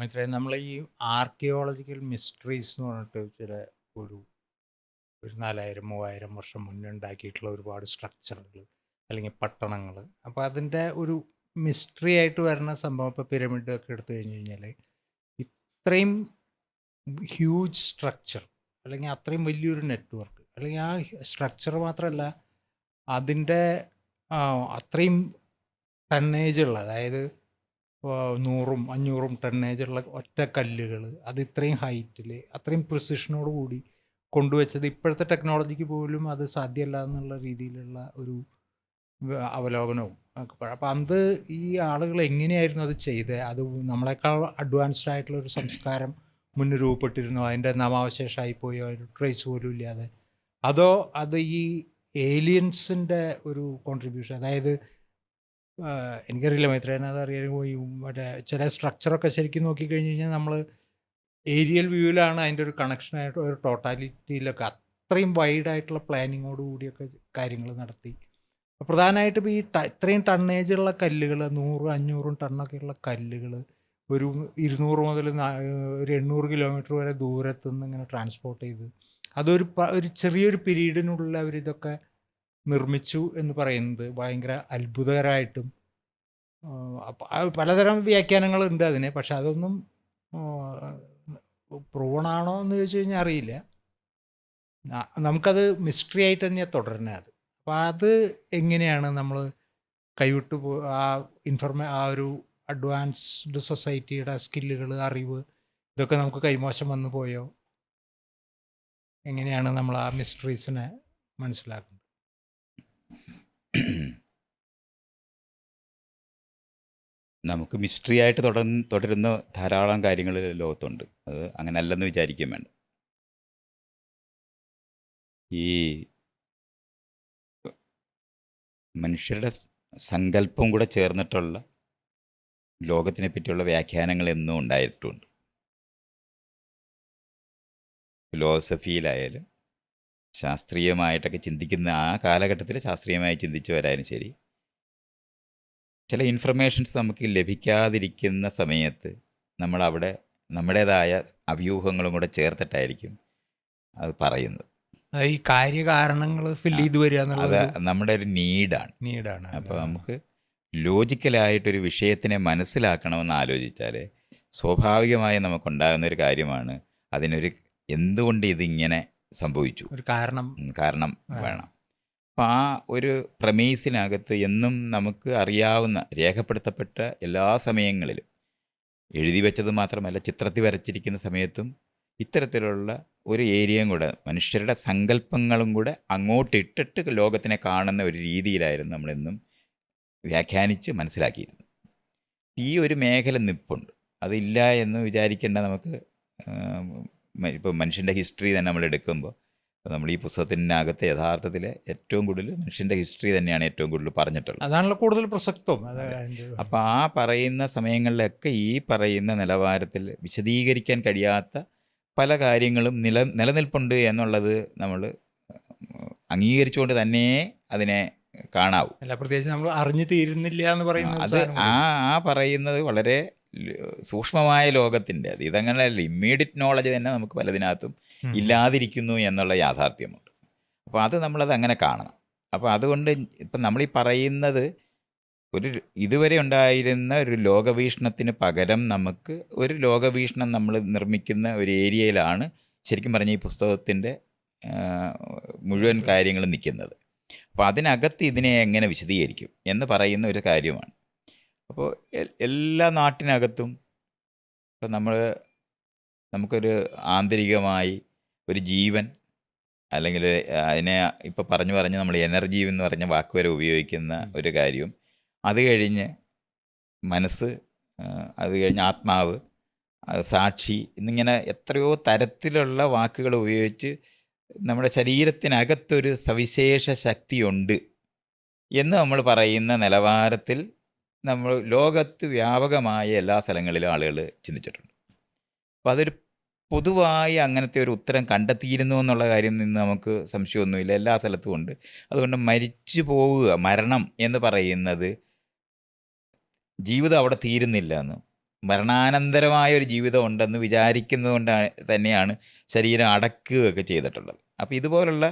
ഇത്രയും നമ്മൾ ഈ ആർക്കിയോളജിക്കൽ മിസ്റ്ററീസ് എന്ന് പറഞ്ഞിട്ട് ചില ഒരു ഒരു 4000-3000 വർഷം മുന്നേ ഉണ്ടാക്കിയിട്ടുള്ള ഒരുപാട് സ്ട്രക്ചറുകൾ അല്ലെങ്കിൽ പട്ടണങ്ങൾ. അപ്പോൾ അതിൻ്റെ ഒരു മിസ്റ്ററി ആയിട്ട് വരുന്ന സംഭവം ഇപ്പോൾ പിരമിഡ് ഒക്കെ എടുത്തു കഴിഞ്ഞ് കഴിഞ്ഞാൽ ഇത്രയും ഹ്യൂജ് സ്ട്രക്ചർ അല്ലെങ്കിൽ അത്രയും വലിയൊരു നെറ്റ്വർക്ക് അല്ലെങ്കിൽ ആ സ്ട്രക്ചർ മാത്രമല്ല അതിൻ്റെ അത്രയും ടണ്ണേജുള്ള, അതായത് 100-500 ടണ്ണേജുള്ള ഒറ്റ കല്ലുകൾ, അത് ഇത്രയും ഹൈറ്റിൽ അത്രയും പ്രിസിഷനോട് കൂടി കൊണ്ടുവച്ചത് ഇപ്പോഴത്തെ ടെക്നോളജിക്ക് പോലും അത് സാധ്യമല്ല എന്നുള്ള രീതിയിലുള്ള ഒരു അവലോകനവും അപ്പം അത് ഈ ആളുകൾ എങ്ങനെയായിരുന്നു അത് ചെയ്തത്, അത് നമ്മളെക്കാൾ അഡ്വാൻസ്ഡ് ആയിട്ടുള്ള ഒരു സംസ്കാരം മുന്നേ രൂപപ്പെട്ടിരുന്നു, അതിൻ്റെ നാമാവശേഷമായി പോയി ഒരു ട്രേസ് പോലും ഇല്ലാതെ, അതോ അത് ഈ ഏലിയൻസിൻ്റെ ഒരു കോൺട്രിബ്യൂഷൻ, അതായത് എനിക്കറിയില്ല മൈത്രേന അതറിയാൻ പോയി മറ്റേ ചില സ്ട്രക്ചറൊക്കെ ശരിക്കും നോക്കിക്കഴിഞ്ഞ് കഴിഞ്ഞാൽ നമ്മൾ ഏരിയൽ വ്യൂവിലാണ് അതിൻ്റെ ഒരു കണക്ഷനായിട്ട് ഒരു ടോട്ടാലിറ്റിയിലൊക്കെ അത്രയും വൈഡായിട്ടുള്ള പ്ലാനിങ്ങോട് കൂടിയൊക്കെ കാര്യങ്ങൾ നടത്തി. പ്രധാനമായിട്ടും ഈ ഇത്രയും ടണ്ണേജുള്ള കല്ലുകൾ 100-500 ടണ്ണൊക്കെയുള്ള കല്ലുകൾ ഒരു 200 മുതൽ ഒരു 800 കിലോമീറ്റർ വരെ ദൂരത്തുനിന്ന് ഇങ്ങനെ ട്രാൻസ്പോർട്ട് ചെയ്ത് അതൊരു ഒരു ചെറിയൊരു പീരീഡിനുള്ളിൽ അവരിതൊക്കെ നിർമ്മിച്ചു എന്ന് പറയുന്നത് ഭയങ്കര അത്ഭുതകരമായിട്ടും പലതരം വ്യാഖ്യാനങ്ങളുണ്ട് അതിന്. പക്ഷെ അതൊന്നും പ്രൂവണാണോ എന്ന് ചോദിച്ചു കഴിഞ്ഞാൽ അറിയില്ല. നമുക്കത് മിസ്റ്ററി ആയിട്ട് തന്നെയാണ് തുടരുന്നത് അത്. അപ്പം അത് എങ്ങനെയാണ് നമ്മൾ കൈവിട്ടു ആ ആ ഒരു അഡ്വാൻസ്ഡ് സൊസൈറ്റിയുടെ സ്കില്ലുകൾ, അറിവ്, ഇതൊക്കെ നമുക്ക് കൈമോശം വന്നു പോയോ? എങ്ങനെയാണ് നമ്മൾ ആ മിസ്റ്ററീസിനെ മനസ്സിലാക്കുന്നത്? നമുക്ക് മിസ്റ്ററി ആയിട്ട് തുടരുന്ന ധാരാളം കാര്യങ്ങൾ ലോകത്തുണ്ട്. അത് അങ്ങനെ അല്ലെന്ന് വിചാരിക്കുകയും വേണ്ട. ഈ മനുഷ്യരുടെ സങ്കല്പം കൂടെ ചേർന്നിട്ടുള്ള ലോകത്തിനെ പറ്റിയുള്ള വ്യാഖ്യാനങ്ങൾ എന്നും ഉണ്ടായിട്ടുണ്ട്. ഫിലോസഫിയിലായാലും ശാസ്ത്രീയമായിട്ടൊക്കെ ചിന്തിക്കുന്ന ആ കാലഘട്ടത്തിൽ ശാസ്ത്രീയമായി ചിന്തിച്ചവരായാലും ശരി, ചില ഇൻഫർമേഷൻസ് നമുക്ക് ലഭിക്കാതിരിക്കുന്ന സമയത്ത് നമ്മളവിടെ നമ്മുടേതായ അവ്യൂഹങ്ങളും കൂടെ ചേർത്തിട്ടായിരിക്കും അത് പറയുന്നത്. ഈ കാര്യകാരണങ്ങൾ ഫില്ല് ചെയ്ത് വരിക എന്നുള്ളത് നമ്മുടെ ഒരു നീഡാണ്. അപ്പോൾ നമുക്ക് ലോജിക്കലായിട്ടൊരു വിഷയത്തിനെ മനസ്സിലാക്കണമെന്ന് ആലോചിച്ചാൽ സ്വാഭാവികമായി നമുക്കുണ്ടാകുന്ന ഒരു കാര്യമാണ് അതിനൊരു എന്തുകൊണ്ട് ഇതിങ്ങനെ സംഭവിച്ചു, ഒരു കാരണം വേണം. അപ്പം ആ ഒരു പ്രമേസിനകത്ത് എന്നും നമുക്ക് അറിയാവുന്ന രേഖപ്പെടുത്തപ്പെട്ട എല്ലാ സമയങ്ങളിലും എഴുതി വെച്ചത് മാത്രമല്ല ചിത്രത്തിൽ വരച്ചിരിക്കുന്ന സമയത്തും ഇത്തരത്തിലുള്ള ഒരു ഏരിയയും കൂടെ മനുഷ്യരുടെ സങ്കല്പങ്ങളും കൂടെ അങ്ങോട്ടിട്ടിട്ട് ലോകത്തിനെ കാണുന്ന ഒരു രീതിയിലായിരുന്നു നമ്മളെന്നും വ്യാഖ്യാനിച്ച് മനസ്സിലാക്കിയിരുന്നു. ഈ ഒരു മേഖല നിപ്പുണ്ട്, അതില്ല എന്ന് വിചാരിക്കേണ്ട. നമുക്ക് ഇപ്പോൾ മനുഷ്യൻ്റെ ഹിസ്റ്ററി തന്നെ നമ്മൾ എടുക്കുമ്പോൾ നമ്മൾ ഈ പുസ്തകത്തിനകത്ത് യഥാർത്ഥത്തിൽ ഏറ്റവും കൂടുതൽ മനുഷ്യൻ്റെ ഹിസ്റ്ററി തന്നെയാണ് ഏറ്റവും കൂടുതൽ പറഞ്ഞിട്ടുള്ളത്. അതാണല്ലോ കൂടുതൽ പ്രസക്തം. അപ്പോൾ ആ പറയുന്ന സമയങ്ങളിലൊക്കെ ഈ പറയുന്ന നിലവാരത്തിൽ വിശദീകരിക്കാൻ കഴിയാത്ത പല കാര്യങ്ങളും നിലനിൽപ്പുണ്ട് എന്നുള്ളത് നമ്മൾ അംഗീകരിച്ചുകൊണ്ട് തന്നെ അതിനെ കാണാവൂ. പ്രത്യേകിച്ച് നമ്മൾ അറിഞ്ഞു തീരുന്നില്ല എന്ന് പറയുന്നത് അത് ആ പറയുന്നത് വളരെ സൂക്ഷ്മമായ ലോകത്തിൻ്റെ അത് ഇതങ്ങനെയല്ല. ഇമ്മീഡിയറ്റ് നോളജ് തന്നെ നമുക്ക് പലതിനകത്തും ഇല്ലാതിരിക്കുന്നു എന്നുള്ള യാഥാർത്ഥ്യമുണ്ട്. അപ്പോൾ അത് നമ്മളത് അങ്ങനെ കാണണം. അപ്പോൾ അതുകൊണ്ട് ഇപ്പം നമ്മളീ പറയുന്നത് ഒരു ഇതുവരെ ഉണ്ടായിരുന്ന ഒരു ലോകവീക്ഷണത്തിന് പകരം നമുക്ക് ഒരു ലോകവീക്ഷണം നമ്മൾ നിർമ്മിക്കുന്ന ഒരു ഏരിയയിലാണ് ശരിക്കും പറഞ്ഞ ഈ പുസ്തകത്തിൻ്റെ മുഴുവൻ കാര്യങ്ങളും നിൽക്കുന്നത്. അപ്പോൾ അതിനകത്ത് ഇതിനെ എങ്ങനെ വിശദീകരിക്കും എന്ന് പറയുന്ന ഒരു കാര്യമാണ്. അപ്പോൾ എല്ലാ നാട്ടിനകത്തും ഇപ്പം നമുക്കൊരു ആന്തരികമായി ഒരു ജീവൻ, അല്ലെങ്കിൽ അതിനെ ഇപ്പോൾ പറഞ്ഞ് നമ്മൾ എനർജി എന്ന് പറഞ്ഞ വാക്ക് വരെ ഉപയോഗിക്കുന്ന ഒരു കാര്യവും, അത് കഴിഞ്ഞ് മനസ്സ്, അത് കഴിഞ്ഞ് ആത്മാവ്, സാക്ഷി എന്നിങ്ങനെ എത്രയോ തരത്തിലുള്ള വാക്കുകൾ ഉപയോഗിച്ച് നമ്മുടെ ശരീരത്തിനകത്തൊരു സവിശേഷ ശക്തിയുണ്ട് എന്ന് നമ്മൾ പറയുന്ന നിലവാരത്തിൽ നമ്മൾ ലോകത്ത് വ്യാപകമായ എല്ലാ സ്ഥലങ്ങളിലും ആളുകൾ ചിന്തിച്ചിട്ടുണ്ട്. അപ്പോൾ അതൊരു പൊതുവായി അങ്ങനത്തെ ഒരു ഉത്തരം കണ്ടെത്തിയിരുന്നു എന്നുള്ള കാര്യം നിന്ന് നമുക്ക് സംശയമൊന്നുമില്ല, എല്ലാ സ്ഥലത്തും ഉണ്ട്. അതുകൊണ്ട് മരിച്ചു പോവുക, മരണം എന്ന് പറയുന്നത് ജീവിതം അവിടെ തീരുന്നില്ല എന്നും മരണാനന്തരമായ ഒരു ജീവിതം ഉണ്ടെന്ന് വിചാരിക്കുന്നത് കൊണ്ട് തന്നെയാണ് ശരീരം അടക്കുകയൊക്കെ ചെയ്തിട്ടുള്ളത്. അപ്പോൾ ഇതുപോലുള്ള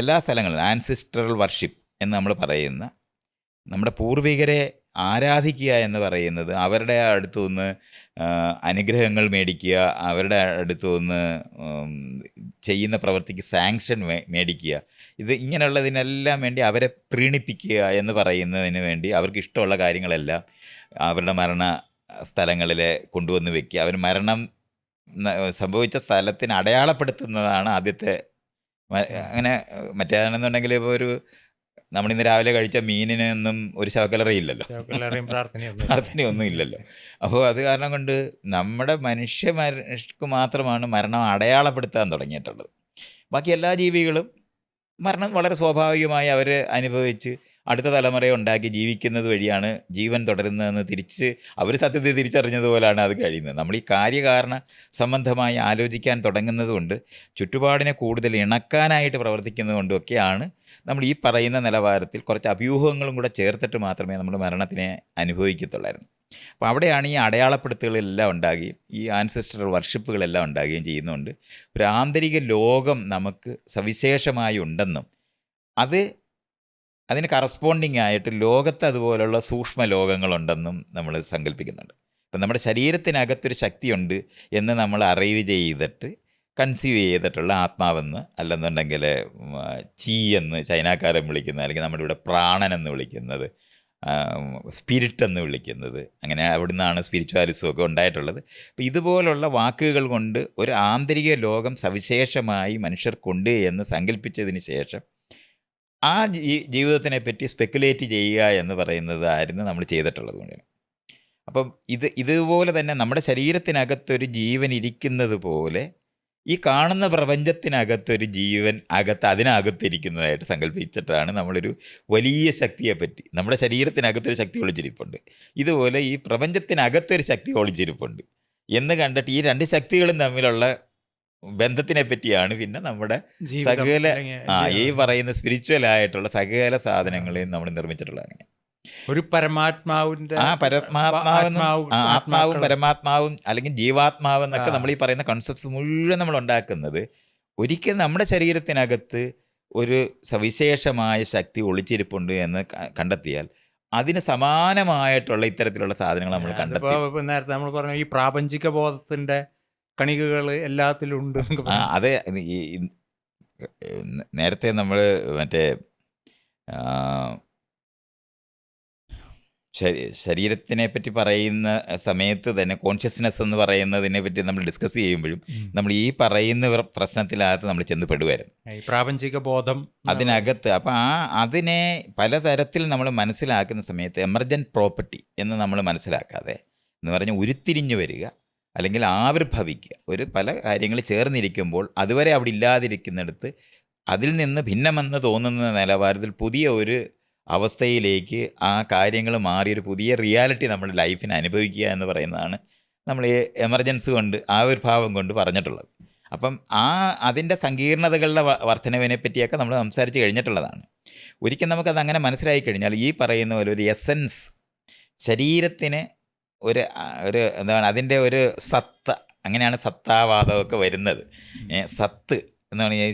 എല്ലാ സ്ഥലങ്ങളിലും ആൻസിസ്ട്രൽ വർഷിപ്പ് എന്ന് നമ്മൾ പറയുന്ന നമ്മുടെ പൂർവികരെ ആരാധിക്കുക എന്ന് പറയുന്നത് അവരുടെ അടുത്തു നിന്ന് അനുഗ്രഹങ്ങൾ മേടിക്കുക, അവരുടെ അടുത്തു നിന്ന് ചെയ്യുന്ന പ്രവൃത്തിക്ക് സാങ്ഷൻ മേടിക്കുക, ഇത് ഇങ്ങനെയുള്ളതിനെല്ലാം വേണ്ടി അവരെ പ്രീണിപ്പിക്കുക എന്ന് പറയുന്നതിന് വേണ്ടി അവർക്ക് ഇഷ്ടമുള്ള കാര്യങ്ങളെല്ലാം അവരുടെ മരണ സ്ഥലങ്ങളിൽ കൊണ്ടുവന്ന് വെക്കുക. അവർ മരണം സംഭവിച്ച സ്ഥലത്തിന് അടയാളപ്പെടുത്തുന്നതാണ് ആദ്യത്തെ. അങ്ങനെ മറ്റേതാണെന്നുണ്ടെങ്കിൽ ഇപ്പോൾ ഒരു നമ്മളിന്ന് രാവിലെ കഴിച്ച മീനിനൊന്നും ഒരു ശവക്കലറയില്ലല്ലോ, പ്രാർത്ഥനയൊന്നും ഇല്ലല്ലോ. അപ്പോൾ അത് കാരണം കൊണ്ട് നമ്മുടെ മനുഷ്യർക്ക് മാത്രമാണ് മരണം അടയാളപ്പെടുത്താൻ തുടങ്ങിയിട്ടുള്ളത്. ബാക്കി എല്ലാ ജീവികളും മരണം വളരെ സ്വാഭാവികമായി അവർ അനുഭവിച്ച് അടുത്ത തലമുറയെ ഉണ്ടാക്കി ജീവിക്കുന്നത് വഴിയാണ് ജീവൻ തുടരുന്നതെന്ന് അവർ സത്യത്തെ തിരിച്ചറിഞ്ഞതുപോലെയാണ് അത് കഴിയുന്നത്. നമ്മൾ ഈ കാര്യകാരണ സംബന്ധമായി ആലോചിക്കാൻ തുടങ്ങുന്നത് കൊണ്ട്, ചുറ്റുപാടിനെ കൂടുതൽ ഇണക്കാനായിട്ട് പ്രവർത്തിക്കുന്നത് കൊണ്ടൊക്കെയാണ് നമ്മൾ ഈ പറയുന്ന നിലവാരത്തിൽ കുറച്ച് അഭ്യൂഹങ്ങളും കൂടെ ചേർത്തിട്ട് മാത്രമേ നമ്മൾ മരണത്തിനെ അനുഭവിക്കത്തുള്ളായിരുന്നു. അപ്പോൾ അവിടെയാണ് ഈ അടയാളപ്പെടുത്തുകളെല്ലാം ഉണ്ടാകുകയും ഈ ആൻസെസ്ട്രൽ വർഷിപ്പുകളെല്ലാം ഉണ്ടാകുകയും ചെയ്യുന്നുണ്ട്. ഒരു ആന്തരിക ലോകം നമുക്ക് സവിശേഷമായി ഉണ്ടെന്നും അതിന് കറസ്പോണ്ടിങ് ആയിട്ട് ലോകത്ത് അതുപോലുള്ള സൂക്ഷ്മ ലോകങ്ങളുണ്ടെന്നും നമ്മൾ സങ്കല്പിക്കുന്നുണ്ട്. ഇപ്പം നമ്മുടെ ശരീരത്തിനകത്തൊരു ശക്തിയുണ്ട് എന്ന് നമ്മൾ അറിവ് ചെയ്തിട്ട് കൺസീവ് ചെയ്തിട്ടുള്ള ആത്മാവെന്ന്, അല്ലെന്നുണ്ടെങ്കിൽ ചീ എന്ന് ചൈനക്കാരൻ വിളിക്കുന്നത്, അല്ലെങ്കിൽ നമ്മുടെ ഇവിടെ പ്രാണൻ എന്ന് വിളിക്കുന്നത്, സ്പിരിറ്റ് എന്ന് വിളിക്കുന്നത്, അങ്ങനെ അവിടെ നിന്നാണ് സ്പിരിച്വാലിസം ഒക്കെ ഉണ്ടായിട്ടുള്ളത്. അപ്പോൾ ഇതുപോലുള്ള വാക്കുകൾ കൊണ്ട് ഒരു ആന്തരിക ലോകം സവിശേഷമായി മനുഷ്യർക്കുണ്ട് എന്ന് സങ്കല്പിച്ചതിന് ശേഷം ആ ജീവിതത്തിനെ പറ്റി സ്പെക്കുലേറ്റ് ചെയ്യുക എന്ന് പറയുന്നതായിരുന്നു നമ്മൾ ചെയ്തിട്ടുള്ളത് കൊണ്ടാണ്. അപ്പം ഇതുപോലെ തന്നെ നമ്മുടെ ശരീരത്തിനകത്തൊരു ജീവൻ ഇരിക്കുന്നത് പോലെ ഈ കാണുന്ന പ്രപഞ്ചത്തിനകത്തൊരു ജീവൻ അതിനകത്തിരിക്കുന്നതായിട്ട് സങ്കല്പിച്ചിട്ടാണ് നമ്മളൊരു വലിയ ശക്തിയെപ്പറ്റി, നമ്മുടെ ശരീരത്തിനകത്തൊരു ശക്തി ഒളിച്ചിരിപ്പുണ്ട്, ഇതുപോലെ ഈ പ്രപഞ്ചത്തിനകത്തൊരു ശക്തി ഒളിച്ചിരിപ്പുണ്ട് എന്ന് കണ്ടിട്ട് ഈ രണ്ട് ശക്തികളും തമ്മിലുള്ള ബന്ധത്തിനെ പറ്റിയാണ് പിന്നെ നമ്മുടെ സകല ഈ പറയുന്ന സ്പിരിച്വൽ ആയിട്ടുള്ള സകല സാധനങ്ങളെയും നമ്മൾ നിർമ്മിച്ചിട്ടുള്ളത്. അങ്ങനെ ഒരു പരമാത്മാവിൻ്റെ ആത്മാവും പരമാത്മാവും അല്ലെങ്കിൽ ജീവാത്മാവ് എന്നൊക്കെ നമ്മൾ ഈ പറയുന്ന കൺസെപ്റ്റ്സ് മുഴുവൻ നമ്മൾ ഉണ്ടാക്കുന്നത് ഒരിക്കൽ നമ്മുടെ ശരീരത്തിനകത്ത് ഒരു സവിശേഷമായ ശക്തി ഒളിച്ചിരിപ്പുണ്ട് എന്ന് കണ്ടെത്തിയാൽ അതിന് സമാനമായിട്ടുള്ള ഇത്തരത്തിലുള്ള സാധനങ്ങൾ നമ്മൾ കണ്ടെത്തി. നേരത്തെ നമ്മൾ പറഞ്ഞു ഈ പ്രാപഞ്ചിക ബോധത്തിന്റെ കണികകൾ എല്ലാത്തിലും ഉണ്ട്. അതെ, നേരത്തെ നമ്മൾ മറ്റേ ശരീരത്തിനെ പറ്റി പറയുന്ന സമയത്ത് തന്നെ കോൺഷ്യസ്നെസ് എന്ന് പറയുന്നതിനെ പറ്റി നമ്മൾ ഡിസ്കസ് ചെയ്യുമ്പോഴും നമ്മൾ ഈ പറയുന്ന പ്രശ്നത്തിനകത്ത് നമ്മൾ ചെന്ന് പെടുമായിരുന്നു, പ്രാപഞ്ചിക ബോധം അതിനകത്ത്. അപ്പം അതിനെ പലതരത്തിൽ നമ്മൾ മനസ്സിലാക്കുന്ന സമയത്ത് എമർജൻറ്റ് പ്രോപ്പർട്ടി എന്ന് നമ്മൾ മനസ്സിലാക്കാതെ എന്ന് പറഞ്ഞാൽ ഉരുത്തിരിഞ്ഞു വരിക അല്ലെങ്കിൽ ആവിർഭവിക്കുക, ഒരു പല കാര്യങ്ങൾ ചേർന്നിരിക്കുമ്പോൾ അതുവരെ അവിടെ ഇല്ലാതിരിക്കുന്നിടത്ത് അതിൽ നിന്ന് ഭിന്നമെന്ന് തോന്നുന്ന നിലവാരത്തിൽ പുതിയ ഒരു അവസ്ഥയിലേക്ക് ആ കാര്യങ്ങൾ മാറിയൊരു പുതിയ റിയാലിറ്റി നമ്മുടെ ലൈഫിനെ അനുഭവിക്കുക എന്ന് പറയുന്നതാണ് നമ്മൾ ഈ എമർജൻസ് കൊണ്ട് ആവിർഭാവം കൊണ്ട് പറഞ്ഞിട്ടുള്ളത്. അപ്പം അതിൻ്റെ സങ്കീർണതകളുടെ വർധനവിനെ പറ്റിയൊക്കെ നമ്മൾ സംസാരിച്ച് കഴിഞ്ഞിട്ടുള്ളതാണ്. ഒരിക്കൽ നമുക്കത് അങ്ങനെ മനസ്സിലായി കഴിഞ്ഞാൽ ഈ പറയുന്ന പോലെ ഒരു എസൻസ് ശരീരത്തിന് ഒരു എന്താണ് അതിൻ്റെ ഒരു സത്ത, അങ്ങനെയാണ് സത്താവാദമൊക്കെ വരുന്നത്. സത്ത് എന്ന് പറഞ്ഞാൽ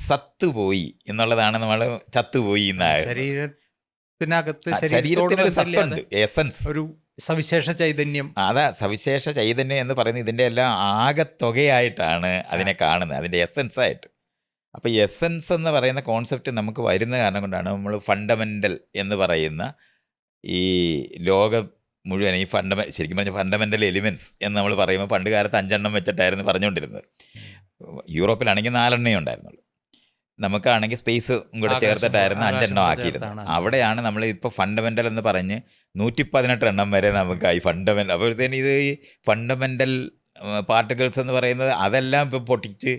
സത്ത് പോയി എന്നുള്ളതാണ്, നമ്മൾ ചത്തുപോയി എന്നാണ്. ശരീരത്തിനൊരു സത്തുണ്ട്, എസൻസ്, ഒരു സവിശേഷ ചൈതന്യം. അതാ സവിശേഷ ചൈതന്യം എന്ന് പറയുന്നത് ഇതിൻ്റെ എല്ലാം ആകത്തുകയായിട്ടാണ് അതിനെ കാണുന്നത്, അതിൻ്റെ എസൻസ് ആയിട്ട്. അപ്പോൾ എസൻസ് എന്ന് പറയുന്ന കോൺസെപ്റ്റ് നമുക്ക് വരുന്ന കാരണം കൊണ്ടാണ് നമ്മൾ ഫണ്ടമെൻ്റൽ എന്ന് പറയുന്ന ഈ ലോകം മുഴുവൻ ഈ ശരിക്കും പറഞ്ഞാൽ ഫണ്ടമെൻ്റൽ എലിമെൻറ്റ്സ് എന്ന് നമ്മൾ പറയുമ്പോൾ പണ്ട് കാലത്ത് 5 എണ്ണം വെച്ചിട്ടായിരുന്നു പറഞ്ഞുകൊണ്ടിരുന്നത്. യൂറോപ്പിലാണെങ്കിൽ 4 എണ്ണേ ഉണ്ടായിരുന്നുള്ളൂ, നമുക്കാണെങ്കിൽ സ്പേസും കൂടെ ചേർത്തിട്ടായിരുന്നു 5 എണ്ണം ആക്കിയിരുന്നത്. അവിടെയാണ് നമ്മൾ ഇപ്പോൾ ഫണ്ടമെൻ്റൽ എന്ന് പറഞ്ഞ് 118 എണ്ണം വരെ നമുക്കായി ഫണ്ടമെൻ്റൽ. അപ്പോഴത്തേന് ഇത് ഈ ഫണ്ടമെൻ്റൽ പാർട്ടിക്കിൾസ് എന്ന് പറയുന്നത് അതെല്ലാം ഇപ്പോൾ പൊട്ടിച്ച്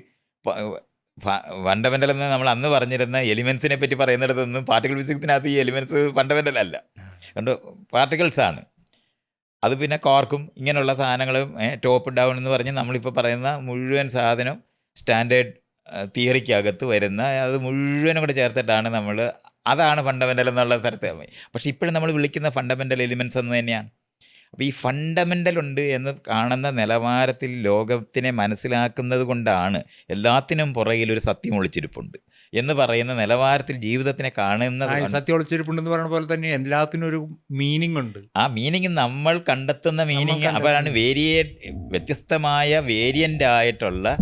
ഫണ്ടമെൻ്റൽ എന്ന് നമ്മൾ അന്ന് പറഞ്ഞിരുന്ന എലിമെൻസിനെ പറ്റി പറയുന്നിടത്തൊന്നും പാർട്ടിക്കിൾ ഫിസിക്സിനകത്ത് ഈ എലിമെൻസ് ഫണ്ടമെൻ്റൽ അല്ല, കണ്ടു പാർട്ടിക്കിൾസാണ്. അത് പിന്നെ കോർക്കും ഇങ്ങനെയുള്ള സാധനങ്ങളും ടോപ്പ് ഡൗൺ എന്ന് പറഞ്ഞ് നമ്മളിപ്പോൾ പറയുന്ന മുഴുവൻ സാധനം സ്റ്റാൻഡേർഡ് തിയറിക്കകത്ത് വരുന്ന അത് മുഴുവനും കൂടെ ചേർത്തിട്ടാണ് അതാണ് ഫണ്ടമെൻ്റൽ എന്നുള്ള സ്ഥലത്ത്. പക്ഷേ ഇപ്പോഴും നമ്മൾ വിളിക്കുന്ന ഫണ്ടമെൻ്റൽ എലിമെൻറ്റ്സ് എന്ന് തന്നെയാണ്. അപ്പോൾ ഈ ഫണ്ടമെൻ്റൽ ഉണ്ട് എന്ന് കാണുന്ന നിലവാരത്തിൽ ലോകത്തിനെ മനസ്സിലാക്കുന്നത് കൊണ്ടാണ് എല്ലാത്തിനും പുറകിൽ ഒരു സത്യം ഒളിച്ചിരിപ്പുണ്ട് എന്ന് പറയുന്ന നിലവാരത്തിൽ ജീവിതത്തിനെ കാണുന്നത്. സത്യം ഒളിച്ചിരിപ്പുണ്ടെന്ന് പറയുന്ന പോലെ തന്നെ എല്ലാത്തിനും ഒരു മീനിങ് ഉണ്ട്. ആ മീനിങ് നമ്മൾ കണ്ടെത്തുന്ന മീനിങ് അപ്പോഴാണ് വ്യത്യസ്തമായ വേരിയൻ്റ് ആയിട്ടുള്ള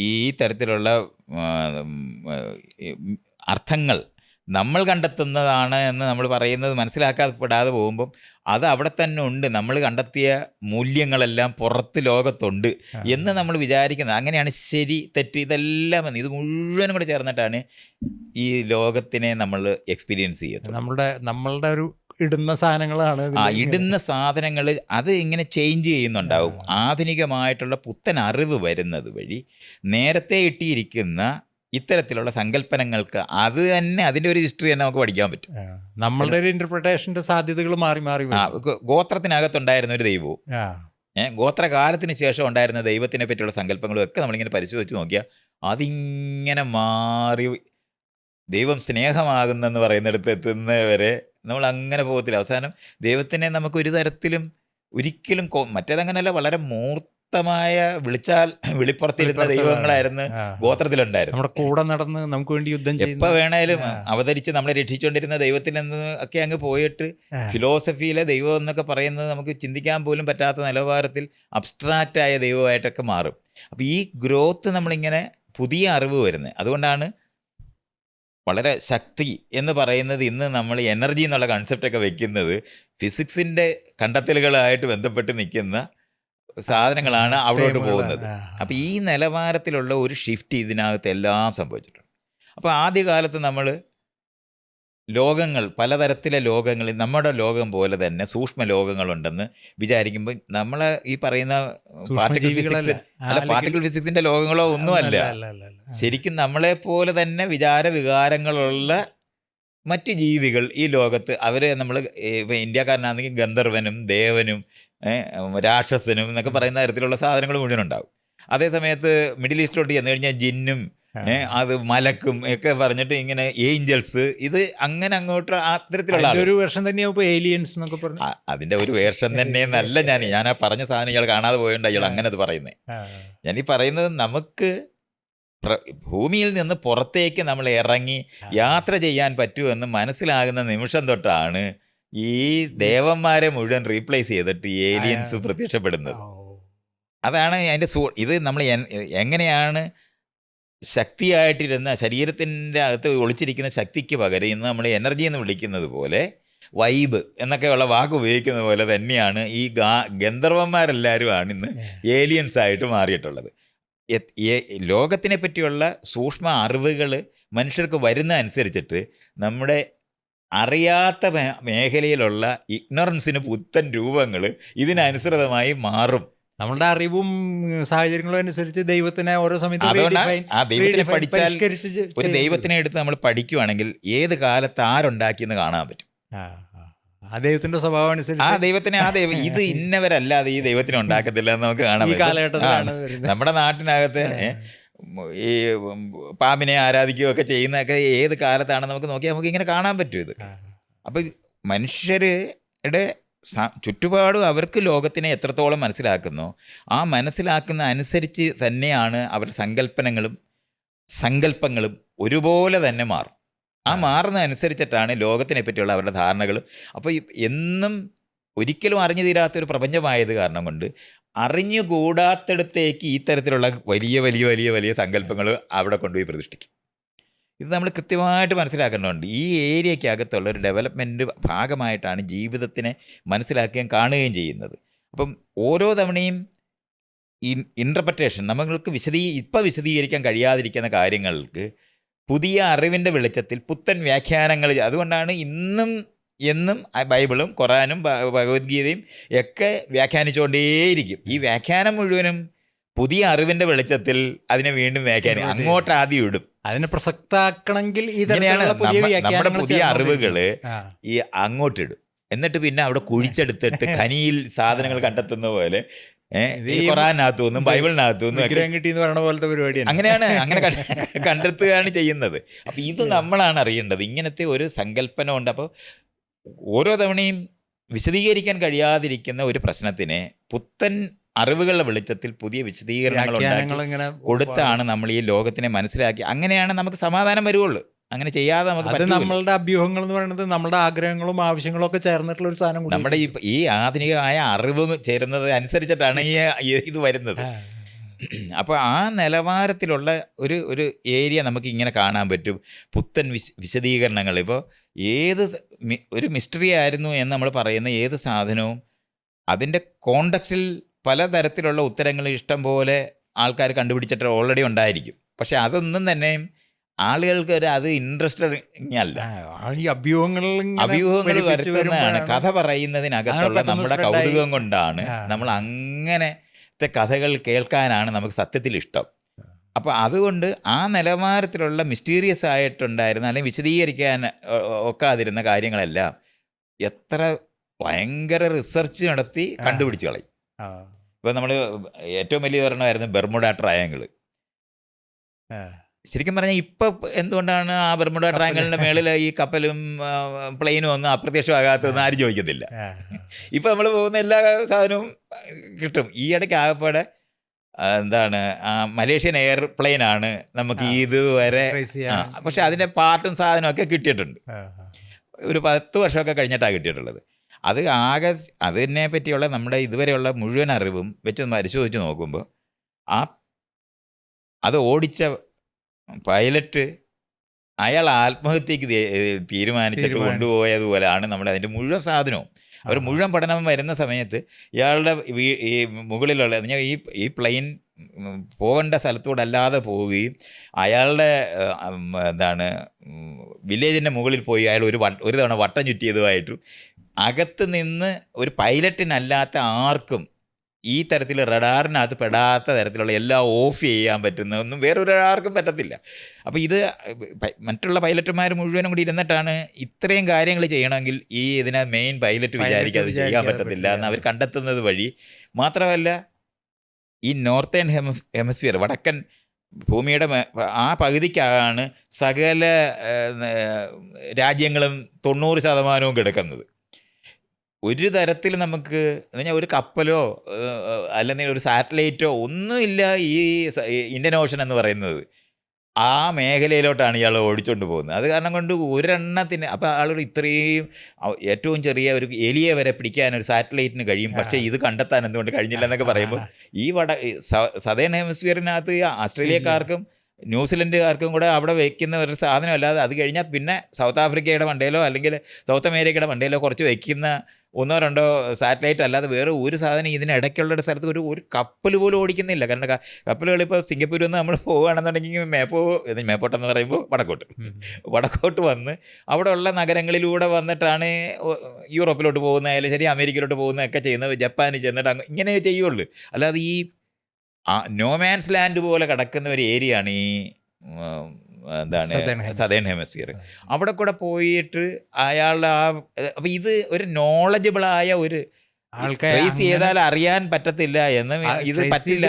ഈ തരത്തിലുള്ള അർത്ഥങ്ങൾ നമ്മൾ കണ്ടെത്തുന്നതാണ് എന്ന് നമ്മൾ പറയുന്നത് മനസ്സിലാക്കാപ്പെടാതെ പോകുമ്പം അത് അവിടെ തന്നെ ഉണ്ട്. നമ്മൾ കണ്ടെത്തിയ മൂല്യങ്ങളെല്ലാം പുറത്ത് ലോകത്തുണ്ട് എന്ന് നമ്മൾ വിചാരിക്കുന്നത്. അങ്ങനെയാണ് ശരി തെറ്റ് ഇതെല്ലാം ഇത് മുഴുവനും കൂടെ ചേർന്നിട്ടാണ് ഈ ലോകത്തിനെ നമ്മൾ എക്സ്പീരിയൻസ് ചെയ്യുന്നത്. നമ്മളുടെ ഒരു ഇടുന്ന സാധനങ്ങളാണ്. ഇടുന്ന സാധനങ്ങൾ അത് ഇങ്ങനെ ചേഞ്ച് ചെയ്യുന്നുണ്ടാവും. ആധുനികമായിട്ടുള്ള പുത്തൻ അറിവ് വരുന്നത് വഴി നേരത്തെ ഇട്ടിരിക്കുന്ന ഇത്തരത്തിലുള്ള സങ്കല്പനങ്ങൾക്ക് അത് തന്നെ അതിൻ്റെ ഒരു ഹിസ്റ്ററി തന്നെ നമുക്ക് പഠിക്കാൻ പറ്റും. നമ്മളുടെ ഒരു ഇന്റർപ്രിട്ടേഷൻ്റെ സാധ്യതകൾ മാറി മാറി ഗോത്രത്തിനകത്തുണ്ടായിരുന്ന ഒരു ദൈവവും ഗോത്രകാലത്തിന് ശേഷം ഉണ്ടായിരുന്ന ദൈവത്തിനെ പറ്റിയുള്ള സങ്കല്പങ്ങളും ഒക്കെ നമ്മളിങ്ങനെ പരിശോധിച്ച് നോക്കിയാൽ അതിങ്ങനെ മാറി ദൈവം സ്നേഹമാകുന്നെന്ന് പറയുന്നിടത്ത് എത്തുന്നവരെ നമ്മൾ അങ്ങനെ പോകത്തില്ല. അവസാനം ദൈവത്തിനെ നമുക്ക് ഒരു തരത്തിലും ഒരിക്കലും മറ്റേതങ്ങനെയല്ല, വളരെ മൂർത്തമായ വിളിച്ചാൽ വെളിപ്പുറത്തിരുന്ന ദൈവങ്ങളായിരുന്നു ഗോത്രത്തിലുണ്ടായിരുന്നു. നമ്മുടെ കൂടെ നടന്ന് നമുക്ക് വേണ്ടി യുദ്ധം എപ്പോൾ വേണേലും അവതരിച്ച് നമ്മളെ രക്ഷിച്ചുകൊണ്ടിരുന്ന ദൈവത്തിൽ നിന്ന് ഒക്കെ അങ്ങ് പോയിട്ട് ഫിലോസഫിയിലെ ദൈവം എന്നൊക്കെ പറയുന്നത് നമുക്ക് ചിന്തിക്കാൻ പോലും പറ്റാത്ത നിലവാരത്തിൽ അബ്സ്ട്രാക്റ്റായ ദൈവമായിട്ടൊക്കെ മാറും. അപ്പോൾ ഈ ഗ്രോത്ത് നമ്മളിങ്ങനെ പുതിയ അറിവ് വരുന്നത് അതുകൊണ്ടാണ് വളരെ ശക്തി എന്ന് പറയുന്നത് ഇന്ന് നമ്മൾ എനർജി എന്നുള്ള കൺസെപ്റ്റൊക്കെ വെക്കുന്നത് ഫിസിക്സിൻ്റെ കണ്ടെത്തലുകളായിട്ട് ബന്ധപ്പെട്ട് നിൽക്കുന്ന സാധനങ്ങളാണ് അവിടോട്ട് പോകുന്നത്. അപ്പോൾ ഈ നിലവാരത്തിലുള്ള ഒരു ഷിഫ്റ്റ് ഇതിനകത്ത് എല്ലാം സംഭവിച്ചിട്ടുണ്ട്. അപ്പോൾ ആദ്യകാലത്ത് നമ്മൾ ലോകങ്ങൾ, പലതരത്തിലെ ലോകങ്ങൾ, നമ്മുടെ ലോകം പോലെ തന്നെ സൂക്ഷ്മ ലോകങ്ങളുണ്ടെന്ന് വിചാരിക്കുമ്പോൾ നമ്മൾ ഈ പറയുന്ന പാർട്ടിക്കിൾ ഫിസിക്സിൻ്റെ ലോകങ്ങളോ ഒന്നുമല്ല. ശരിക്കും നമ്മളെപ്പോലെ തന്നെ വികാരങ്ങളുള്ള മറ്റ് ജീവികൾ ഈ ലോകത്ത് നമ്മൾ ഇപ്പം ഇന്ത്യക്കാരനാണെങ്കിൽ ഗന്ധർവനും ദേവനും രാക്ഷസനും എന്നൊക്കെ പറയുന്ന തരത്തിലുള്ള സാധനങ്ങൾ മുഴുവൻ ഉണ്ടാവും. അതേസമയത്ത് മിഡിൽ ഈസ്റ്റിലോട്ട് ചെന്ന് കഴിഞ്ഞാൽ ജിന്നും അത് മലക്കും ഒക്കെ പറഞ്ഞിട്ട് ഇങ്ങനെ ഏഞ്ചൽസ്, ഇത് അങ്ങനെ അങ്ങോട്ട് അത്തരത്തിലുള്ള ഒരു വേർഷൻ തന്നെയാവും ഏലിയൻസ് എന്നൊക്കെ പറഞ്ഞു. അതിൻ്റെ ഒരു വേർഷൻ തന്നെ എന്നല്ല ഞാൻ ആ പറഞ്ഞ സാധനം ഇയാൾ കാണാതെ പോയോണ്ട് അയാൾ അങ്ങനെ അത് പറയുന്നത്. ഞാനീ പറയുന്നത് നമുക്ക് ഭൂമിയിൽ നിന്ന് പുറത്തേക്ക് നമ്മൾ ഇറങ്ങി യാത്ര ചെയ്യാൻ പറ്റുമെന്ന് മനസ്സിലാകുന്ന നിമിഷം തൊട്ടാണ് ഈ ദേവന്മാരെ മുഴുവൻ റീപ്ലേസ് ചെയ്തിട്ട് ഏലിയൻസ് പ്രത്യക്ഷപ്പെടുന്നത്. അതാണ് അതിൻ്റെ ഇത് നമ്മൾ എങ്ങനെയാണ് ശക്തിയായിട്ടിരുന്ന ശരീരത്തിൻ്റെ അകത്ത് ഒളിച്ചിരിക്കുന്ന ശക്തിക്ക് പകരം ഇന്ന് നമ്മൾ എനർജി എന്ന് വിളിക്കുന്നത് പോലെ വൈബ് എന്നൊക്കെയുള്ള വാക്ക് ഉപയോഗിക്കുന്ന പോലെ തന്നെയാണ് ഈ ഗന്ധർവന്മാരെല്ലാവരുമാണ് ഇന്ന് ഏലിയൻസ് ആയിട്ട് മാറിയിട്ടുള്ളത്. ലോകത്തിനെ പറ്റിയുള്ള സൂക്ഷ്മ അറിവുകൾ മനുഷ്യർക്ക് വരുന്ന അനുസരിച്ചിട്ട് നമ്മുടെ അറിയാത്ത മേഖലയിലുള്ള ഇഗ്നോറൻസിന് പുത്തൻ രൂപങ്ങൾ ഇതിനനുസൃതമായി മാറും. നമ്മളുടെ അറിവും സാഹചര്യങ്ങളും അനുസരിച്ച് ദൈവത്തിനെ ഓരോ സമയത്ത് ആ ദൈവത്തിനെ പഠിച്ചാൽ ഒരു ദൈവത്തിനെ എടുത്ത് നമ്മൾ പഠിക്കുവാണെങ്കിൽ ഏത് കാലത്ത് ആരുണ്ടാക്കിയെന്ന് കാണാൻ പറ്റും. ആ ദൈവത്തിന്റെ സ്വഭാവം അനുസരിച്ച് ആ ദൈവത്തിനെ ഇത് ഇന്നവരല്ലാതെ ഈ ദൈവത്തിനെ ഉണ്ടാക്കത്തില്ല എന്ന് നമുക്ക് കാണാൻ പറ്റും. നമ്മുടെ നാട്ടിനകത്ത് ഈ പാമ്പിനെ ആരാധിക്കുകയൊക്കെ ചെയ്യുന്നതൊക്കെ ഏത് കാലത്താണെന്ന് നമുക്ക് നോക്കിയാൽ നമുക്ക് ഇങ്ങനെ കാണാൻ പറ്റും. ഇത് അപ്പം മനുഷ്യരുടെ ചുറ്റുപാടും അവർക്ക് ലോകത്തിനെ എത്രത്തോളം മനസ്സിലാക്കുന്നോ ആ മനസ്സിലാക്കുന്ന അനുസരിച്ച് തന്നെയാണ് അവരുടെ സങ്കല്പങ്ങളും ഒരുപോലെ തന്നെ മാറും. ആ മാറുന്ന അനുസരിച്ചിട്ടാണ് ലോകത്തിനെ പറ്റിയുള്ള അവരുടെ ധാരണകൾ. അപ്പോൾ എന്നും ഒരിക്കലും അറിഞ്ഞു തീരാത്തൊരു പ്രപഞ്ചമായത് കാരണം കൊണ്ട് അറിഞ്ഞുകൂടാത്തിടത്തേക്ക് ഈ തരത്തിലുള്ള വലിയ വലിയ വലിയ വലിയ സങ്കല്പങ്ങൾ അവിടെ കൊണ്ടുപോയി പ്രതിഷ്ഠിക്കും. ഇത് നമ്മൾ കൃത്യമായിട്ട് മനസ്സിലാക്കേണ്ടതുണ്ട്. ഈ ഏരിയയ്ക്കകത്തുള്ള ഒരു ഡെവലപ്മെൻറ്റ് ഭാഗമായിട്ടാണ് ജീവിതത്തിനെ മനസ്സിലാക്കുകയും കാണുകയും ചെയ്യുന്നത്. അപ്പം ഓരോ തവണയും ഈ ഇൻ്റർപ്രറ്റേഷൻ നമ്മൾക്ക് വിശദീകരിക്കാൻ കഴിയാതിരിക്കുന്ന കാര്യങ്ങൾക്ക് പുതിയ അറിവിൻ്റെ വെളിച്ചത്തിൽ പുത്തൻ വ്യാഖ്യാനങ്ങൾ. അതുകൊണ്ടാണ് എന്നും ബൈബിളും ഖുറാനും ഭഗവത്ഗീതയും ഒക്കെ വ്യാഖ്യാനിച്ചുകൊണ്ടേയിരിക്കും. ഈ വ്യാഖ്യാനം മുഴുവനും പുതിയ അറിവിൻ്റെ വെളിച്ചത്തിൽ അതിനെ വീണ്ടും വ്യാഖ്യാനം അങ്ങോട്ട് ആദ്യം ഇടും. അതിനെ പ്രസക്താക്കണമെങ്കിൽ നമ്മുടെ പുതിയ അറിവുകൾ ഈ അങ്ങോട്ടിടും. എന്നിട്ട് പിന്നെ അവിടെ കുഴിച്ചെടുത്തിട്ട് ഖനിയിൽ സാധനങ്ങൾ കണ്ടെത്തുന്ന പോലെ ഖുറാനകത്തുനിന്നും ബൈബിളിനകത്തുനിന്നും കിട്ടിയെന്ന് പറയുന്ന പോലത്തെ പരിപാടിയാണ്. അങ്ങനെ കണ്ടെത്തുകയാണ് ചെയ്യുന്നത്. അപ്പം ഇത് നമ്മളാണ് അറിയേണ്ടത്. ഇങ്ങനത്തെ ഒരു സങ്കല്പന ഉണ്ട്. അപ്പോൾ ഓരോ തവണയും വിശദീകരിക്കാൻ കഴിയാതിരിക്കുന്ന ഒരു പ്രശ്നത്തിനെ പുത്തൻ അറിവുകളുടെ വെളിച്ചത്തിൽ പുതിയ വിശദീകരണങ്ങൾ വ്യാഖ്യാനങ്ങൾ ഉണ്ടാക്കി ഇങ്ങനെ കൊടുത്താണ് നമ്മൾ ഈ ലോകത്തിനെ മനസ്സിലാക്കി. അങ്ങനെയാണ് നമുക്ക് സമാധാനം വരുവുള്ളൂ. അങ്ങനെ ചെയ്യാതെ നമുക്ക് അത് പറ്റൂല. നമ്മളുടെ അഭ്യൂഹങ്ങൾ എന്ന് പറയുന്നത് നമ്മുടെ ആഗ്രഹങ്ങളും ആവശ്യങ്ങളും ഒക്കെ ചേർന്നിട്ടുള്ള ഒരു സാധനം കൂടി. നമ്മുടെ ഈ ആധുനികമായ അറിവ് ചേരുന്നത് അനുസരിച്ചിട്ടാണ് ഇത് വരുന്നത്. അപ്പോൾ ആ നിലവാരത്തിലുള്ള ഒരു ഏരിയ നമുക്ക് ഇങ്ങനെ കാണാൻ പറ്റും. പുത്തൻ വിശദീകരണങ്ങൾ. ഇപ്പോൾ ഒരു മിസ്റ്ററി ആയിരുന്നു എന്ന് നമ്മൾ പറയുന്ന ഏത് സാധനവും അതിൻ്റെ കോണ്ടക്സ്റ്റിൽ പലതരത്തിലുള്ള ഉത്തരങ്ങൾ ഇഷ്ടം പോലെ ആൾക്കാർ കണ്ടുപിടിച്ചിട്ട് ഓൾറെഡി ഉണ്ടായിരിക്കും. പക്ഷെ അതൊന്നും തന്നെ ആളുകൾക്ക് അത് ഇൻട്രസ്റ്റഡ് അല്ല. ഈ അഭ്യൂഹങ്ങൾ വരുത്തുന്നതാണ്. കഥ പറയുന്നതിനകത്തുള്ള നമ്മുടെ കൗതുകം കൊണ്ടാണ് നമ്മൾ അങ്ങനത്തെ കഥകൾ കേൾക്കാനാണ് നമുക്ക് സത്യത്തിൽ ഇഷ്ടം. അപ്പോൾ അതുകൊണ്ട് ആ നിലവാരത്തിലുള്ള മിസ്റ്റീരിയസ് ആയിട്ടുണ്ടായിരുന്ന അല്ലെങ്കിൽ വിശദീകരിക്കാൻ ഒക്കാതിരുന്ന കാര്യങ്ങളെല്ലാം എത്ര ഭയങ്കര റിസർച്ച് നടത്തി കണ്ടുപിടിച്ച് കളയും. ഇപ്പോൾ നമ്മൾ ഏറ്റവും വലിയ ഉദാഹരണമായിരുന്നു ബെർമുഡ ട്രയാങ്കിൾ. ശരിക്കും പറഞ്ഞാൽ ഇപ്പം എന്തുകൊണ്ടാണ് ആ ബെർമുഡ ട്രയാങ്കിളിൻ്റെ മേളിൽ ഈ കപ്പലും പ്ലെയിനും ഒന്നും അപ്രത്യക്ഷമാകാത്തതെന്ന് ആരും ചോദിക്കത്തില്ല. ഇപ്പം നമ്മൾ പോകുന്ന എല്ലാ സാധനവും കിട്ടും. ഈ ഇടയ്ക്ക് ആകപ്പാടെ മലേഷ്യൻ എയർപ്ലെയിനാണ് നമുക്ക് ഇതുവരെ, പക്ഷെ അതിൻ്റെ പാർട്ടും സാധനവും ഒക്കെ കിട്ടിയിട്ടുണ്ട്. ഒരു 10 വർഷമൊക്കെ കഴിഞ്ഞിട്ടാണ് കിട്ടിയിട്ടുള്ളത്. അതിനെ പറ്റിയുള്ള നമ്മുടെ ഇതുവരെയുള്ള മുഴുവൻ അറിവും വെച്ച് പരിശോധിച്ച് നോക്കുമ്പോൾ അത് ഓടിച്ച പൈലറ്റ് അയാൾ ആത്മഹത്യക്ക് തീരുമാനിച്ചിട്ട് കൊണ്ടുപോയതുപോലെയാണ് നമ്മുടെ അതിൻ്റെ മുഴുവൻ സാധനവും. അവർ മുഴുവൻ പഠനം വരുന്ന സമയത്ത് ഇയാളുടെ ഈ മുകളിലുള്ള ഈ പ്ലെയിൻ പോകേണ്ട സ്ഥലത്തൂടെ അല്ലാതെ പോവുകയും അയാളുടെ വില്ലേജിൻ്റെ മുകളിൽ പോയി അയാൾ ഒരു തവണ വട്ടം ചുറ്റിയതുമായിട്ടും അകത്ത് നിന്ന് ഒരു പൈലറ്റിനല്ലാത്ത ആർക്കും ഈ തരത്തിൽ റഡാറിനകത്ത് പെടാത്ത തരത്തിലുള്ള എല്ലാം ഓഫ് ചെയ്യാൻ പറ്റുന്ന ഒന്നും വേറൊരാൾക്കും പറ്റത്തില്ല. അപ്പോൾ ഇത് മറ്റുള്ള പൈലറ്റുമാർ മുഴുവനും കൂടി ഇരുന്നിട്ടാണ് ഇത്രയും കാര്യങ്ങൾ ചെയ്യണമെങ്കിൽ ഇതിനെ മെയിൻ പൈലറ്റ് വിചാരിക്കാതെ ചെയ്യാൻ പറ്റത്തില്ല എന്ന് അവർ കണ്ടെത്തുന്നത് വഴി. മാത്രമല്ല ഈ നോർത്തേൺ ഹെമിസ്ഫിയർ വടക്കൻ ഭൂമിയുടെ ആ പകുതിക്കാണ് സകല രാജ്യങ്ങളും 90% കിടക്കുന്നത്. ഒരു തരത്തിൽ നമുക്ക് ഒരു കപ്പലോ അല്ലെങ്കിൽ ഒരു സാറ്റലൈറ്റോ ഒന്നുമില്ല ഈ ഇന്ത്യൻ ഓഷൻ എന്ന് പറയുന്നത്. ആ മേഖലയിലോട്ടാണ് ഇയാൾ ഓടിച്ചുകൊണ്ട് പോകുന്നത്. അത് കാരണം കൊണ്ട് ഒരെണ്ണത്തിന് അപ്പോൾ ആളുകൾ ഇത്രയും ഏറ്റവും ചെറിയ ഒരു എലിയെ വരെ പിടിക്കാൻ ഒരു സാറ്റലൈറ്റിന് കഴിയും. പക്ഷേ ഇത് കണ്ടെത്താൻ എന്തുകൊണ്ട് കഴിഞ്ഞില്ല എന്നൊക്കെ പറയുമ്പോൾ ഈ സദേൺ ഹെമിസ്ഫിയറിനകത്ത് ആസ്ട്രേലിയക്കാർക്കും ന്യൂസിലൻഡുകാർക്കും കൂടെ അവിടെ വയ്ക്കുന്ന ഒരു സാധനം അല്ലാതെ അത് കഴിഞ്ഞാൽ പിന്നെ സൗത്ത് ആഫ്രിക്കയുടെ മണ്ടയിലോ അല്ലെങ്കിൽ സൗത്ത് അമേരിക്കയുടെ മണ്ടയിലോ കുറച്ച് വയ്ക്കുന്ന 1-2 സാറ്റലൈറ്റ് അല്ലാതെ വേറെ ഒരു സാധനം ഇതിനിടയ്ക്കുള്ള ഒരു സ്ഥലത്ത് ഒരു കപ്പൽ പോലും ഓടിക്കുന്നില്ല. കാരണം കപ്പലുകളിപ്പോൾ സിംഗപ്പൂരിൽ നിന്ന് നമ്മൾ പോകുകയാണെന്നുണ്ടെങ്കിൽ മേപ്പോട്ടെന്ന് പറയുമ്പോൾ വടക്കോട്ട് വന്ന് അവിടെ ഉള്ള നഗരങ്ങളിലൂടെ വന്നിട്ടാണ് യൂറോപ്പിലോട്ട് പോകുന്നതായാലും ശരി അമേരിക്കയിലോട്ട് പോകുന്നതൊക്കെ ചെയ്യുന്നത്. ജപ്പാനിൽ ചെന്നിട്ട് ഇങ്ങനെ ചെയ്യുള്ളൂ. അല്ലാതെ ഈ നോമാൻസ് ലാൻഡ് പോലെ കിടക്കുന്ന ഒരു ഏരിയയാണ് ഈ സദേൺ ഹെമിസ്ഫിയർ. അവിടെ കൂടെ പോയിട്ട് അയാളുടെ അപ്പം ഇത് ഒരു നോളജബിളായ ഒരു ട്രേസ് ചെയ്താൽ അറിയാൻ പറ്റത്തില്ല എന്ന് ഇത് പറ്റില്ല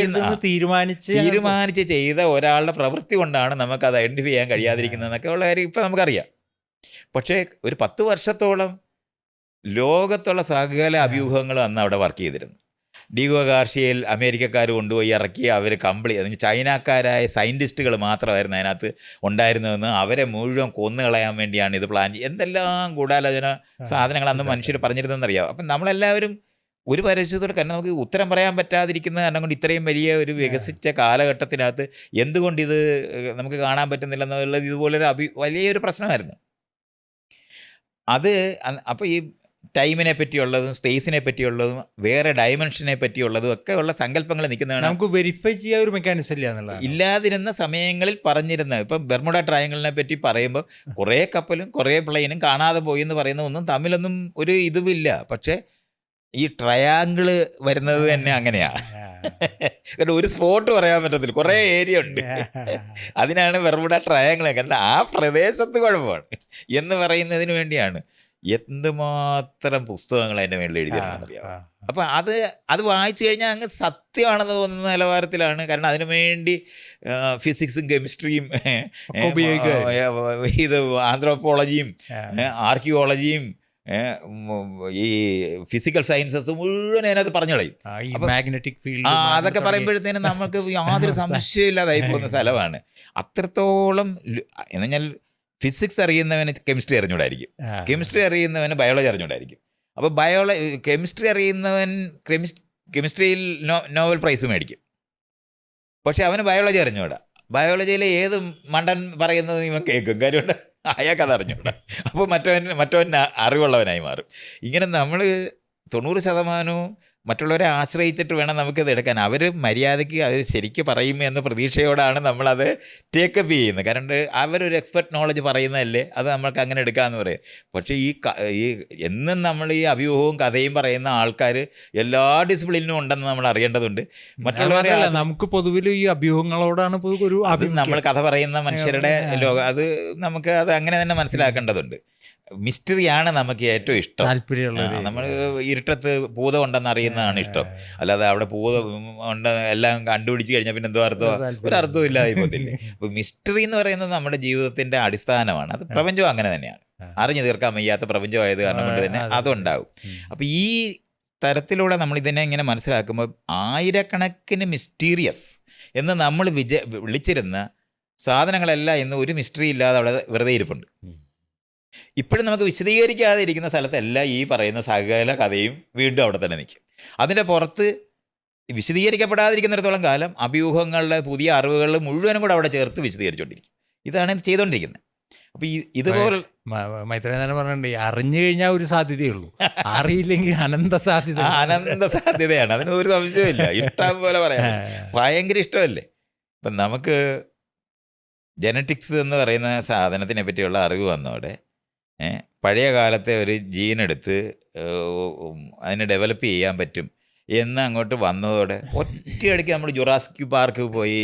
എന്ന് തീരുമാനിച്ച് ചെയ്ത ഒരാളുടെ പ്രവൃത്തി കൊണ്ടാണ് നമുക്ക് അത് ഐഡൻറ്റിഫൈ ചെയ്യാൻ കഴിയാതിരിക്കുന്നതെന്നൊക്കെ ഉള്ള കാര്യം ഇപ്പം നമുക്കറിയാം. പക്ഷേ ഒരു 10 വർഷത്തോളം ലോകത്തുള്ള സകല അഭ്യൂഹങ്ങളും അന്ന് അവിടെ വർക്ക് ചെയ്തിരുന്നു. ഡീഗോ ഗാർഷ്യയിൽ അമേരിക്കക്കാർ കൊണ്ടുപോയി ഇറക്കി അവർ ചൈനക്കാരായ സയൻറ്റിസ്റ്റുകൾ മാത്രമായിരുന്നു അതിനകത്ത് ഉണ്ടായിരുന്നതെന്ന് അവരെ മുഴുവൻ കൊന്നുകളയാൻ വേണ്ടിയാണ് ഇത് പ്ലാൻ എന്തെല്ലാം ഗൂഢാലോചന സാധനങ്ങൾ അന്ന് മനുഷ്യർ പറഞ്ഞിരുന്നതെന്നറിയാം. അപ്പം നമ്മളെല്ലാവരും ഒരു പരിശോധന കാരണം നമുക്ക് ഉത്തരം പറയാൻ പറ്റാതിരിക്കുന്ന കാരണം കൊണ്ട് ഇത്രയും വലിയ ഒരു വികസിച്ച കാലഘട്ടത്തിനകത്ത് എന്തുകൊണ്ട് ഇത് നമുക്ക് കാണാൻ പറ്റുന്നില്ലെന്നുള്ളത് ഇതുപോലൊരു വലിയൊരു പ്രശ്നമായിരുന്നു. അപ്പോൾ ഈ ടൈമിനെ പറ്റിയുള്ളതും സ്പേസിനെ പറ്റിയുള്ളതും വേറെ ഡയമെൻഷനെ പറ്റിയുള്ളതും ഒക്കെ ഉള്ള സങ്കല്പങ്ങൾ നിൽക്കുന്നതാണ്. നമുക്ക് വെരിഫൈ ചെയ്യാൻ ഒരു മെക്കാനിസം ഇല്ലാതിരുന്ന സമയങ്ങളിൽ പറഞ്ഞിരുന്ന ഇപ്പം ബെർമുഡ ട്രയാങ്കിളിനെ പറ്റി പറയുമ്പോൾ കുറേ കപ്പലും കുറേ പ്ലെയിനും കാണാതെ പോയി എന്ന് പറയുന്ന ഒന്നും തമ്മിലൊന്നും ഒരു ഇതുമില്ല. പക്ഷേ ഈ ട്രയാങ്കിള് വരുന്നത് തന്നെ അങ്ങനെയാണ്. കാരണം ഒരു സ്പോട്ട് പറയാൻ പറ്റത്തില്ല, കുറേ ഏരിയ ഉണ്ട്. അതിനാണ് ബെർമുഡ ട്രയാങ്കിൾ. കാരണം ആ പ്രദേശത്ത് കുഴപ്പമാണ് എന്ന് പറയുന്നതിന് വേണ്ടിയാണ് എന്തുമാത്രം പുസ്തകങ്ങൾ അതിൻ്റെ മേളിൽ എഴുതിയിട്ടുണ്ടെന്നറിയാം. അപ്പം അത് വായിച്ചു കഴിഞ്ഞാൽ അങ്ങ് സത്യമാണെന്ന് തോന്നുന്ന നിലവാരത്തിലാണ്. കാരണം അതിനു വേണ്ടി ഫിസിക്സും കെമിസ്ട്രിയും ഇത് ആന്ത്രോപോളജിയും ആർക്കിയോളജിയും ഈ ഫിസിക്കൽ സയൻസസ് മുഴുവൻ അതിനകത്ത് പറഞ്ഞു കളയും. ഈ മാഗ്നറ്റിക് ഫീൽഡ് അതൊക്കെ പറയുമ്പോഴത്തേനും നമുക്ക് യാതൊരു സംശയമില്ലാതായി പോകുന്ന സ്ഥലമാണ്. അത്രത്തോളം എന്ന് പറഞ്ഞാൽ ഫിസിക്സ് അറിയുന്നവന് കെമിസ്ട്രി അറിഞ്ഞൂടായിരിക്കും, കെമിസ്ട്രി അറിയുന്നവന് ബയോളജി അറിഞ്ഞൂടായിരിക്കും. അപ്പോൾ കെമിസ്ട്രി അറിയുന്നവൻ കെമിസ്ട്രിയിൽ നോബൽ പ്രൈസ് മേടിക്കും, പക്ഷെ അവന് ബയോളജി അറിഞ്ഞൂടാ. ബയോളജിയിലെ ഏത് മണ്ടൻ പറയുന്നത് ഇവൻ കേൾക്കും, കാര്യമുണ്ട് അയാൾക്കത് അറിഞ്ഞൂടാ. അപ്പോൾ മറ്റവൻ അറിവുള്ളവനായി മാറും. ഇങ്ങനെ നമ്മൾ 90% മറ്റുള്ളവരെ ആശ്രയിച്ചിട്ട് വേണം നമുക്കിത് എടുക്കാൻ. അവർ മര്യാദയ്ക്ക് അത് ശരിക്കും പറയും എന്ന പ്രതീക്ഷയോടാണ് നമ്മളത് ടേക്കപ്പ് ചെയ്യുന്നത്. കാരണം അവരൊരു എക്സ്പെർട്ട് നോളജ് പറയുന്നതല്ലേ, അത് നമ്മൾക്ക് അങ്ങനെ എടുക്കാമെന്ന് പറയും. പക്ഷേ ഈ എന്നും നമ്മൾ ഈ അഭ്യൂഹവും കഥയും പറയുന്ന ആൾക്കാർ എല്ലാ ഡിസിപ്ലിനും ഉണ്ടെന്ന് നമ്മൾ അറിയേണ്ടതുണ്ട്. മറ്റുള്ളവരെ നമുക്ക് പൊതുവിൽ ഈ അഭ്യൂഹങ്ങളോടാണ് ഒരു നമ്മൾ കഥ പറയുന്ന മനുഷ്യരുടെ ലോകം, അത് നമുക്ക് അത് അങ്ങനെ തന്നെ മനസ്സിലാക്കേണ്ടതുണ്ട്. മിസ്റ്ററിയാണ് നമുക്ക് ഏറ്റവും ഇഷ്ടം. നമ്മൾ ഇരുട്ടത്ത് ഭൂതം ഉണ്ടെന്ന് അറിയുന്നതാണ് ഇഷ്ടം, അല്ലാതെ അവിടെ ഭൂതം ഉണ്ട് എല്ലാം കണ്ടുപിടിച്ച് കഴിഞ്ഞാൽ പിന്നെ എന്തോ ഒരർത്ഥവും ഇല്ലാതെ പോകത്തില്ലേ. അപ്പോൾ മിസ്റ്ററി എന്ന് പറയുന്നത് നമ്മുടെ ജീവിതത്തിൻ്റെ അടിസ്ഥാനമാണ്. അത് പ്രപഞ്ചം അങ്ങനെ തന്നെയാണ്, അറിഞ്ഞു തീർക്കാൻ വയ്യാത്ത പ്രപഞ്ചമായത് കാരണം കൊണ്ട് തന്നെ അതുണ്ടാവും. അപ്പോൾ ഈ തരത്തിലൂടെ നമ്മൾ ഇതിനെ ഇങ്ങനെ മനസ്സിലാക്കുമ്പോൾ ആയിരക്കണക്കിന് മിസ്റ്റീരിയസ് എന്ന് നമ്മൾ വിളിച്ചിരുന്ന സാധനങ്ങളെല്ലാം ഇന്ന് ഒരു മിസ്റ്ററി ഇല്ലാതെ അവിടെ വെറുതെ ഇരിപ്പുണ്ട്. ഇപ്പോഴും നമുക്ക് വിശദീകരിക്കാതെ ഇരിക്കുന്ന സ്ഥലത്തെല്ലാം ഈ പറയുന്ന സകല കഥയും വീണ്ടും അവിടെ തന്നെ നിൽക്കും. അതിൻ്റെ പുറത്ത് വിശദീകരിക്കപ്പെടാതിരിക്കുന്നിടത്തോളം കാലം അഭ്യൂഹങ്ങളുടെ പുതിയ അറിവുകൾ മുഴുവനും കൂടെ അവിടെ ചേർത്ത് വിശദീകരിച്ചുകൊണ്ടിരിക്കും. ഇതാണ് ചെയ്തുകൊണ്ടിരിക്കുന്നത്. അപ്പോൾ ഇതുപോലെ മൈത്രേയൻ തന്നെ പറഞ്ഞിട്ടുണ്ട്, അറിഞ്ഞു കഴിഞ്ഞാൽ ഒരു സാധ്യതയുള്ളൂ, അറിയില്ലെങ്കിൽ അനന്ത സാധ്യതയാണ്. അതിന് ഒരു സംശയമില്ല. ഇഷ്ടം പോലെ പറയാം, ഭയങ്കര ഇഷ്ടമല്ലേ. ഇപ്പം നമുക്ക് ജനറ്റിക്സ് എന്ന് പറയുന്ന സാധനത്തിനെ പറ്റിയുള്ള അറിവ് വന്നതോടെ പഴയ കാലത്തെ ഒരു ജീനെടുത്ത് അതിനെ ഡെവലപ്പ് ചെയ്യാൻ പറ്റും എന്ന് അങ്ങോട്ട് വന്നതോടെ ഒറ്റയടിക്ക് നമ്മൾ ജുറാസിക് പാർക്ക് പോയി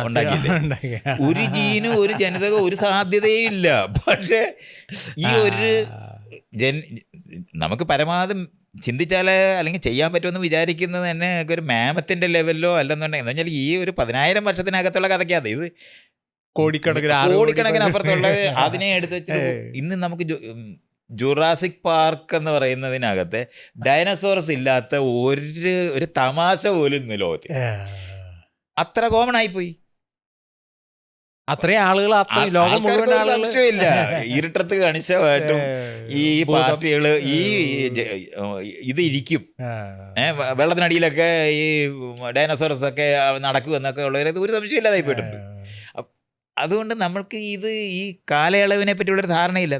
ഉണ്ടാക്കിയില്ലേ. ഒരു ജീനും ഒരു ജനിതക ഒരു സാധ്യതയും ഇല്ല. പക്ഷേ ഈ ഒരു നമുക്ക് പരമാവധി ചിന്തിച്ചാൽ അല്ലെങ്കിൽ ചെയ്യാൻ പറ്റുമെന്ന് വിചാരിക്കുന്നത് തന്നെ ഒരു മാമത്തിൻ്റെ ലെവലിലോ അല്ലെന്നുണ്ടെങ്കിൽ, എന്ന് പറഞ്ഞാൽ ഈ ഒരു 10,000 വർഷത്തിനകത്തുള്ള കഥയ്ക്കകത്ത് ഇത് കോടിക്കണക്കിന് അപ്പുറത്തുള്ള അതിനെ എടുത്ത് വെച്ചിട്ട് ഇന്ന് നമുക്ക് ജുറാസിക് പാർക്ക് എന്ന് പറയുന്നതിനകത്ത് ഡൈനസോറസ് ഇല്ലാത്ത ഒരു തമാശ പോലും ഇന്ന് ലോകത്തിൽ അത്ര കോമൺ ആയിപ്പോയി. അത്രയും ആളുകൾ ലോകം മുഴുവൻ സംശയമില്ല. ഇരുട്ടത്ത് കണിശമായിട്ടും ഈ പാർട്ടികൾ ഇത് ഇരിക്കും, വെള്ളത്തിനടിയിലൊക്കെ ഈ ഡൈനോസോറസ് ഒക്കെ നടക്കുമെന്നൊക്കെ ഉള്ളവരത് ഒരു സംശയമില്ലാതായി പോയിട്ടുണ്ട്. അതുകൊണ്ട് നമ്മൾക്ക് ഈ കാലയളവിനെ പറ്റിയുള്ളൊരു ധാരണയില്ല.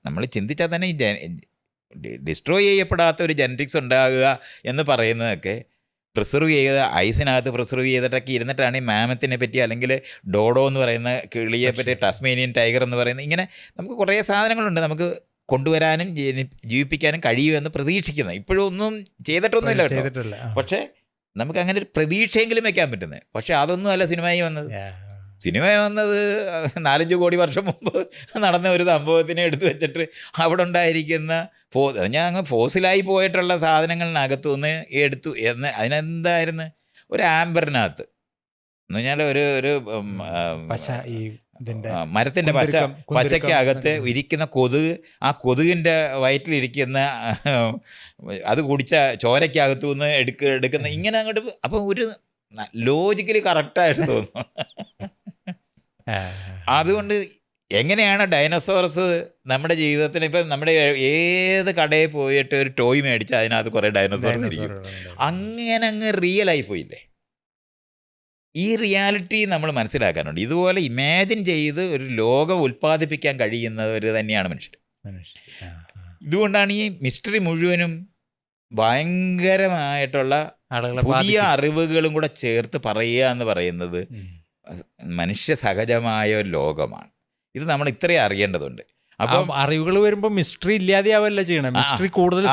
നമ്മൾ ചിന്തിച്ചാൽ തന്നെ ഈ ഡിസ്ട്രോയ് ചെയ്യപ്പെടാത്ത ഒരു ജനറ്റിക്സ് ഉണ്ടാകുക എന്ന് പറയുന്നതൊക്കെ പ്രിസർവ് ചെയ്ത ഐസിനകത്ത് പ്രിസർവ് ചെയ്തിട്ടൊക്കെ ഇരുന്നിട്ടാണ് ഈ മാമത്തിനെ പറ്റി, അല്ലെങ്കിൽ ഡോഡോ എന്ന് പറയുന്ന കിളിയെ പറ്റി, ടസ്മേനിയൻ ടൈഗർ എന്ന് പറയുന്ന, ഇങ്ങനെ നമുക്ക് കുറേ സാധനങ്ങളുണ്ട് നമുക്ക് കൊണ്ടുവരാനും ജീവിപ്പിക്കാനും കഴിയുമെന്ന് പ്രതീക്ഷിക്കുന്നത്. ഇപ്പോഴും ഒന്നും ചെയ്തിട്ടൊന്നുമില്ല കേട്ടോ, പക്ഷേ നമുക്ക് അങ്ങനെ ഒരു പ്രതീക്ഷയെങ്കിലും വെക്കാൻ പറ്റുന്നത്. പക്ഷേ അതൊന്നും അല്ല സിനിമയിൽ വന്നത്. സിനിമ വന്നത് 4-5 കോടി വർഷം മുമ്പ് നടന്ന ഒരു സംഭവത്തിനെ എടുത്തു വെച്ചിട്ട് അവിടെ ഉണ്ടായിരിക്കുന്ന അങ്ങ് ഫോസിലായി പോയിട്ടുള്ള സാധനങ്ങളിനകത്തു നിന്ന് എടുത്തു എന്ന്. അതിനെന്തായിരുന്നു, ഒരു ആംബറിനകത്ത് എന്ന് പറഞ്ഞാൽ ഒരു മരത്തിൻ്റെ പശയ്ക്കകത്ത് ഇരിക്കുന്ന കൊതുക്, ആ കൊതുകിൻ്റെ വയറ്റിലിരിക്കുന്ന അത് കുടിച്ച ചോരയ്ക്കകത്തു നിന്ന് എടുക്കുന്ന ഇങ്ങനെ അങ്ങോട്ട്. അപ്പം ഒരു ലോജിക്കലി കറക്റ്റായിട്ട് തോന്നുന്നു. അതുകൊണ്ട് എങ്ങനെയാണ് ഡൈനോസോറസ് നമ്മുടെ ജീവിതത്തിന്, ഇപ്പം നമ്മുടെ ഏത് കടയിൽ പോയിട്ട് ഒരു ടോയ് മേടിച്ചാൽ അതിനകത്ത് കുറേ ഡൈനോസോറസ് ഇരിക്കും, അങ്ങനെ അങ്ങ് റിയലായി പോയില്ലേ. ഈ റിയാലിറ്റി നമ്മൾ മനസ്സിലാക്കാനുണ്ട്. ഇതുപോലെ ഇമാജിൻ ചെയ്ത് ഒരു ലോകം ഉൽപ്പാദിപ്പിക്കാൻ കഴിയുന്നവർ തന്നെയാണ് മനുഷ്യർ. ഇതുകൊണ്ടാണ് ഈ മിസ്റ്ററി മുഴുവനും ഭയങ്കരമായിട്ടുള്ള പുതിയ അറിവുകളും കൂടെ ചേർത്ത് പറയുക എന്ന് പറയുന്നത് മനുഷ്യ സഹജമായ ഒരു ലോകമാണ്. ഇത് നമ്മൾ ഇത്രയും അറിയേണ്ടതുണ്ട്. അപ്പം അറിവുകൾ വരുമ്പോൾ മിസ്റ്ററി ഇല്ലാതെയാവല്ല ചെയ്യണം, മിസ്റ്ററി കൂടുതൽ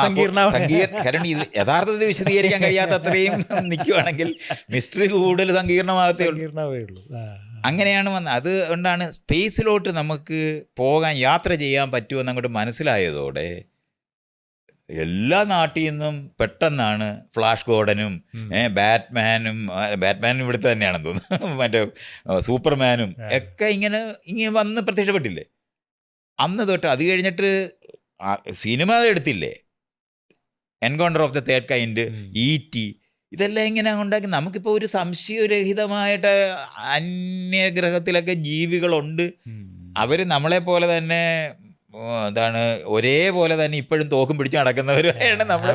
കാരണം ഇത് യഥാർത്ഥത്തിൽ വിശദീകരിക്കാൻ കഴിയാത്ത അത്രയും നിൽക്കുവാണെങ്കിൽ മിസ്റ്ററി കൂടുതൽ സങ്കീർണമാകത്തേ ഉള്ളൂ. അങ്ങനെയാണ് വന്നത്. അതുകൊണ്ടാണ് സ്പേസിലോട്ട് നമുക്ക് പോകാൻ, യാത്ര ചെയ്യാൻ പറ്റുമെന്ന് അങ്ങോട്ട് മനസ്സിലായതോടെ എല്ലാ നാട്ടിൽ നിന്നും പെട്ടെന്നാണ് ഫ്ലാഷ് ഗോർഡനും ബാറ്റ്മാനും ഇവിടുത്തെ തന്നെയാണെന്ന് തോന്നുന്നു, മറ്റേ സൂപ്പർമാനും ഒക്കെ ഇങ്ങനെ വന്ന് പ്രത്യക്ഷപ്പെട്ടില്ലേ അന്ന് തൊട്ട്. അത് കഴിഞ്ഞിട്ട് സിനിമ എടുത്തില്ലേ, encounter of the third kind, E.T., ഇതെല്ലാം ഇങ്ങനെ ഉണ്ടാക്കി നമുക്കിപ്പോൾ ഒരു സംശയരഹിതമായിട്ട് അന്യഗ്രഹത്തിലൊക്കെ ജീവികളുണ്ട്. അവർ നമ്മളെപ്പോലെ തന്നെ എന്താണ് ഒരേപോലെ തന്നെ ഇപ്പോഴും തോക്കും പിടിച്ച് നടക്കുന്നവരാണ് നമ്മൾ.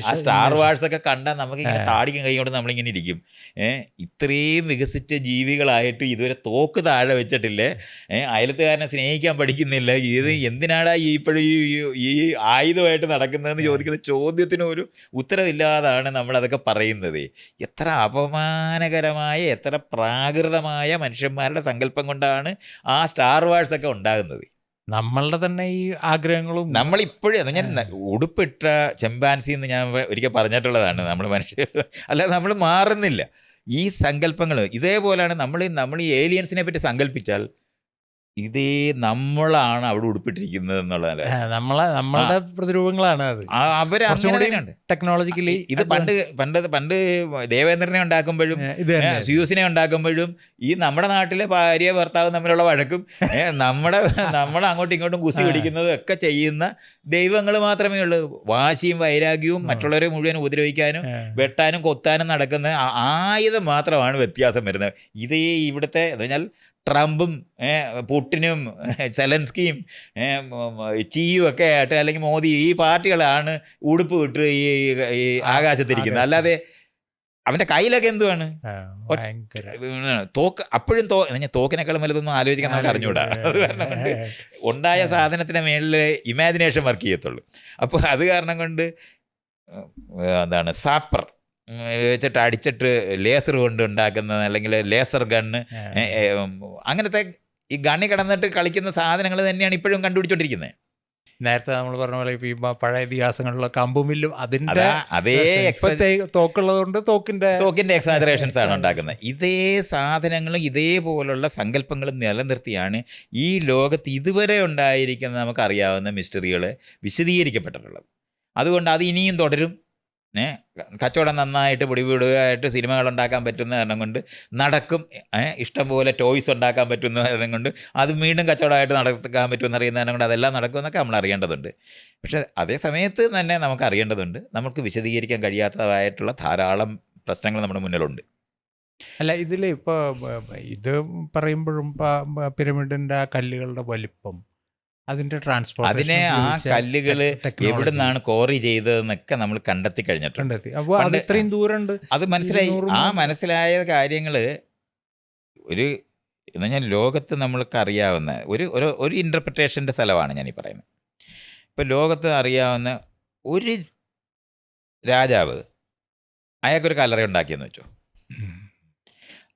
ആ സ്റ്റാർ വാഴ്സ് ഒക്കെ കണ്ടാൽ നമുക്കിങ്ങനെ താടിക്കും കൈ കൊണ്ട് നമ്മളിങ്ങനെ ഇരിക്കും. ഇത്രയും വികസിച്ച ജീവികളായിട്ട് ഇതുവരെ തോക്ക് താഴെ വെച്ചിട്ടില്ലേ, അയലത്തുകാരനെ സ്നേഹിക്കാൻ പഠിക്കുന്നില്ല, ഇത് എന്തിനാണ് ഇപ്പോഴും ഈ ആയുധമായിട്ട് നടക്കുന്നതെന്ന് ചോദിക്കുന്ന ചോദ്യത്തിന് ഒരു ഉത്തരവില്ലാതാണ് നമ്മളതൊക്കെ പറയുന്നത്. എത്ര അപമാനകരമായ, എത്ര പ്രാകൃതമായ മനുഷ്യന്മാരുടെ സങ്കല്പം കൊണ്ടാണ് ആ സ്റ്റാർ വാഴ്സ് ഒക്കെ ഉണ്ടാകുന്നത്. നമ്മളുടെ തന്നെ ഈ ആഗ്രഹങ്ങളും നമ്മളിപ്പോഴും ഞാൻ ഉടുപ്പിട്ട ചെമ്പാൻസി എന്ന് ഞാൻ ഒരിക്കൽ പറഞ്ഞിട്ടുള്ളതാണ്. നമ്മൾ മനുഷ്യ അല്ലാതെ നമ്മൾ മാറുന്നില്ല. ഈ സങ്കല്പങ്ങൾ ഇതേപോലെയാണ്. നമ്മൾ ഈ ഏലിയൻസിനെ പറ്റി സങ്കല്പിച്ചാൽ ഇതേ നമ്മളാണ് അവിടെ ഉടുപ്പിട്ടിരിക്കുന്നത് എന്നുള്ളതല്ല, നമ്മളുടെ പ്രതിരൂപങ്ങളാണ് അത്. അവരങ്ങനെ ടെക്നോളജിക്കലി ഇത് പണ്ട് ദേവേന്ദ്രനെ ഉണ്ടാക്കുമ്പോഴും സ്യൂസിനെ ഉണ്ടാക്കുമ്പോഴും ഈ നമ്മുടെ നാട്ടിലെ ഭാര്യ ഭർത്താവ് തമ്മിലുള്ള വഴക്കും നമ്മൾ അങ്ങോട്ടും ഇങ്ങോട്ടും കുസി പിടിക്കുന്നതും ഒക്കെ ചെയ്യുന്ന ദൈവങ്ങൾ മാത്രമേ ഉള്ളൂ. വാശിയും വൈരാഗ്യവും മറ്റുള്ളവരെ മുഴുവൻ ഉപദ്രവിക്കാനും വെട്ടാനും കൊത്താനും നടക്കുന്ന ആയുധം മാത്രമാണ് വ്യത്യാസം വരുന്നത്. ഇതേ ഇവിടുത്തെ എന്ന് പറഞ്ഞാൽ ട്രംപും പുടിനും സെലൻസ്കിയും ചിയും ഒക്കെ ആയിട്ട്, അല്ലെങ്കിൽ മോദി, ഈ പാർട്ടികളാണ് ഉടുപ്പ് വിട്ട് ഈ ആകാശത്തിരിക്കുന്നത്. അല്ലാതെ അവൻ്റെ കയ്യിലൊക്കെ എന്തുവാണ് തോക്ക്. അപ്പോഴും തോക്കിനേക്കാളും വലുതൊന്നും ആലോചിക്കാൻ നമുക്ക് അറിഞ്ഞുകൂടാ. അത് കാരണം കൊണ്ട് ഉണ്ടായ സാധനത്തിന് മേളിൽ ഇമാജിനേഷൻ വർക്ക് ചെയ്യത്തുള്ളൂ. അപ്പോൾ അത് കാരണം കൊണ്ട് എന്താണ് സാപ്പർ വെച്ചിട്ട് അടിച്ചിട്ട് ലേസർ കൊണ്ട് ഉണ്ടാക്കുന്ന, അല്ലെങ്കിൽ ലേസർ ഗണ്ണ്, അങ്ങനത്തെ ഈ ഗണ്ണി കിടന്നിട്ട് കളിക്കുന്ന സാധനങ്ങൾ തന്നെയാണ് ഇപ്പോഴും കണ്ടുപിടിച്ചോണ്ടിരിക്കുന്നത്. നേരത്തെ നമ്മൾ പറഞ്ഞ പോലെ ഈ പഴയ ഇതിഹാസങ്ങളിലുള്ള കമ്പുമില്ലും അതിൻ്റെ അതേ തോക്കുള്ളതുകൊണ്ട് തോക്കിൻ്റെ എക്സാജറേഷൻസ് ആണ് ഉണ്ടാക്കുന്നത്. ഇതേ സാധനങ്ങളും ഇതേപോലുള്ള സങ്കല്പങ്ങളും നിലനിർത്തിയാണ് ഈ ലോകത്ത് ഇതുവരെ ഉണ്ടായിരിക്കുന്ന നമുക്കറിയാവുന്ന മിസ്റ്ററികൾ വിശദീകരിക്കപ്പെട്ടിട്ടുള്ളത്. അതുകൊണ്ട് അത് ഇനിയും തുടരും. കച്ചവടം നന്നായിട്ട് പിടിപിടുകയായിട്ട് സിനിമകൾ ഉണ്ടാക്കാൻ പറ്റുന്ന കാരണം കൊണ്ട് നടക്കും. ഇഷ്ടംപോലെ ടോയ്സ് ഉണ്ടാക്കാൻ പറ്റുന്ന കാരണം കൊണ്ട് അത് വീണ്ടും കച്ചവടമായിട്ട് നടക്കാൻ പറ്റുമെന്ന് അറിയുന്ന കാരണം കൊണ്ട് അതെല്ലാം നടക്കുമെന്നൊക്കെ നമ്മൾ അറിയേണ്ടതുണ്ട്. പക്ഷേ അതേ സമയത്ത് തന്നെ നമുക്ക് അറിയേണ്ടതുണ്ട്, നമുക്ക് വിശദീകരിക്കാൻ കഴിയാത്തതായിട്ടുള്ള ധാരാളം പ്രശ്നങ്ങൾ നമ്മുടെ മുന്നിലുണ്ട്. അല്ല, ഇതിൽ ഇപ്പോൾ ഇത് പറയുമ്പോഴും പിരമിഡിൻ്റെ ആ കല്ലുകളുടെ വലിപ്പം, അതിന്റെ ട്രാൻസ്പോർട്ട്, അതിനെ ആ കല്ലുകൾ എവിടെ നിന്നാണ് കോറി ചെയ്തതെന്നൊക്കെ നമ്മൾ കണ്ടെത്തി കഴിഞ്ഞിട്ടുണ്ട്. അപ്പോൾ അത് ഇത്രയും ദൂരമുണ്ട്, അത് മനസ്സിലായി. ആ മനസ്സിലായ കാര്യങ്ങൾ ഒരു എന്ന് പറഞ്ഞാൽ ലോകത്ത് നമ്മൾക്ക് അറിയാവുന്ന ഒരു ഇൻ്റർപ്രിട്ടേഷൻ്റെ സ്ഥലമാണ് ഞാനീ പറയുന്നത്. ഇപ്പം ലോകത്ത് അറിയാവുന്ന ഒരു രാജാവ് അയാൾക്കൊരു കല്ലറ ഉണ്ടാക്കിയെന്ന് വെച്ചോ.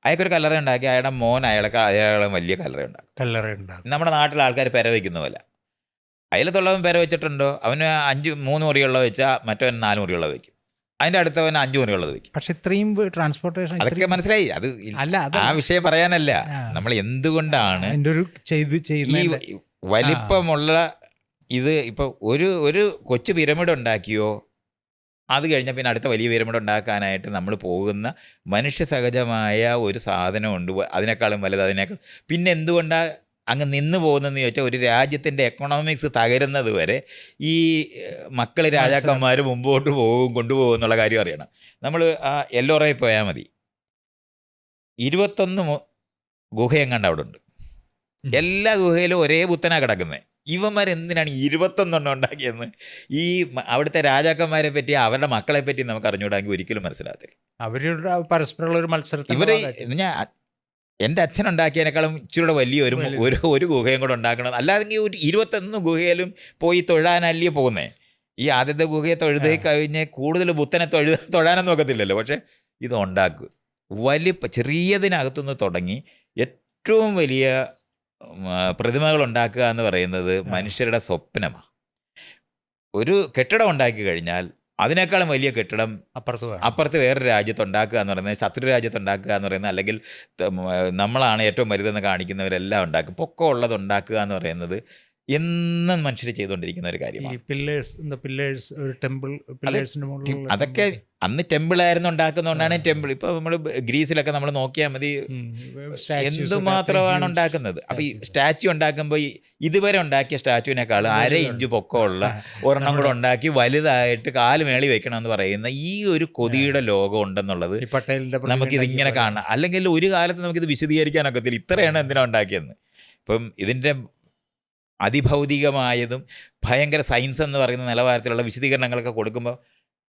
അയാൾക്കൊരു കല്ലറ ഉണ്ടാക്കി, അയാളുടെ മോൻ അയാളെ വലിയ കല്ലറ ഉണ്ടാക്കും. നമ്മുടെ നാട്ടിലെ ആൾക്കാർ പെര വയ്ക്കുന്ന പോലെ. അയലത്തുള്ളവൻ പെര വെച്ചിട്ടുണ്ടോ, അവന് 3 മുറിയുള്ളത് വെച്ചാൽ മറ്റവൻ 4 മുറിയുള്ളത് വയ്ക്കും, അതിൻ്റെ അടുത്തവൻ 5 മുറിയുള്ളത് വയ്ക്കും. പക്ഷെ ഇത്രയും ട്രാൻസ്പോർട്ടേഷൻ അതൊക്കെ മനസ്സിലായി. അത് ആ വിഷയം പറയാനല്ല, നമ്മൾ എന്തുകൊണ്ടാണ് ഈ വലിപ്പമുള്ള ഇത് ഇപ്പോൾ ഒരു കൊച്ചു പിരമിഡ് ഉണ്ടാക്കിയോ, അത് കഴിഞ്ഞാൽ പിന്നെ അടുത്ത വലിയ പിരമിഡ് ഉണ്ടാക്കാനായിട്ട് നമ്മൾ പോകുന്ന മനുഷ്യ സഹജമായ ഒരു സാധനമുണ്ട്, അതിനേക്കാളും വലുത്, അതിനേക്കാൾ. പിന്നെ എന്തുകൊണ്ടാണ് അങ്ങ് നിന്ന് പോകുന്നതെന്ന് ചോദിച്ചാൽ, ഒരു രാജ്യത്തിൻ്റെ എക്കണോമിക്സ് തകരുന്നത് വരെ ഈ മക്കൾ രാജാക്കന്മാർ മുമ്പോട്ട് കൊണ്ടുപോകും എന്നുള്ള കാര്യം അറിയണം. നമ്മൾ ആ എല്ലോറയിൽ പോയാൽ മതി, 21 ഗുഹയെങ്ങാണ്ട് അവിടെ ഉണ്ട്. എല്ലാ ഗുഹയിലും ഒരേ ബുത്തനാണ് കിടക്കുന്നത്. ഇവന്മാരെന്തിനാണ് 21 ഉണ്ടാക്കിയെന്ന് ഈ അവിടുത്തെ രാജാക്കന്മാരെ പറ്റി, അവരുടെ മക്കളെ പറ്റി നമുക്ക് അറിഞ്ഞുകൂടാമെങ്കിൽ ഒരിക്കലും മനസ്സിലാകത്തില്ല. അവരുടെ പരസ്പരമുള്ള ഒരു മത്സരത്തിൽ ഇവർ എൻ്റെ അച്ഛൻ ഉണ്ടാക്കിയതിനേക്കാളും ഇച്ചിരി വലിയ ഒരു ഗുഹയും കൂടെ ഉണ്ടാക്കണം. അല്ലാതെങ്കിൽ ഒരു 21 ഗുഹയിലും പോയി തൊഴാനല്ലേ പോകുന്നത്. ഈ ആദ്യത്തെ ഗുഹയെ തൊഴുതി കഴിഞ്ഞ് കൂടുതൽ ബുദ്ധനെ തൊഴാനൊന്നും നോക്കത്തില്ലല്ലോ. പക്ഷേ ഇത് ഉണ്ടാക്കുക ചെറിയതിനകത്തുനിന്ന് തുടങ്ങി ഏറ്റവും വലിയ പ്രതിമകൾ ഉണ്ടാക്കുക എന്ന് പറയുന്നത് മനുഷ്യരുടെ സ്വപ്നമാണ്. ഒരു കെട്ടിടം ഉണ്ടാക്കി കഴിഞ്ഞാൽ അതിനേക്കാളും വലിയ കെട്ടിടം അപ്പുറത്ത് വേറൊരു രാജ്യത്ത് ഉണ്ടാക്കുക എന്ന് പറയുന്നത്, ശത്രു രാജ്യത്ത് ഉണ്ടാക്കുക എന്ന് പറയുന്നത്, അല്ലെങ്കിൽ നമ്മളാണ് ഏറ്റവും വലുതെന്ന് കാണിക്കുന്നവരെല്ലാം ഉണ്ടാക്കും. പൊക്കം ഉള്ളത് ഉണ്ടാക്കുക എന്ന് പറയുന്നത് എന്നും മനുഷ്യർ ചെയ്തുകൊണ്ടിരിക്കുന്ന ഒരു ഈ കാര്യമാണ്. പില്ലേഴ്സ് ഒരു ടെമ്പിൾ പില്ലേഴ്സിന്റെ മുകളിലുള്ള അതൊക്കെ അന്ന് ടെമ്പിളായിരുന്നു ഉണ്ടാക്കുന്നതുകൊണ്ടാണ് ടെമ്പിൾ. ഇപ്പോൾ നമ്മൾ ഗ്രീസിലൊക്കെ നമ്മൾ നോക്കിയാൽ മതി, എന്തുമാത്രമാണ് ഉണ്ടാക്കുന്നത്. അപ്പോൾ ഈ സ്റ്റാച്യു ഉണ്ടാക്കുമ്പോൾ ഇതുവരെ ഉണ്ടാക്കിയ സ്റ്റാച്യുവിനേക്കാൾ 1/2 ഇഞ്ച് പൊക്കമുള്ള ഒരെണ്ണം കൂടെ ഉണ്ടാക്കി വലുതായിട്ട് കാല് മേളി വെക്കണമെന്ന് പറയുന്ന ഈ ഒരു കൊതിയുടെ ലോകം ഉണ്ടെന്നുള്ളത് നമുക്കിതിങ്ങനെ കാണാം. അല്ലെങ്കിൽ ഒരു കാലത്ത് നമുക്കിത് വിശദീകരിക്കാനൊക്കത്തില്ല, ഇത്രയാണ് എന്തിനാ ഉണ്ടാക്കിയെന്ന്. ഇപ്പം ഇതിൻ്റെ അതിഭൗതികമായതും ഭയങ്കര സയൻസ് എന്ന് പറയുന്ന നിലവാരത്തിലുള്ള വിശദീകരണങ്ങളൊക്കെ കൊടുക്കുമ്പോൾ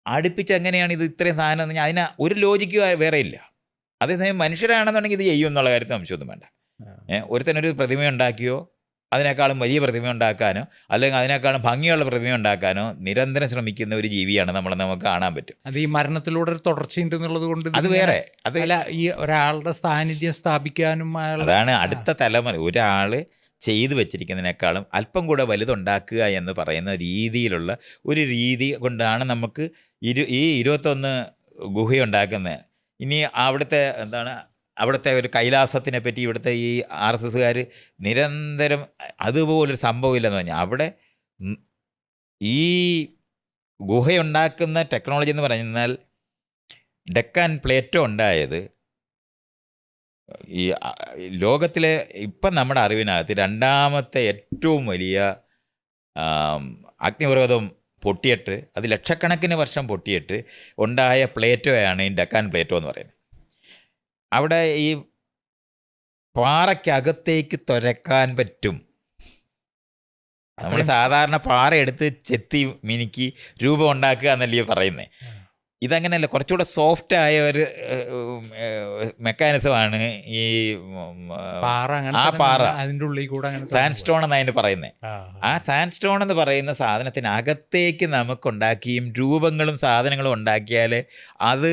അടുപ്പിച്ച് എങ്ങനെയാണ് ഇത് ഇത്രയും സാധനം എന്ന് പറഞ്ഞാൽ അതിന് ഒരു ലോജിക്ക് വേറെ ഇല്ല. അതേസമയം മനുഷ്യരാണെന്നുണ്ടെങ്കിൽ ഇത് ചെയ്യും എന്നുള്ള കാര്യത്തിൽ സംശയമൊന്നും വേണ്ട. ഒരുത്തനൊരു പ്രതിമ ഉണ്ടാക്കിയോ അതിനേക്കാളും വലിയ പ്രതിമ ഉണ്ടാക്കാനോ അല്ലെങ്കിൽ അതിനേക്കാളും ഭംഗിയുള്ള പ്രതിമ ഉണ്ടാക്കാനോ നിരന്തരം ശ്രമിക്കുന്ന ഒരു ജീവിയാണ് നമുക്ക് കാണാൻ പറ്റും. അത് ഈ മരണത്തിലൂടെ ഒരു തുടർച്ചയുണ്ടെന്നുള്ളത് കൊണ്ട് അത് വേറെ, അതല്ല ഈ ഒരാളുടെ സാന്നിധ്യം സ്ഥാപിക്കാനും അതാണ് അടുത്ത തലമുറ ഒരാൾ ചെയ്തു വെച്ചിരിക്കുന്നതിനേക്കാളും അല്പം കൂടെ വലുതുണ്ടാക്കുക എന്ന് പറയുന്ന രീതിയിലുള്ള ഒരു രീതി കൊണ്ടാണ് നമുക്ക് ഈ 21 ഗുഹയുണ്ടാക്കുന്നത്. ഇനി അവിടുത്തെ അവിടുത്തെ ഒരു കൈലാസത്തിനെ പറ്റി ഇവിടുത്തെ ഈ RSSകാർ നിരന്തരം അതുപോലൊരു സംഭവം ഇല്ലെന്ന് പറഞ്ഞാൽ അവിടെ ഈ ഗുഹയുണ്ടാക്കുന്ന ടെക്നോളജി എന്ന് പറഞ്ഞാൽ ഡെക്കാൻ പ്ലേറ്റോ ഉണ്ടായത് ഈ ലോകത്തിലെ ഇപ്പം നമ്മുടെ അറിവിനകത്ത് 2ാമത്തെ ഏറ്റവും വലിയ അഗ്നിപർവ്വതം പൊട്ടിയിട്ട് അത് ലക്ഷക്കണക്കിന് വർഷം പൊട്ടിയിട്ട് ഉണ്ടായ പ്ലേറ്റോയാണ് ഈ ഡെക്കാൻ പ്ലേറ്റോ എന്ന് പറയുന്നത്. അവിടെ ഈ പാറയ്ക്കകത്തേക്ക് തുരക്കാൻ പറ്റും. നമ്മൾ സാധാരണ പാറ എടുത്ത് ചെത്തി മിനുക്കി രൂപം ഉണ്ടാക്കുക എന്നല്ലേ പറയുന്നത്. ഇതങ്ങനെയല്ല, കുറച്ചുകൂടെ സോഫ്റ്റ് ആയ ഒരു മെക്കാനിസമാണ് ഈ ആ പാറ. അതിൻ്റെ ഉള്ളിൽ കൂടെ സാൻഡ്സ്റ്റോൺ എന്ന് അതിന് പറയുന്നത്. ആ സാൻഡ്സ്റ്റോൺ എന്ന് പറയുന്ന സാധനത്തിനകത്തേക്ക് നമുക്കുണ്ടാക്കിയും രൂപങ്ങളും സാധനങ്ങളും ഉണ്ടാക്കിയാൽ അത്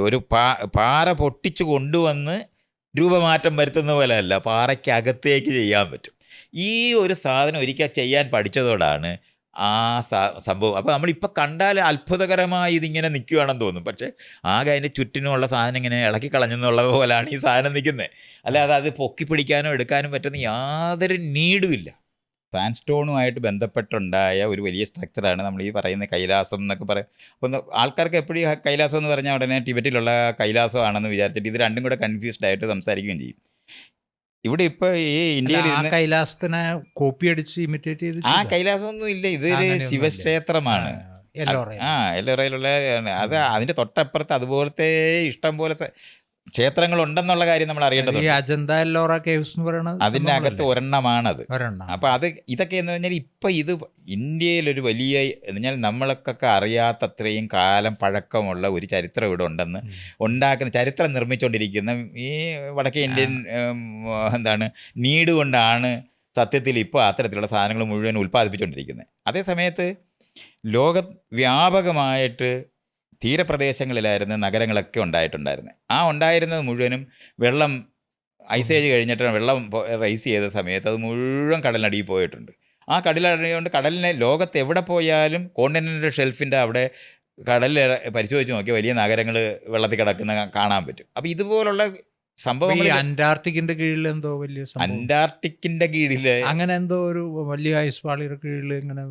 ഒരു പാറ പൊട്ടിച്ചു കൊണ്ടുവന്ന് രൂപമാറ്റം വരുത്തുന്ന പോലെ അല്ല, പാറയ്ക്കകത്തേക്ക് ചെയ്യാൻ പറ്റും. ഈ ഒരു സാധനം ഒരിക്കൽ ചെയ്യാൻ പഠിച്ചതോടാണ് ആ സംഭവം. അപ്പോൾ നമ്മളിപ്പോൾ കണ്ടാൽ അത്ഭുതകരമായി ഇതിങ്ങനെ നിൽക്കുകയാണെന്ന് തോന്നും. പക്ഷേ ആകെ അതിൻ്റെ ചുറ്റിനുമുള്ള സാധനം ഇങ്ങനെ ഇളക്കി കളഞ്ഞെന്നുള്ളത് പോലെയാണ് ഈ സാധനം നിൽക്കുന്നത്. അല്ലാതെ അത് പൊക്കി പിടിക്കാനോ എടുക്കാനും പറ്റുന്ന യാതൊരു നീഡും ഇല്ല. സാൻഡ്സ്റ്റോണുമായിട്ട് ബന്ധപ്പെട്ടുണ്ടായ ഒരു വലിയ സ്ട്രക്ചറാണ് നമ്മൾ ഈ പറയുന്ന കൈലാസം എന്നൊക്കെ പറയും. അപ്പം ആൾക്കാർക്ക് എപ്പോഴും കൈലാസം എന്ന് പറഞ്ഞാൽ ഉടനെ ടിബറ്റിലുള്ള കൈലാസമാണെന്ന് വിചാരിച്ചിട്ട് ഇത് രണ്ടും കൂടെ കൺഫ്യൂസ്ഡ് ആയിട്ട് സംസാരിക്കുകയും ചെയ്യും. ഇവിടെ ഇപ്പൊ ഈ ഇന്ത്യയിൽ കൈലാസത്തിനെ കോപ്പി അടിച്ച് ഇമിറ്റേറ്റ് ചെയ്ത് ആ കൈലാസം ഒന്നും ഇല്ല, ഇതൊരു ശിവക്ഷേത്രമാണ്. എല്ലോറയിലുള്ള അത് അതിന്റെ തൊട്ടപ്പുറത്ത് അതുപോലത്തെ ഇഷ്ടം പോലെ ക്ഷേത്രങ്ങളുണ്ടെന്നുള്ള കാര്യം നമ്മൾ അറിയേണ്ടതുണ്ട്. അജന്ത എല്ലോറ കേവ്സ് എന്ന് പറയുന്നത് അതിൻ്റെ അകത്ത് ഒരെണ്ണമാണത്. അപ്പോൾ അത് ഇതൊക്കെ എന്ന് പറഞ്ഞാൽ ഇപ്പം ഇത് ഇന്ത്യയിലൊരു വലിയ എന്ന് പറഞ്ഞാൽ നമ്മളൊക്കെ അറിയാത്തത്രയും കാലം പഴക്കമുള്ള ഒരു ചരിത്രം ഇവിടെ ഉണ്ടെന്ന് ഉണ്ടാക്കുന്ന ചരിത്രം നിർമ്മിച്ചുകൊണ്ടിരിക്കുന്ന ഈ വടക്കേ ഇന്ത്യൻ നീഡ് കൊണ്ടാണ് സത്യത്തിൽ ഇപ്പോൾ അത്തരത്തിലുള്ള സാധനങ്ങൾ മുഴുവൻ ഉൽപ്പാദിപ്പിച്ചുകൊണ്ടിരിക്കുന്നത്. അതേ സമയത്ത് ലോകവ്യാപകമായിട്ട് തീരപ്രദേശങ്ങളിലായിരുന്നു നഗരങ്ങളൊക്കെ ഉണ്ടായിരുന്നത്. ആ ഉണ്ടായിരുന്നത് മുഴുവനും വെള്ളം ഐസേജ് കഴിഞ്ഞിട്ട് വെള്ളം റൈസ് ചെയ്ത സമയത്ത് അത് മുഴുവൻ കടലിനടിയിൽ പോയിട്ടുണ്ട്. ആ കടലടിയുകൊണ്ട് കടലിനെ ലോകത്ത് എവിടെ പോയാലും കോണ്ടിനെൻ്റൽ ഷെൽഫിൻ്റെ അവിടെ കടലിൽ പരിശോധിച്ച് നോക്കിയാൽ വലിയ നഗരങ്ങൾ വെള്ളത്തിൽ കിടക്കുന്ന കാണാൻ പറ്റും. അപ്പോൾ ഇതുപോലുള്ള സംഭവങ്ങൾ അന്റാർട്ടിക്കിന്റെ കീഴിൽ എന്തോ വലിയ അന്റാർട്ടിക്കിന്റെ കീഴിൽ അങ്ങനെ എന്തോ ഒരു വലിയ ഐസ് പാളിയുടെ കീഴിൽ ഇങ്ങനെ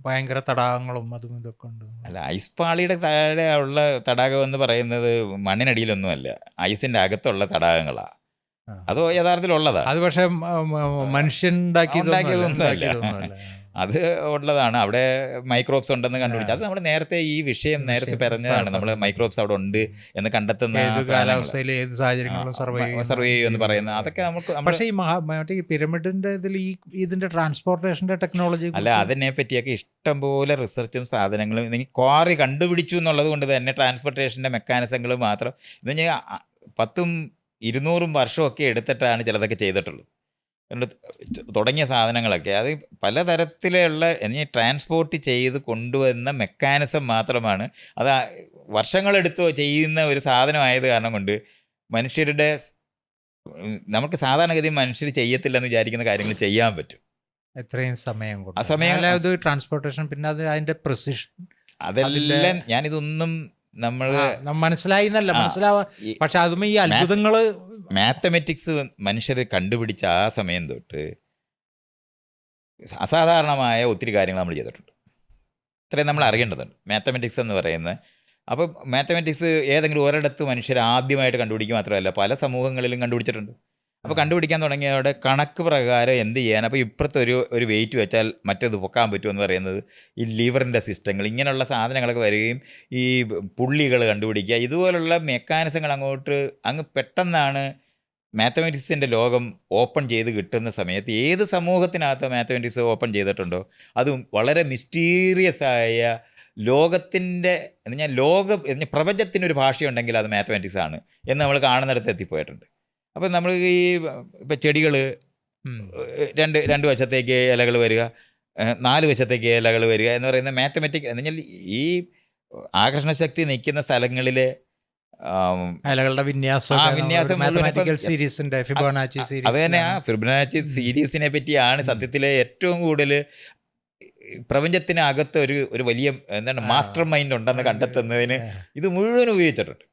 ഭയങ്കര തടാകങ്ങളും അതും ഇതൊക്കെ ഉണ്ട്. അല്ല, ഐസ് പാളിയുടെ താഴെ ഉള്ള തടാകം എന്ന് പറയുന്നത് മണ്ണിനടിയിലൊന്നുമല്ല, ഐസിന്റെ അകത്തുള്ള തടാകങ്ങളാ. അത് യഥാർത്ഥത്തിലുള്ളതാണ്. അത് പക്ഷെ മനുഷ്യൻ ഉണ്ടാക്കിയതൊന്നുമല്ല, അത് ഉള്ളതാണ്. അവിടെ മൈക്രോബ്സ് ഉണ്ടെന്ന് കണ്ടുപിടിച്ചു. അത് നമ്മൾ നേരത്തെ ഈ വിഷയം നേരത്തെ പറഞ്ഞതാണ്. നമ്മൾ മൈക്രോബ്സ് അവിടെ ഉണ്ട് എന്ന് കണ്ടെത്തുന്ന കാലാവസ്ഥയിൽ ഏത് സാഹചര്യങ്ങളിലും സർവേ ചെയ്യുമെന്ന് പറയുന്നത് അതൊക്കെ നമുക്ക്. പക്ഷേ ഈ പിരമിഡിന്റെ ഇതിൽ ഇതിന്റെ ട്രാൻസ്പോർട്ടേഷന്റെ ടെക്നോളജി അല്ല, അതിനെ പറ്റിയൊക്കെ ഇഷ്ടംപോലെ റിസർച്ചും സാധനങ്ങളും ക്വാറി കണ്ടുപിടിച്ചു എന്നുള്ളത് കൊണ്ട് തന്നെ ട്രാൻസ്പോർട്ടേഷൻ്റെ മെക്കാനിസങ്ങൾ മാത്രം എന്ന് പറഞ്ഞാൽ 100-200 വർഷമൊക്കെ എടുത്തിട്ടാണ് ചിലതൊക്കെ ചെയ്തിട്ടുള്ളത്. തുടങ്ങിയ സാധനങ്ങളൊക്കെ അത് പലതരത്തിലുള്ള ട്രാൻസ്പോർട്ട് ചെയ്ത് കൊണ്ടുവന്ന മെക്കാനിസം മാത്രമാണ്. അത് വർഷങ്ങളെടുത്ത് ചെയ്യുന്ന ഒരു സാധനമായത് കാരണം കൊണ്ട് മനുഷ്യരുടെ നമുക്ക് സാധാരണഗതി മനുഷ്യർ ചെയ്യത്തില്ലെന്ന് വിചാരിക്കുന്ന കാര്യങ്ങൾ ചെയ്യാൻ പറ്റും എത്രയും സമയം കൊണ്ട്. ആ സമയം ട്രാൻസ്പോർട്ടേഷൻ, പിന്നെ അത് അതിൻ്റെ പ്രിസിഷൻ, അതെല്ലാം ഞാനിതൊന്നും നമ്മൾ മനസ്സിലായി എന്നല്ല മനസ്സിലാവാ. പക്ഷെ അതും ഈ അത്ഭുതങ്ങള് മാത്തമെറ്റിക്സ് മനുഷ്യർ കണ്ടുപിടിച്ച ആ സമയം തൊട്ട് അസാധാരണമായ ഒത്തിരി കാര്യങ്ങൾ നമ്മൾ ചെയ്തിട്ടുണ്ട്. ഇത്രയും നമ്മൾ അറിയേണ്ടതുണ്ട് മാത്തമെറ്റിക്സ് എന്ന് പറയുന്നത്. അപ്പോൾ മാത്തമെറ്റിക്സ് ഏതെങ്കിലും ഒരിടത്ത് മനുഷ്യർ ആദ്യമായിട്ട് കണ്ടുപിടിക്കുക മാത്രമല്ല, പല സമൂഹങ്ങളിലും കണ്ടുപിടിച്ചിട്ടുണ്ട്. അപ്പോൾ കണ്ടുപിടിക്കാൻ തുടങ്ങിയതോടെ കണക്ക് പ്രകാരം എന്ത് ചെയ്യാൻ, അപ്പോൾ ഇപ്പുറത്തെ ഒരു വെയിറ്റ് വെച്ചാൽ മറ്റേത് പൊക്കാൻ പറ്റുമെന്ന് പറയുന്നത് ഈ ലിവറിൻ്റെ സിസ്റ്റങ്ങൾ, ഇങ്ങനെയുള്ള സാധനങ്ങളൊക്കെ വരികയും ഈ പുള്ളികൾ കണ്ടുപിടിക്കുക, ഇതുപോലുള്ള മെക്കാനിസങ്ങൾ അങ്ങ് പെട്ടെന്നാണ് മാത്തമെറ്റിക്സിൻ്റെ ലോകം ഓപ്പൺ ചെയ്ത് കിട്ടുന്ന സമയത്ത്. ഏത് സമൂഹത്തിനകത്ത് മാത്തമെറ്റിക്സ് ഓപ്പൺ ചെയ്തിട്ടുണ്ടോ അതും വളരെ മിസ്റ്റീരിയസ് ആയ ലോകത്തിൻ്റെ എന്ന് പറഞ്ഞാൽ പ്രപഞ്ചത്തിനൊരു ഭാഷയുണ്ടെങ്കിൽ അത് മാത്തമാറ്റിക്സ് ആണ് എന്ന് നമ്മൾ കാണുന്നിടത്ത് എത്തിപ്പോയിട്ടുണ്ട്. അപ്പോൾ നമ്മൾ ഈ ഇപ്പം ചെടികൾ രണ്ട് വശത്തേക്ക് ഇലകൾ വരിക, 4 വശത്തേക്ക് ഇലകൾ വരിക എന്ന് പറയുന്ന മാത്തമാറ്റിക് എന്ന് പറഞ്ഞാൽ ഈ ആകർഷണശക്തി നിൽക്കുന്ന സ്ഥലങ്ങളിലെ ഇലകളുടെ വിന്യാസം മാത്തമാറ്റിക്കൽ സീരീസിന്റെ ഫിബൊനാച്ചി സീരീസ്. അത് തന്നെ ആ ഫിബൊനാച്ചി സീരീസിനെ പറ്റിയാണ് സത്യത്തിലെ ഏറ്റവും കൂടുതൽ പ്രപഞ്ചത്തിനകത്ത് ഒരു വലിയ മാസ്റ്റർ മൈൻഡ് ഉണ്ടെന്ന് കണ്ടെത്തുന്നതിന് ഇത് മുഴുവൻ ഉപയോഗിച്ചിട്ടുണ്ട്.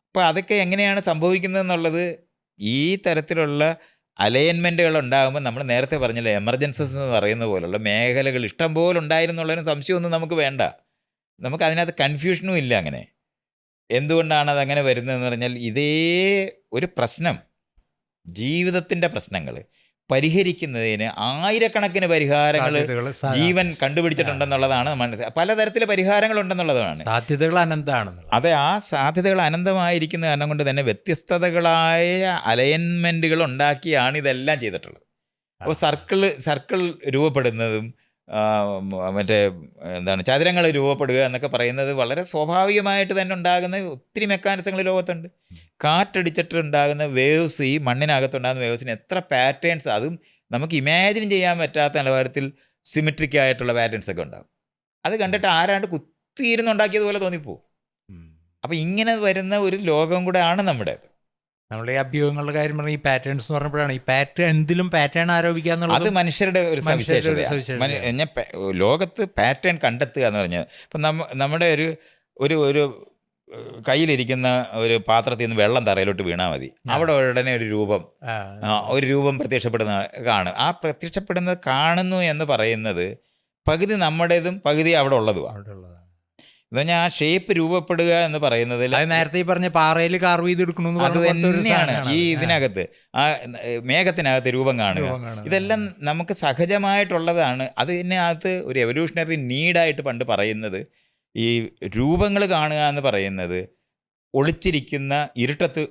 അപ്പോൾ അതൊക്കെ എങ്ങനെയാണ് സംഭവിക്കുന്നതെന്നുള്ളത് ഈ തരത്തിലുള്ള അലൈൻമെൻറ്റുകൾ ഉണ്ടാകുമ്പോൾ നമ്മൾ നേരത്തെ പറഞ്ഞില്ല, എമർജൻസസ് എന്ന് പറയുന്ന പോലുള്ള മേഖലകൾ ഇഷ്ടം പോലെ ഉണ്ടായിരുന്നുള്ളതിന് സംശയമൊന്നും നമുക്ക് വേണ്ട. നമുക്ക് അതിനകത്ത് കൺഫ്യൂഷനും ഇല്ല. അങ്ങനെ എന്തുകൊണ്ടാണ് അതങ്ങനെ വരുന്നതെന്ന് പറഞ്ഞാൽ ഇതേ ഒരു പ്രശ്നം, ജീവിതത്തിൻ്റെ പ്രശ്നങ്ങൾ പരിഹരിക്കുന്നതിന് ആയിരക്കണക്കിന് പരിഹാരങ്ങൾ ജീവൻ കണ്ടുപിടിച്ചിട്ടുണ്ടെന്നുള്ളതാണ് പലതരത്തിലെ പരിഹാരങ്ങളുണ്ടെന്നുള്ളതാണ്. സാധ്യതകൾ അനന്തമാണ്. അതെ, ആ സാധ്യതകൾ അനന്തമായിരിക്കുന്ന കാരണം കൊണ്ട് തന്നെ വ്യത്യസ്തതകളായ അലൈൻമെൻറ്റുകൾ ഉണ്ടാക്കിയാണ് ഇതെല്ലാം ചെയ്തിട്ടുള്ളത്. അപ്പോൾ സർക്കിൾ രൂപപ്പെടുന്നതും ചതുരങ്ങൾ രൂപപ്പെടുക എന്നൊക്കെ പറയുന്നത് വളരെ സ്വാഭാവികമായിട്ട് തന്നെ ഉണ്ടാകുന്ന ഒത്തിരി മെക്കാനിസങ്ങൾ ലോകത്തുണ്ട്. കാറ്റടിച്ചിട്ടുണ്ടാകുന്ന വേവ്സ്, ഈ മണ്ണിനകത്തുണ്ടാകുന്ന വേവ്സിന് എത്ര പാറ്റേൺസ്, അതും നമുക്ക് ഇമാജിൻ ചെയ്യാൻ പറ്റാത്ത നിലവാരത്തിൽ സിമെട്രിക് ആയിട്ടുള്ള പാറ്റേൺസ് ഒക്കെ ഉണ്ടാകും. അത് കണ്ടിട്ട് ആരാണ്ട് കുത്തിയിരുന്നുണ്ടാക്കിയതുപോലെ തോന്നിപ്പോവും. അപ്പോൾ ഇങ്ങനെ വരുന്ന ഒരു ലോകം കൂടെ ആണ് നമ്മുടേത്. നമ്മുടെ ഈ അഭ്യൂഹങ്ങളുടെ കാര്യം പറഞ്ഞാൽ ഈ പാറ്റേൺസ് എന്ന് പറഞ്ഞപ്പോഴാണ് ഈ പാറ്റേൺ എന്തിലും പാറ്റേൺ ആരോപിക്കുക എന്നുള്ളത് അത് മനുഷ്യരുടെ ഒരു സവിശേഷത. ലോകത്ത് പാറ്റേൺ കണ്ടെത്തുക എന്ന് പറഞ്ഞാൽ ഇപ്പം നമ്മുടെ ഒരു കയ്യിലിരിക്കുന്ന ഒരു പാത്രത്തിൽ നിന്ന് വെള്ളം തറയിലോട്ട് വീണാൽ മതി, അവിടെ ഉടനെ ഒരു രൂപം പ്രത്യക്ഷപ്പെടുന്ന കാണും. ആ പ്രത്യക്ഷപ്പെടുന്നത് കാണുന്നു എന്ന് പറയുന്നത് പകുതി നമ്മുടേതും പകുതി അവിടെ ഉള്ളതുമാണ്. എന്ന് പറഞ്ഞാൽ ആ ഷേപ്പ് രൂപപ്പെടുക എന്ന് പറയുന്നതിൽ നേരത്തെ ഈ പറഞ്ഞ പാറയിൽ കാർവ് ചെയ്തെടുക്കണമെന്ന് അത് തന്നെയാണ് ഈ ഇതിനകത്ത് ആ മേഘത്തിനകത്ത് രൂപം കാണുക. ഇതെല്ലാം നമുക്ക് സഹജമായിട്ടുള്ളതാണ്. അതിനകത്ത് ഒരു എവല്യൂഷണറി നീഡായിട്ട് പണ്ട് പറയുന്നത് ഈ രൂപങ്ങൾ കാണുക എന്ന് പറയുന്നത് ഒളിച്ചിരിക്കുന്ന ഇരുട്ടത്ത്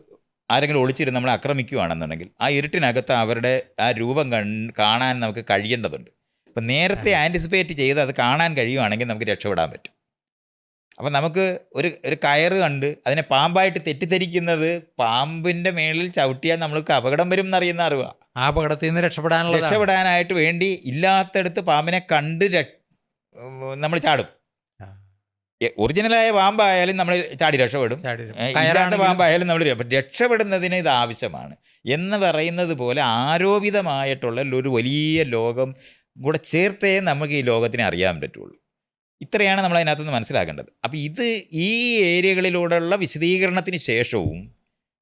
ആരെങ്കിലും ഒളിച്ചിരുന്ന് നമ്മളെ ആക്രമിക്കുകയാണെന്നുണ്ടെങ്കിൽ ആ ഇരുട്ടിനകത്ത് അവരുടെ ആ രൂപം കാണാൻ നമുക്ക് കഴിയേണ്ടതുണ്ട്. അപ്പം നേരത്തെ ആൻറ്റിസിപ്പേറ്റ് ചെയ്ത് അത് കാണാൻ കഴിയുവാണെങ്കിൽ നമുക്ക് രക്ഷപ്പെടാൻ പറ്റും. അപ്പം നമുക്ക് ഒരു കയറ് കണ്ട് അതിനെ പാമ്പായിട്ട് തെറ്റിദ്ധരിക്കുന്നത് പാമ്പിൻ്റെ മേളിൽ ചവിട്ടിയാൽ നമ്മൾക്ക് അപകടം വരും എന്നറിയുന്ന അറിവാണ്. ആ അപകടത്തിൽ നിന്ന് രക്ഷപ്പെടാനായിട്ട് വേണ്ടി ഇല്ലാത്തടത്ത് പാമ്പിനെ കണ്ട് നമ്മൾ ചാടും. ഒറിജിനലായ പാമ്പായാലും നമ്മൾ ചാടി രക്ഷപ്പെടും, ഇല്ലാത്ത പാമ്പായാലും നമ്മൾ രക്ഷപ്പെടുന്നതിന് ഇത് ആവശ്യമാണ് എന്ന് പറയുന്നത് പോലെ ആരോപിതമായിട്ടുള്ള ഒരു വലിയ ലോകം കൂടെ ചേർത്തേ നമുക്ക് ഈ ലോകത്തിനെ അറിയാൻ പറ്റുള്ളൂ. ഇത്രയാണ് നമ്മൾ അതിനകത്തുനിന്ന് മനസ്സിലാക്കേണ്ടത്. അപ്പോൾ ഇത് ഈ ഏരിയകളിലൂടെയുള്ള വിശദീകരണത്തിന് ശേഷവും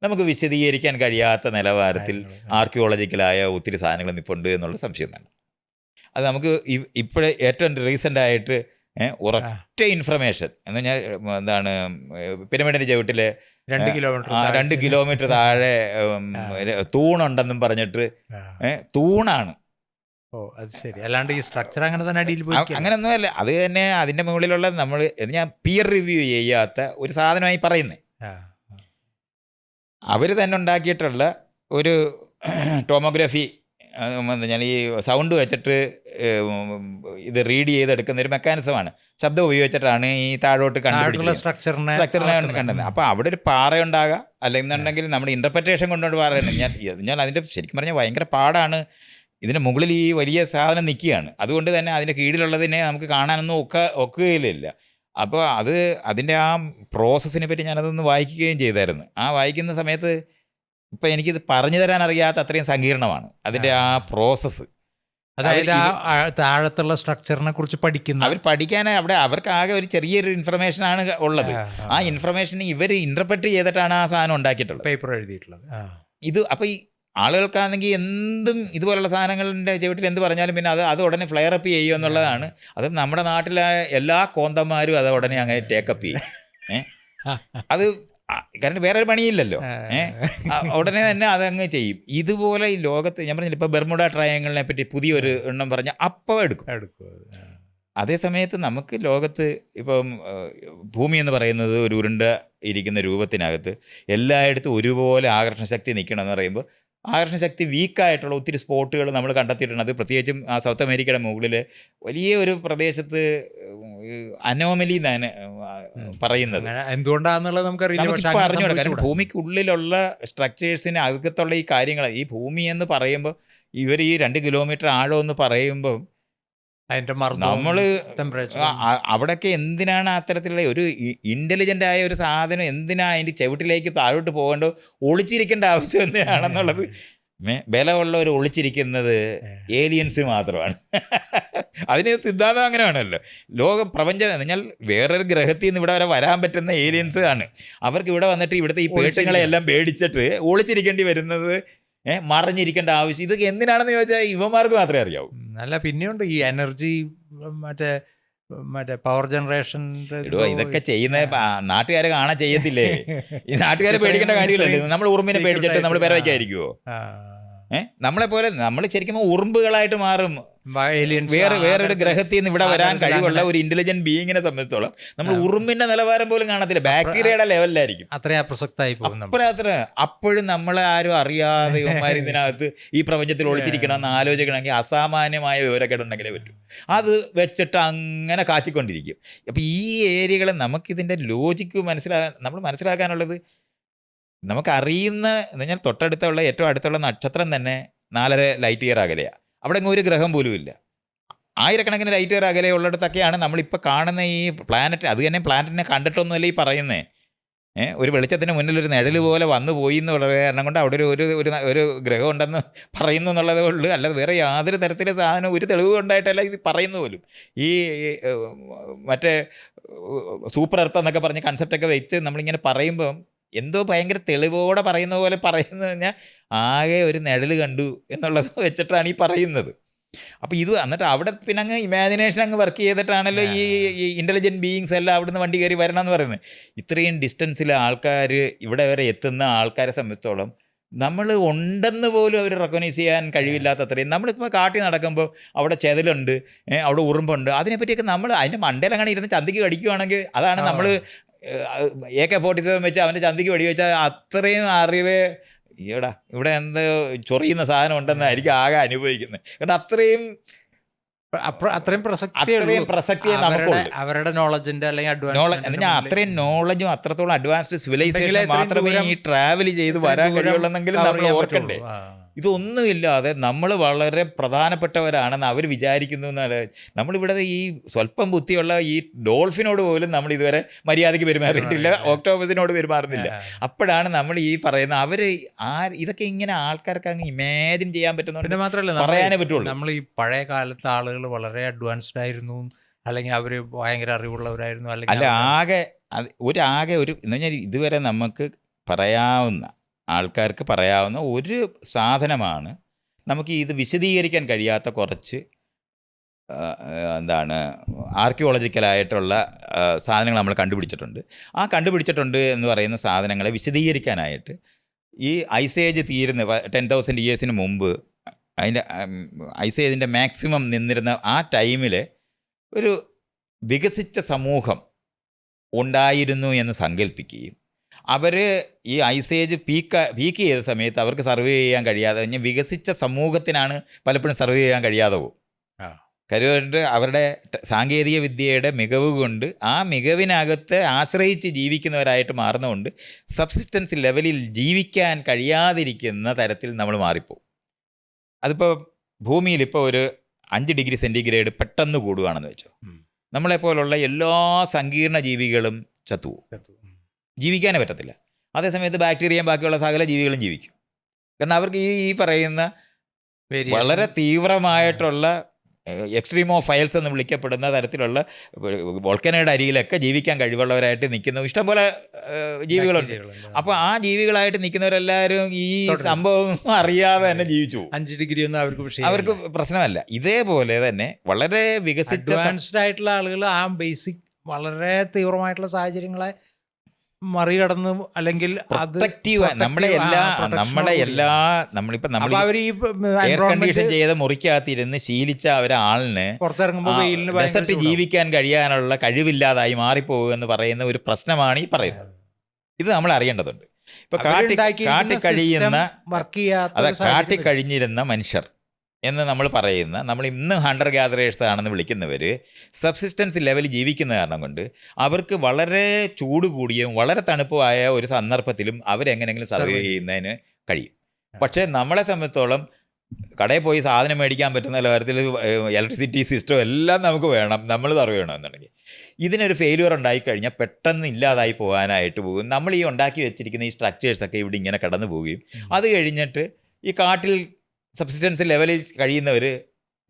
നമുക്ക് വിശദീകരിക്കാൻ കഴിയാത്ത നിലവാരത്തിൽ ആർക്കിയോളജിക്കലായ ഒത്തിരി സാധനങ്ങൾ നിൽപ്പുണ്ട് എന്നുള്ള സംശയം വേണ്ട. അത് നമുക്ക് ഇപ്പോഴേ ഏറ്റവും റീസെൻ്റായിട്ട് ഒരൊറ്റ ഇൻഫർമേഷൻ എന്ന് പറഞ്ഞാൽ പിരമിഡിൻ്റെ ചവിട്ടിൽ 2 കിലോമീറ്റർ താഴെ തൂണുണ്ടെന്നും പറഞ്ഞിട്ട് തൂണാണ്. അത് ശരി. അല്ലാണ്ട് ഈ സ്ട്രക്ചർ അങ്ങനെ തന്നെ അങ്ങനെയൊന്നും അല്ല. അത് തന്നെ അതിൻ്റെ മുകളിലുള്ള നമ്മൾ ഞാൻ പിയർ റിവ്യൂ ചെയ്യാത്ത ഒരു സാധനമായി പറയുന്നത്. അവർ തന്നെ ഉണ്ടാക്കിയിട്ടുള്ള ഒരു ടോമോഗ്രഫി, ഞാൻ ഈ സൗണ്ട് വെച്ചിട്ട് ഇത് റീഡ് ചെയ്തെടുക്കുന്ന ഒരു മെക്കാനിസമാണ്. ശബ്ദം ഉപയോഗിച്ചിട്ടാണ് ഈ താഴോട്ട് കണ്ടുപിടിക്കുന്നത് സ്ട്രക്ചറിനെ കണ്ടത്. അപ്പോൾ അവിടെ ഒരു പാറയുണ്ടാകാം, അല്ലെന്നുണ്ടെങ്കിൽ നമ്മുടെ ഇൻ്റർപ്രിറ്റേഷൻ കൊണ്ടുകൊണ്ട് പറയുന്നത്. ഞാൻ അതിൻ്റെ ശരിക്കും പറഞ്ഞാൽ ഭയങ്കര പാടാണ്. ഇതിന് മുകളിൽ ഈ വലിയ സാധനം നിൽക്കുകയാണ്, അതുകൊണ്ട് തന്നെ അതിൻ്റെ കീഴിലുള്ളതിനെ നമുക്ക് കാണാനൊന്നും ഒക്കുകയില്ല. അപ്പോൾ അതിൻ്റെ ആ പ്രോസസ്സിനെ പറ്റി ഞാനതൊന്ന് വായിക്കുകയും ചെയ്തായിരുന്നു. ആ വായിക്കുന്ന സമയത്ത് ഇപ്പം എനിക്കിത് പറഞ്ഞു തരാൻ അറിയാത്ത അത്രയും സങ്കീർണമാണ് അതിൻ്റെ ആ പ്രോസസ്സ്. അതായത് താഴത്തുള്ള സ്ട്രക്ചറിനെ കുറിച്ച് അവർ പഠിക്കാൻ അവർക്ക് ആകെ ഒരു ചെറിയൊരു ഇൻഫർമേഷനാണ് ഉള്ളത്. ആ ഇൻഫർമേഷൻ ഇവർ ഇൻ്റർപ്രറ്റ് ചെയ്തിട്ടാണ് ആ സാധനം ഉണ്ടാക്കിയിട്ടുള്ളത്, പേപ്പർ എഴുതിയിട്ടുള്ളത്. ഇത് അപ്പോൾ ഈ ആളുകൾക്കാണെങ്കിൽ എന്തും ഇതുപോലുള്ള സാധനങ്ങളുടെ ചവിട്ടിൽ എന്ത് പറഞ്ഞാലും പിന്നെ അത് ഉടനെ ഫ്ലെയർ അപ്പ് ചെയ്യുക എന്നുള്ളതാണ്. അത് നമ്മുടെ നാട്ടിലെ എല്ലാ കോന്തന്മാരും അത് ഉടനെ അങ്ങനെ ടേക്കപ്പ് ചെയ്യും. അത് കാരണം വേറെ ഒരു പണിയില്ലല്ലോ. ഉടനെ തന്നെ അതങ്ങ് ചെയ്യും. ഇതുപോലെ ഈ ലോകത്ത് ഞാൻ പറഞ്ഞില്ല, ഇപ്പോൾ ബെർമുഡ ട്രയാങ്കിളിനെ പറ്റി പുതിയൊരു എണ്ണം പറഞ്ഞാൽ അപ്പോൾ എടുക്കും. അതേ സമയത്ത് നമുക്ക് ലോകത്ത് ഇപ്പം ഭൂമി എന്ന് പറയുന്നത് ഒരു ഉരുണ്ട ഇരിക്കുന്ന രൂപത്തിനകത്ത് എല്ലായിടത്തും ഒരുപോലെ ആകർഷണശക്തി നിൽക്കണം എന്ന് പറയുമ്പോൾ ആകർഷണശക്തി വീക്കായിട്ടുള്ള ഒത്തിരി സ്പോട്ടുകൾ നമ്മൾ കണ്ടെത്തിയിട്ടുണ്ട്. അത് പ്രത്യേകിച്ചും ആ സൗത്ത് അമേരിക്കയുടെ മുകളിൽ വലിയ ഒരു പ്രദേശത്ത് അനോമലി എന്നാണ് പറയുന്നത്. എന്തുകൊണ്ടാണെന്നുള്ളത് നമുക്കിപ്പോൾ അറിഞ്ഞൂടാ. കാരണം ഭൂമിക്കുള്ളിലുള്ള സ്ട്രക്ചേഴ്സിന് അകത്തുള്ള ഈ കാര്യങ്ങൾ, ഈ ഭൂമി എന്ന് പറയുമ്പോൾ ഇവർ ഈ 2 കിലോമീറ്റർ ആഴം എന്ന് പറയുമ്പോൾ നമ്മൾ അവിടെയൊക്കെ എന്തിനാണ് അത്തരത്തിലുള്ള ഒരു ഇൻ്റലിജൻ്റ് ആയ ഒരു സാധനം എന്തിനാണ് അതിൻ്റെ ചവിട്ടിലേക്ക് താഴോട്ട് പോകേണ്ടോ, ഒളിച്ചിരിക്കേണ്ട ആവശ്യം എന്തിനാണെന്നുള്ളത്. ബലമുള്ള ഒരു ഒളിച്ചിരിക്കുന്നത് ഏലിയൻസ് മാത്രമാണ്. അതിന് സിദ്ധാന്തം അങ്ങനെയാണല്ലോ. പ്രപഞ്ചം എന്ന് പറഞ്ഞാൽ വേറൊരു ഗ്രഹത്തിൽ നിന്ന് ഇവിടെ വരെ വരാൻ പറ്റുന്ന ഏലിയൻസ് ആണ്. അവർക്ക് ഇവിടെ വന്നിട്ട് ഇവിടുത്തെ ഈ പേട്ടങ്ങളെല്ലാം പേടിച്ചിട്ട് ഒളിച്ചിരിക്കേണ്ടി വരുന്നത്, മറിഞ്ഞിരിക്കേണ്ട ആവശ്യം ഇതൊക്കെ എന്തിനാണെന്ന് ചോദിച്ചാൽ ഇവന്മാർക്ക് മാത്രമേ അറിയാവൂ. അല്ല, പിന്നെയുണ്ട് ഈ എനർജി, മറ്റേ പവർ ജനറേഷൻ. ഇതൊക്കെ ചെയ്യുന്ന നാട്ടുകാരെ കാണാൻ ചെയ്യത്തില്ലേ? ഈ നാട്ടുകാരെ പേടിക്കേണ്ട കാര്യമില്ലല്ലോ. നമ്മൾ ഉറുമ്പിനെ പേടിച്ചിട്ട് നമ്മൾ പേര വയ്ക്കാതിരിക്കുവോ? നമ്മളെപ്പോലെ നമ്മൾ ശരിക്കും ഉറുമ്പുകളായിട്ട് മാറും. വേറൊരു ഗ്രഹത്തിൽ നിന്ന് ഇവിടെ വരാൻ കഴിവുള്ള ഒരു ഇന്റലിജന്റ് ബീയിങ്ങിനെ സംബന്ധിച്ചോളം നമ്മൾ ഉറുമ്പിന്റെ നിലവാരം പോലും കാണത്തില്ല, ബാക്ടീരിയയുടെ ലെവലിലായിരിക്കും. അത്രയും അപ്രസക്തമായി പോകും. അപ്പോഴും നമ്മളെ ആരും അറിയാതെ ഇതിനകത്ത് ഈ പ്രപഞ്ചത്തിൽ ഒളിച്ചിരിക്കണമെന്ന് ആലോചിക്കണമെങ്കിൽ അസാമാന്യമായ വിവരക്കേട് ഉണ്ടെങ്കിലേ പറ്റൂ. അത് വെച്ചിട്ട് അങ്ങനെ കാച്ചിക്കൊണ്ടിരിക്കും. അപ്പം ഈ ഏരിയകൾ നമുക്കിതിൻ്റെ ലോജിക്ക് നമ്മൾ മനസ്സിലാക്കാനുള്ളത്, നമുക്കറിയുന്ന എന്ന് പറഞ്ഞാൽ തൊട്ടടുത്തുള്ള ഏറ്റവും അടുത്തുള്ള നക്ഷത്രം തന്നെ 4.5 ലൈറ്റ് ഇയർ അകലെയാണ്. അവിടെ ഒരു ഗ്രഹം പോലും ഇല്ല. ആയിരക്കണക്കിന് ലൈറ്റ് ഇയർ അകലെ ഉള്ളിടത്തൊക്കെയാണ് നമ്മളിപ്പോൾ കാണുന്ന ഈ പ്ലാനറ്റ്. അത് തന്നെ പ്ലാനറ്റിനെ കണ്ടിട്ടൊന്നുമല്ല ഈ പറയുന്നത്. ഒരു വെളിച്ചത്തിന് മുന്നിൽ ഒരു നിഴൽ പോലെ വന്നു പോയി എന്ന് പറയുക കാരണം കൊണ്ട് അവിടെ ഒരു ഗ്രഹം ഉണ്ടെന്ന് പറയുന്നു എന്നുള്ളതേ ഉള്ളൂ. അല്ലാതെ വേറെ യാതൊരു തരത്തിലെ സാധനം ഒരു തെളിവ് ഉണ്ടായിട്ടല്ല ഇത് പറയുന്ന പോലും. ഈ മറ്റേ സൂപ്പർ എർത്ത് എന്നൊക്കെ പറഞ്ഞ് കൺസെപ്റ്റൊക്കെ വെച്ച് നമ്മളിങ്ങനെ പറയുമ്പം എന്തോ ഭയങ്കര തെളിവോടെ പറയുന്ന പോലെ പറയുന്നത് കഴിഞ്ഞാൽ ആകെ ഒരു നിഴൽ കണ്ടു എന്നുള്ളത് വെച്ചിട്ടാണ് ഈ പറയുന്നത്. അപ്പോൾ ഇത് എന്നിട്ട് അവിടെ പിന്നെ അങ്ങ് ഇമാജിനേഷൻ അങ്ങ് വർക്ക് ചെയ്തിട്ടാണല്ലോ ഈ ഇൻ്റലിജൻറ്റ് ബീയിങ്സ് എല്ലാം അവിടുന്ന് വണ്ടി കയറി വരണം എന്ന് പറയുന്നത്. ഇത്രയും ഡിസ്റ്റൻസിൽ ആൾക്കാർ ഇവിടെ വരെ എത്തുന്ന ആൾക്കാരെ സംബന്ധിച്ചോളം നമ്മൾ ഉണ്ടെന്ന് പോലും അവർ റെക്കഗ്നൈസ് ചെയ്യാൻ കഴിവില്ലാത്തത്രയും. നമ്മളിപ്പോൾ കാട്ടി നടക്കുമ്പോൾ അവിടെ ചെതലുണ്ട്, അവിടെ ഉറുമ്പുണ്ട്, അതിനെപ്പറ്റിയൊക്കെ നമ്മൾ അതിൻ്റെ മണ്ടയിലങ്ങനെ ഇരുന്ന് ചന്തിക്ക് കടിക്കുകയാണെങ്കിൽ അതാണ് നമ്മൾ AK-47 വെച്ച് അവൻ്റെ ചന്തിക്ക് വെടി വെച്ചാൽ അത്രയും അറിവ് ഇവിടെ എന്ത് ചൊറിയുന്ന സാധനം ഉണ്ടെന്നായിരിക്കും ആകെ അനുഭവിക്കുന്നത്. കാരണം അത്രയും പ്രസക്തിയെ നമുക്കുള്ളൂ. അവരുടെ നോളജിന്റെ അല്ലെങ്കിൽ അത്രയും നോളജും അത്രത്തോളം അഡ്വാൻസ്ഡ് സിവിലൈസേഷൻ മാത്രമേ ഈ ട്രാവൽ ചെയ്ത് വരാൻ കഴിയുള്ളെന്നെങ്കിലും നമ്മൾ ഓർക്കണ്ടേ. ഇതൊന്നുമില്ലാതെ നമ്മൾ വളരെ പ്രധാനപ്പെട്ടവരാണെന്ന് അവർ വിചാരിക്കുന്നു എന്നാണ്. നമ്മളിവിടെ ഈ സ്വല്പം ബുദ്ധിയുള്ള ഈ ഡോൾഫിനോട് പോലും നമ്മൾ ഇതുവരെ മര്യാദയ്ക്ക് പെരുമാറിയിട്ടില്ല, ഒക്ടോപസിനോട് പെരുമാറുന്നില്ല. അപ്പോഴാണ് നമ്മൾ ഈ പറയുന്ന അവർ ഇതൊക്കെ ഇങ്ങനെ ആൾക്കാർക്ക് അങ്ങ് ഇമാജിൻ ചെയ്യാൻ പറ്റുന്നുണ്ട്. പിന്നെ മാത്രമല്ല പറയാനേ പറ്റുള്ളൂ. നമ്മൾ ഈ പഴയ കാലത്തെ ആളുകൾ വളരെ അഡ്വാൻസ്ഡ് ആയിരുന്നു, അല്ലെങ്കിൽ അവർ ഭയങ്കര അറിവുള്ളവരായിരുന്നു, അല്ല ആകെ ഒരു എന്ന് പറഞ്ഞാൽ ഇതുവരെ നമുക്ക് ആൾക്കാർക്ക് പറയാവുന്ന ഒരു സാധനമാണ്. നമുക്ക് ഇത് വിശദീകരിക്കാൻ കഴിയാത്ത കുറച്ച് ആർക്കിയോളജിക്കലായിട്ടുള്ള സാധനങ്ങൾ നമ്മൾ കണ്ടുപിടിച്ചിട്ടുണ്ട്. ആ കണ്ടുപിടിച്ചിട്ടുണ്ട് എന്ന് പറയുന്ന സാധനങ്ങളെ വിശദീകരിക്കാനായിട്ട് ഈ ഐസ് ഏജ് തീരുന്ന 10,000 ഇയേഴ്സിന് മുമ്പ് അതിൻ്റെ ഐസ് ഏജിൻ്റെ മാക്സിമം നിന്നിരുന്ന ആ ടൈമിൽ ഒരു വികസിച്ച സമൂഹം ഉണ്ടായിരുന്നു എന്ന് സങ്കല്പിക്കുകയും അവർ ഈ ഐസ് ഏജ് പീക്ക് ചെയ്ത സമയത്ത് അവർക്ക് സർവേ ചെയ്യാൻ കഴിയാതെ കഴിഞ്ഞാൽ വികസിച്ച സമൂഹത്തിനാണ് പലപ്പോഴും സർവേ ചെയ്യാൻ കഴിയാതെ പോകും. കരുതുകൊണ്ട് അവരുടെ സാങ്കേതിക വിദ്യയുടെ മികവ് കൊണ്ട് ആ മികവിനകത്ത് ആശ്രയിച്ച് ജീവിക്കുന്നവരായിട്ട് മാറുന്നതുകൊണ്ട് സബ്സിസ്റ്റൻസ് ലെവലിൽ ജീവിക്കാൻ കഴിയാതിരിക്കുന്ന തരത്തിൽ നമ്മൾ മാറിപ്പോവും. അതിപ്പോൾ ഭൂമിയിൽ ഇപ്പോൾ ഒരു 5 ഡിഗ്രി സെൻറ്റിഗ്രേഡ് പെട്ടെന്ന് കൂടുകയാണെന്ന് വെച്ചോ, നമ്മളെപ്പോലുള്ള എല്ലാ സങ്കീർണ ജീവികളും ചത്തുപോകും, ജീവിക്കാനേ പറ്റത്തില്ല. അതേസമയത്ത് ബാക്ടീരിയയും ബാക്കിയുള്ള സകല ജീവികളും ജീവിക്കും. കാരണം അവർക്ക് ഈ പറയുന്ന വളരെ തീവ്രമായിട്ടുള്ള എക്സ്ട്രീമോ ഫയൽസ് എന്ന് വിളിക്കപ്പെടുന്ന തരത്തിലുള്ള വോൾക്കനോയുടെ അരികിലൊക്കെ ജീവിക്കാൻ കഴിവുള്ളവരായിട്ട് നിൽക്കുന്ന ഇഷ്ടംപോലെ ജീവികളുണ്ട്. അപ്പോൾ ആ ജീവികളായിട്ട് നിൽക്കുന്നവരെല്ലാവരും ഈ സംഭവം അറിയാതെ തന്നെ ജീവിച്ചു പോകും. 5 ഡിഗ്രി ഒന്നും അവർക്ക് പ്രശ്നമല്ല. ഇതേപോലെ തന്നെ വളരെ വികസിച്ച അഡ്വാൻസ്ഡ് ആയിട്ടുള്ള ആളുകൾ ആ ബേസിക് വളരെ തീവ്രമായിട്ടുള്ള സാഹചര്യങ്ങളെ മറികടന്ന് അല്ലെങ്കിൽ നമ്മളെ നമ്മളിപ്പോ നമ്മൾ എയർ കണ്ടീഷൻ ചെയ്ത മുറിക്കകത്തിരുന്ന് ശീലിച്ച ഒരാളിന് പുറത്തിറങ്ങുമ്പോൾ ഡെസർട്ട് ജീവിക്കാൻ കഴിയാനുള്ള കഴിവില്ലാതായി മാറിപ്പോകുക എന്ന് പറയുന്ന ഒരു പ്രശ്നമാണ് ഈ പറയുന്നത്. ഇത് നമ്മൾ അറിയേണ്ടതുണ്ട്. ഇപ്പൊ കാട്ടിക്കഴിഞ്ഞിരുന്ന മനുഷ്യർ എന്ന് നമ്മൾ പറയുന്ന, നമ്മൾ ഇന്ന് ഹണ്ടർ ഗ്യാദറേഴ്സ് ആണെന്ന് വിളിക്കുന്നവർ സബ്സിസ്റ്റൻസ് ലെവലിൽ ജീവിക്കുന്ന കാരണം കൊണ്ട് അവർക്ക് വളരെ ചൂട് കൂടിയും വളരെ തണുപ്പുമായ ഒരു സന്ദർഭത്തിലും അവരെങ്ങനെങ്കിലും സർവൈവ് ചെയ്യുന്നതിന് കഴിയും. പക്ഷേ നമ്മളെ സംബന്ധിച്ചോളം കടയിൽ പോയി സാധനം മേടിക്കാൻ പറ്റുന്ന കാര്യത്തിൽ ഇലക്ട്രിസിറ്റി സിസ്റ്റം എല്ലാം നമുക്ക് വേണം, നമ്മൾ സർവൈവ് ചെയ്യണമെന്നുണ്ടെങ്കിൽ. ഇതിനൊരു ഫെയിലിയർ ഉണ്ടായിക്കഴിഞ്ഞാൽ പെട്ടെന്ന് ഇല്ലാതായി പോകാനായിട്ട് പോകും. നമ്മൾ ഈ ഉണ്ടാക്കി വെച്ചിരിക്കുന്ന ഈ സ്ട്രക്ചേഴ്സൊക്കെ ഇവിടെ ഇങ്ങനെ കടന്നു പോവുകയും അത് കഴിഞ്ഞിട്ട് ഈ കാട്ടിൽ സബ്സിസ്റ്റൻസ് ലെവലിൽ കഴിയുന്നവർ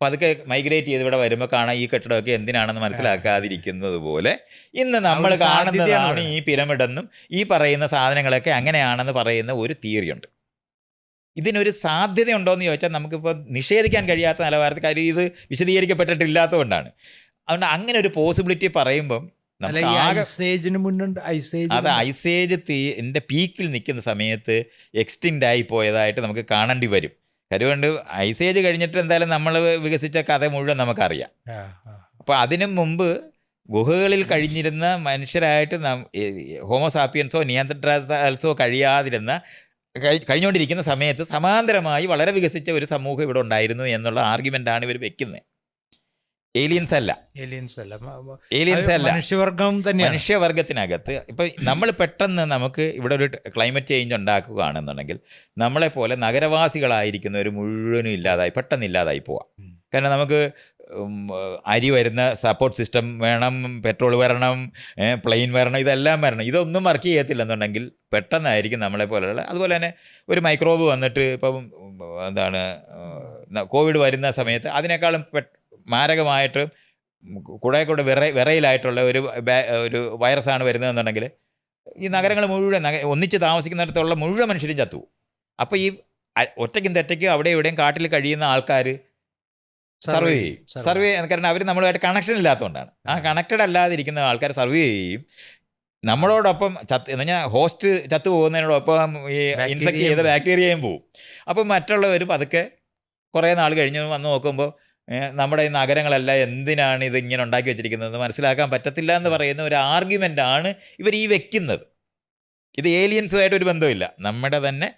പതുക്കെ മൈഗ്രേറ്റ് ചെയ്ത് ഇവിടെ വരുമ്പോൾ കാണാൻ ഈ കെട്ടിടമൊക്കെ എന്തിനാണെന്ന് മനസ്സിലാക്കാതിരിക്കുന്നത് പോലെ ഇന്ന് നമ്മൾ കാണുന്നതാണ് ഈ പിരമിഡെന്നും ഈ പറയുന്ന സാധനങ്ങളൊക്കെ അങ്ങനെയാണെന്ന് പറയുന്ന ഒരു തിയറിയുണ്ട്. ഇതിനൊരു സാധ്യതയുണ്ടോയെന്ന് ചോദിച്ചാൽ നമുക്കിപ്പോൾ നിഷേധിക്കാൻ കഴിയാത്ത നിലവാരത്തിൽ കാര്യം ഇത് വിശദീകരിക്കപ്പെട്ടിട്ടില്ലാത്തതുകൊണ്ടാണ്. അതുകൊണ്ട് അങ്ങനെ ഒരു പോസിബിലിറ്റി പറയുമ്പം അത് ഐസേജ് പീക്കിൽ നിൽക്കുന്ന സമയത്ത് എക്സ്റ്റിൻറ്റ് ആയി പോയതായിട്ട് നമുക്ക് കാണേണ്ടി വരും. അതുകൊണ്ട് ഐസേജ് കഴിഞ്ഞിട്ട് എന്തായാലും നമ്മൾ വികസിച്ച കഥ മുഴുവൻ നമുക്കറിയാം. അപ്പോൾ അതിനു മുമ്പ് ഗുഹകളിൽ കഴിഞ്ഞിരുന്ന മനുഷ്യരായിട്ട് ഹോമോസാപ്പിയൻസോ നിയാൻഡർതാൽസോ കഴിഞ്ഞുകൊണ്ടിരിക്കുന്ന സമയത്ത് സമാന്തരമായി വളരെ വികസിച്ച ഒരു സമൂഹം ഇവിടെ ഉണ്ടായിരുന്നു എന്നുള്ള ആർഗ്യുമെൻ്റാണ് ഇവർ വെക്കുന്നത്. ഏലിയൻസ് അല്ല, മനുഷ്യവർഗത്തിനകത്ത്. ഇപ്പം നമ്മൾ പെട്ടെന്ന് നമുക്ക് ഇവിടെ ഒരു ക്ലൈമറ്റ് ചേഞ്ച് ഉണ്ടാക്കുകയാണെന്നുണ്ടെങ്കിൽ നമ്മളെപ്പോലെ നഗരവാസികളായിരിക്കുന്നവർ മുഴുവനും പെട്ടെന്ന് ഇല്ലാതായി പോവാം. കാരണം നമുക്ക് അരി വരുന്ന സപ്പോർട്ട് സിസ്റ്റം വേണം, പെട്രോൾ വരണം, പ്ലെയിൻ വരണം, ഇതെല്ലാം വരണം. ഇതൊന്നും വർക്ക് ചെയ്യത്തില്ലെന്നുണ്ടെങ്കിൽ പെട്ടെന്നായിരിക്കും നമ്മളെപ്പോലെയുള്ള. അതുപോലെ തന്നെ ഒരു മൈക്രോബ് വന്നിട്ട് ഇപ്പം കോവിഡ് വരുന്ന സമയത്ത് അതിനേക്കാളും മാരകമായിട്ട് കൂടെ വിറയിലായിട്ടുള്ള ഒരു വൈറസാണ് വരുന്നതെന്നുണ്ടെങ്കിൽ ഈ നഗരങ്ങൾ മുഴുവൻ ഒന്നിച്ച് താമസിക്കുന്നിടത്തുള്ള മുഴുവൻ മനുഷ്യരും ചത്തു. അപ്പോൾ ഈ ഒറ്റയ്ക്കും തെറ്റയ്ക്കും അവിടെ ഇവിടെയും കാട്ടിൽ കഴിയുന്ന ആൾക്കാർ സർവൈവ് ചെയ്യും. കാരണം അവർ നമ്മളുമായിട്ട് കണക്ഷൻ ഇല്ലാത്തതുകൊണ്ടാണ്. ആ കണക്റ്റഡ് അല്ലാതിരിക്കുന്ന ആൾക്കാർ സർവൈവ് ചെയ്യും. നമ്മളോടൊപ്പം എന്ന് പറഞ്ഞാൽ ഹോസ്റ്റ് ചത്തു പോകുന്നതിനോടൊപ്പം ഈ ഇൻഫെക്റ്റ് ചെയ്ത ബാക്ടീരിയയും പോവും. അപ്പം മറ്റുള്ളവർ പതുക്കെ കുറേ നാൾ കഴിഞ്ഞ് വന്ന് നോക്കുമ്പോൾ നമ്മുടെ ഈ നഗരങ്ങളെല്ലാം എന്തിനാണ് ഇത് ഇങ്ങനെ ഉണ്ടാക്കി വെച്ചിരിക്കുന്നത് മനസ്സിലാക്കാൻ പറ്റത്തില്ല എന്ന് പറയുന്ന ഒരു ആർഗ്യുമെൻ്റാണ് ഇവർ ഈ വെക്കുന്നത്. ഇത് ഏലിയൻസുമായിട്ടൊരു ബന്ധമില്ല. നമ്മുടെ തന്നെ